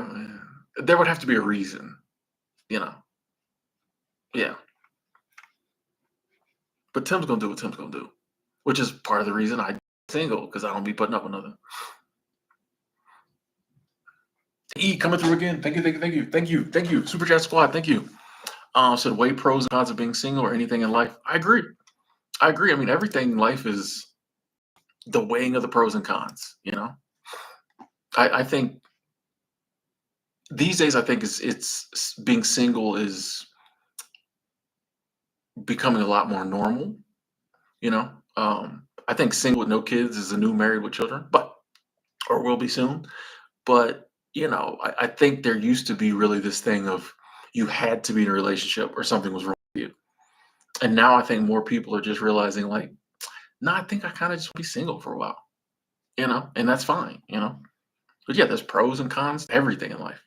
S1: there would have to be a reason. You know. Yeah. But Tim's gonna do what Tim's gonna do, which is part of the reason I'm single because I don't be putting up with nothing. E coming through again. Thank you, thank you, thank you, thank you, thank you. Super Chat Squad, thank you. Said weigh pros and cons of being single or anything in life. I agree. I agree. I mean, everything in life is the weighing of the pros and cons. I think these days, I think it's being single is becoming a lot more normal. You know, I think single with no kids is the new married with children, but or will be soon. But I think there used to be really this thing of you had to be in a relationship or something was wrong with you. And now I think more people are just realizing like, no, I think I kind of just be single for a while, and that's fine. But yeah, there's pros and cons to everything in life.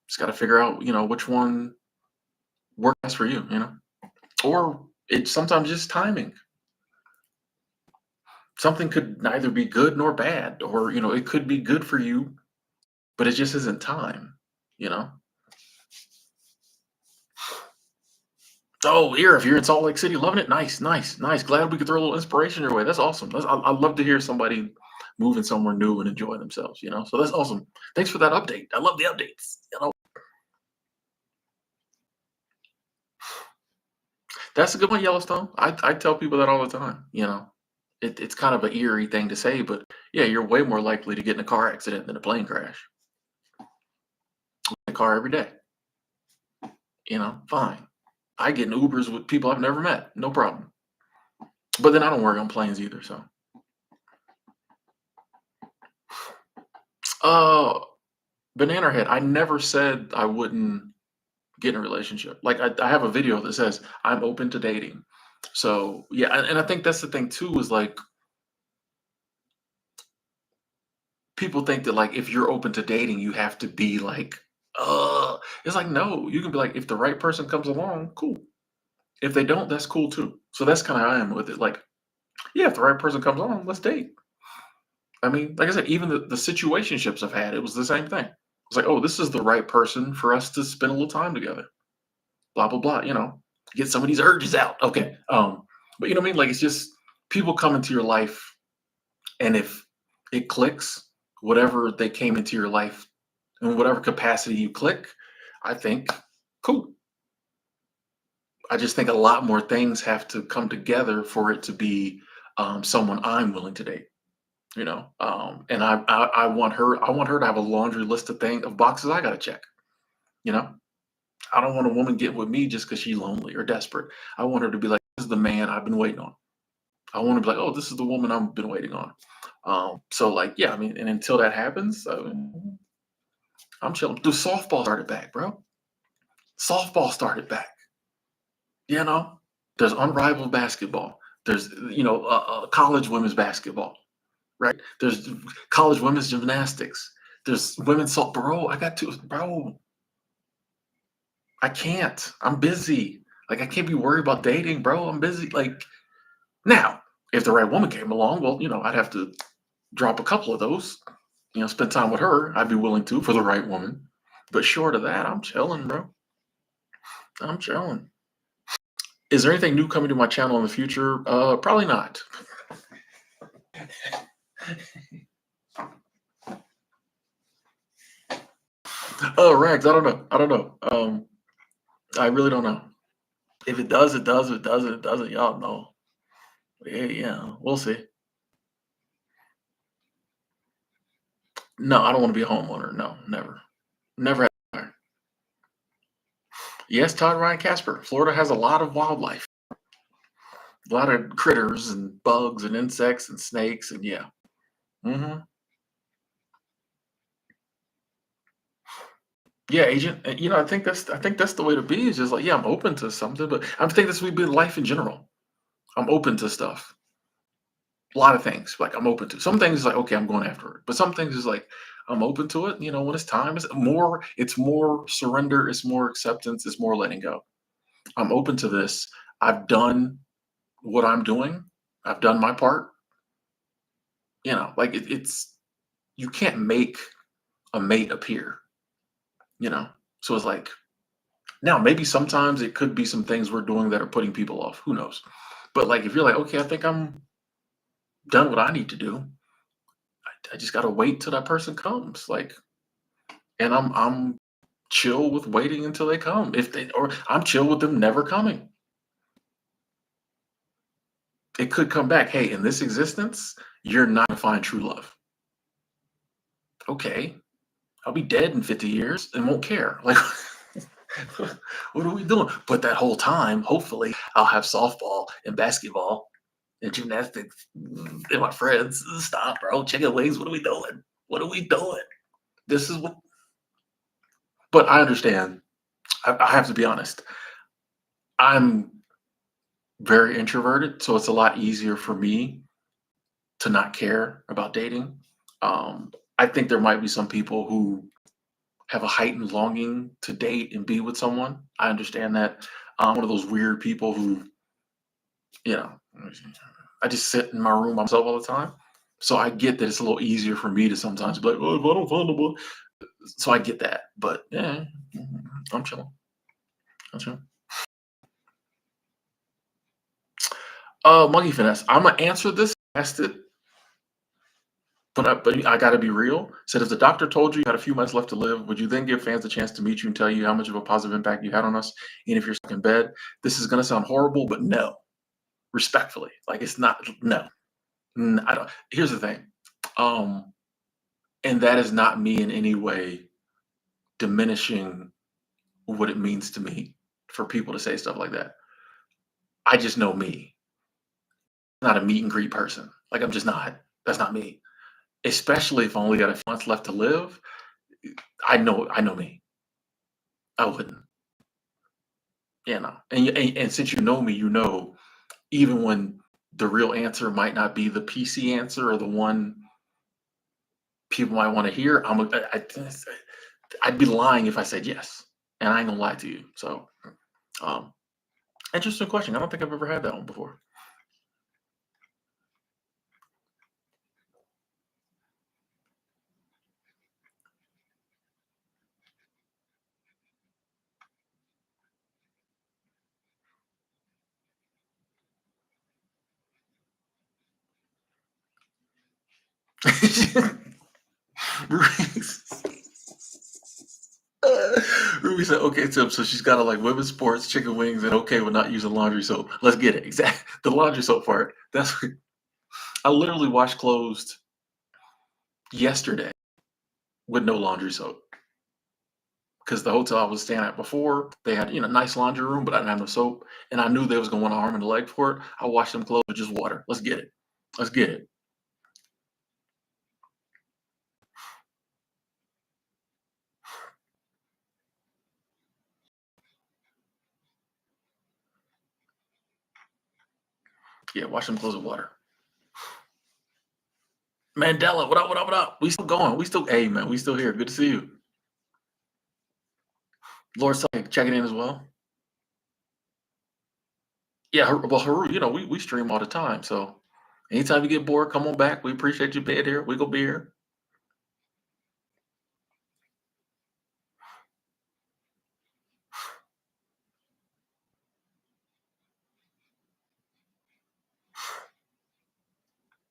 S1: Just got to figure out, which one works best for you. Or it's sometimes just timing. Something could neither be good nor bad, or it could be good for you, but it just isn't time. You know. Oh, here, if you're in Salt Lake City, loving it, nice, nice, nice. Glad we could throw a little inspiration your way. That's awesome. I love to hear somebody moving somewhere new and enjoying themselves. So that's awesome. Thanks for that update. I love the updates. That's a good one, Yellowstone. I tell people that all the time. It's kind of an eerie thing to say, but yeah, you're way more likely to get in a car accident than a plane crash. In a car every day. Fine. I get in Ubers with people I've never met, no problem. But then I don't work on planes either, so. Uh, Banana Head. I never said I wouldn't get in a relationship. Like I have a video that says I'm open to dating. So yeah, and I think that's the thing too is like people think that like if you're open to dating, you have to be like, it's like no, you can be like if the right person comes along, cool. If they don't, that's cool too. So that's kind of how I am with it. Like, yeah, if the right person comes along, let's date. I mean, like I said, even the situationships I've had, it was the same thing. It's like, oh, this is the right person for us to spend a little time together. Blah blah blah. Get some of these urges out. Okay. But you know what I mean? Like it's just people come into your life, and if it clicks, whatever they came into your life, in whatever capacity you click, I think cool. I just think a lot more things have to come together for it to be someone I'm willing to date. And I want her. I want her to have a laundry list of boxes I got to check. You know, I don't want a woman getting with me just because she's lonely or desperate. I want her to be like, this is the man I've been waiting on. I want to be like, oh, this is the woman I've been waiting on. So like, yeah, I mean, and until that happens, I'm chilling. Dude, softball started back, bro. Softball started back. You know, there's unrivaled basketball. There's college women's basketball, right? There's college women's gymnastics. There's women's salt, bro. I got to, bro. I can't. I'm busy. Like I can't be worried about dating, bro. I'm busy. Like now, if the right woman came along, well, I'd have to drop a couple of those. Spend time with her. I'd be willing to for the right woman. But short of that, I'm chilling, bro. I'm chilling. Is there anything new coming to my channel in the future? Probably not. Oh, Rags, I don't know. I don't know. I really don't know. If it does, it does. If it doesn't, it doesn't. Y'all know. Yeah, yeah, we'll see. No, I don't want to be a homeowner. No, never, never. Yes, Todd Ryan Casper. Florida has a lot of wildlife, a lot of critters and bugs and insects and snakes, and yeah. hmm Yeah, agent. And, I think that's the way to be. Is just like, yeah, I'm open to something, but I'm thinking this would be life in general. I'm open to stuff. A lot of things. Like I'm open to some things. Like okay, I'm going after it, but some things is like I'm open to it. When it's time, it's more. It's more surrender. It's more acceptance. It's more letting go. I'm open to this. I've done what I'm doing. I've done my part. Like it's you can't make a mate appear. You know, so it's like now maybe sometimes it could be some things we're doing that are putting people off. Who knows? But like if you're like, okay, I think I'm done what I need to do. I just gotta wait till that person comes. Like, and I'm chill with waiting until they come. If they or I'm chill with them never coming. It could come back. Hey, in this existence, you're not gonna find true love. Okay, I'll be dead in 50 years and won't care. Like, what are we doing? But that whole time, hopefully, I'll have softball and basketball and gymnastics and my friends. Stop, bro. Chicken wings. What are we doing? What are we doing? This is what. But I understand. I have to be honest. I'm very introverted, so it's a lot easier for me to not care about dating. I think there might be some people who have a heightened longing to date and be with someone. I understand that. I'm one of those weird people who, you know, I just sit in my room by myself all the time. So I get that it's a little easier for me to sometimes be like, oh, if I don't find a boy. So I get that. But yeah, I'm chilling. I'm chilling. Monkey finesse. I'm gonna answer this. Asked it, but I got to be real. Said if the doctor told you you had a few months left to live, would you then give fans a chance to meet you and tell you how much of a positive impact you had on us? And if you're stuck in bed, this is gonna sound horrible, but no, respectfully, like it's not. No, I don't. Here's the thing, um, and that is not me in any way diminishing what it means to me for people to say stuff like that. I just know me. I'm not a meet and greet person. Like I'm just not. That's not me. Especially if I only got a few months left to live. I know me. I wouldn't. And since you know me, even when the real answer might not be the PC answer or the one people might want to hear, I'd be lying if I said yes, and I ain't gonna lie to you. So, um, interesting question. I don't think I've ever had that one before. Ruby Ruby said, "Okay, Tim. So she's got to like women's sports, chicken wings, and okay with not using laundry soap. Let's get it. Exactly the laundry soap part. I literally washed clothes yesterday with no laundry soap because the hotel I was staying at before they had nice laundry room, but I didn't have no soap, and I knew they was gonna want an arm and a leg for it. I washed them clothes with just water. Let's get it. Let's get it. Yeah, wash them clothes with water. Mandela, what up? What up? What up? We still going. We still. Hey man, we still here. Good to see you. Lord, checking in as well. Yeah, well, Haru, we stream all the time. So anytime you get bored, come on back. We appreciate you being here. We gonna be here.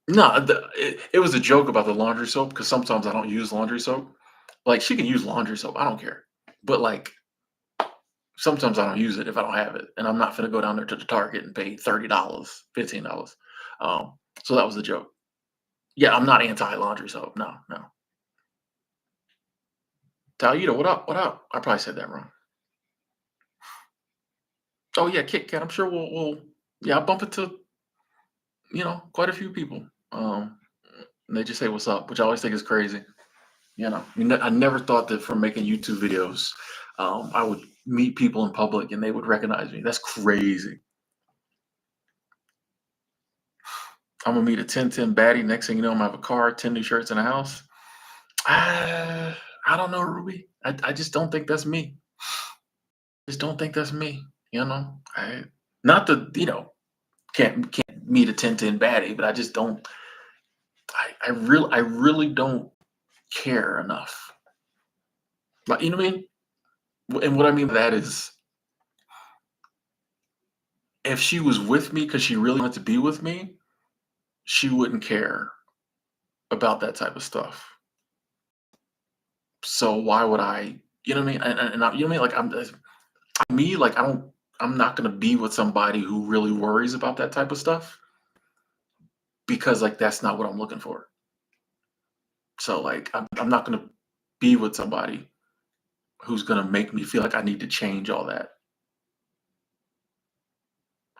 S1: No, it was a joke about the laundry soap because sometimes I don't use laundry soap. Like she can use laundry soap. I don't care. But like sometimes I don't use it if I don't have it, and I'm not gonna go down there to the Target and pay $30, $15. Um, so that was the joke. Yeah, I'm not anti laundry soap. No, no. Talyta, what up? What up? I probably said that wrong. Oh yeah, Kit Kat. I'm sure we'll yeah, I bump into quite a few people. And they just say what's up, which I always think is crazy. I never thought that from making YouTube videos, I would meet people in public and they would recognize me. That's crazy. I'm gonna meet a 10-10 baddie. Next thing you know, I'm gonna have a car, 10 new shirts, and a house. Uh, I don't know, Ruby. I just don't think that's me. Just don't think that's me. I not that can't meet a 10-10 baddie, but I just don't. I really don't care enough. Like, you know what I mean? And what I mean by that is, if she was with me because she really wanted to be with me, she wouldn't care about that type of stuff. So why would I? You know what I mean? You know what I mean? Like me, like I'm not gonna be with somebody who really worries about that type of stuff, because like that's not what I'm looking for. So like I'm not gonna be with somebody who's gonna make me feel like I need to change all that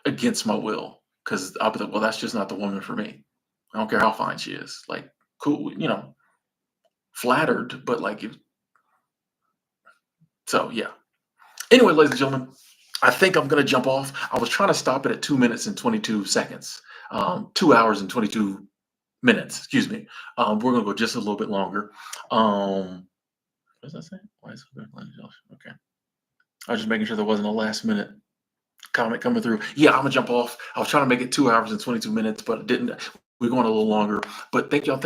S1: against my will. Because I'll be like, well, that's just not the woman for me. I don't care how fine she is. Like, cool, flattered, but like, so yeah. Anyway, ladies and gentlemen, I think I'm gonna jump off. I was trying to stop it at 2 minutes and 22 seconds. 2 hours and 22 minutes. Excuse me. We're gonna go just a little bit longer. What does that say? Why is it okay? I was just making sure there wasn't a last minute comment coming through. Yeah, I'm gonna jump off. I was trying to make it 2 hours and 22 minutes, but it didn't. We're going a little longer. But thank y'all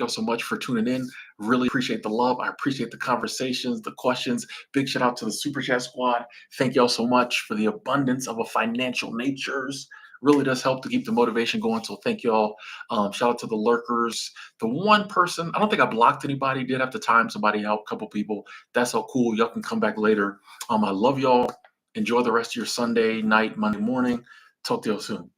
S1: so much for tuning in. Really appreciate the love. I appreciate the conversations, the questions. Big shout out to the Super Chat Squad. Thank y'all so much for the abundance of a financial natures. Really does help to keep the motivation going. So thank y'all. Shout out to the lurkers. The one person, I don't think I blocked anybody. Did have to time somebody out, a couple people. That's so cool. Y'all can come back later. I love y'all. Enjoy the rest of your Sunday night, Monday morning. Talk to you all soon.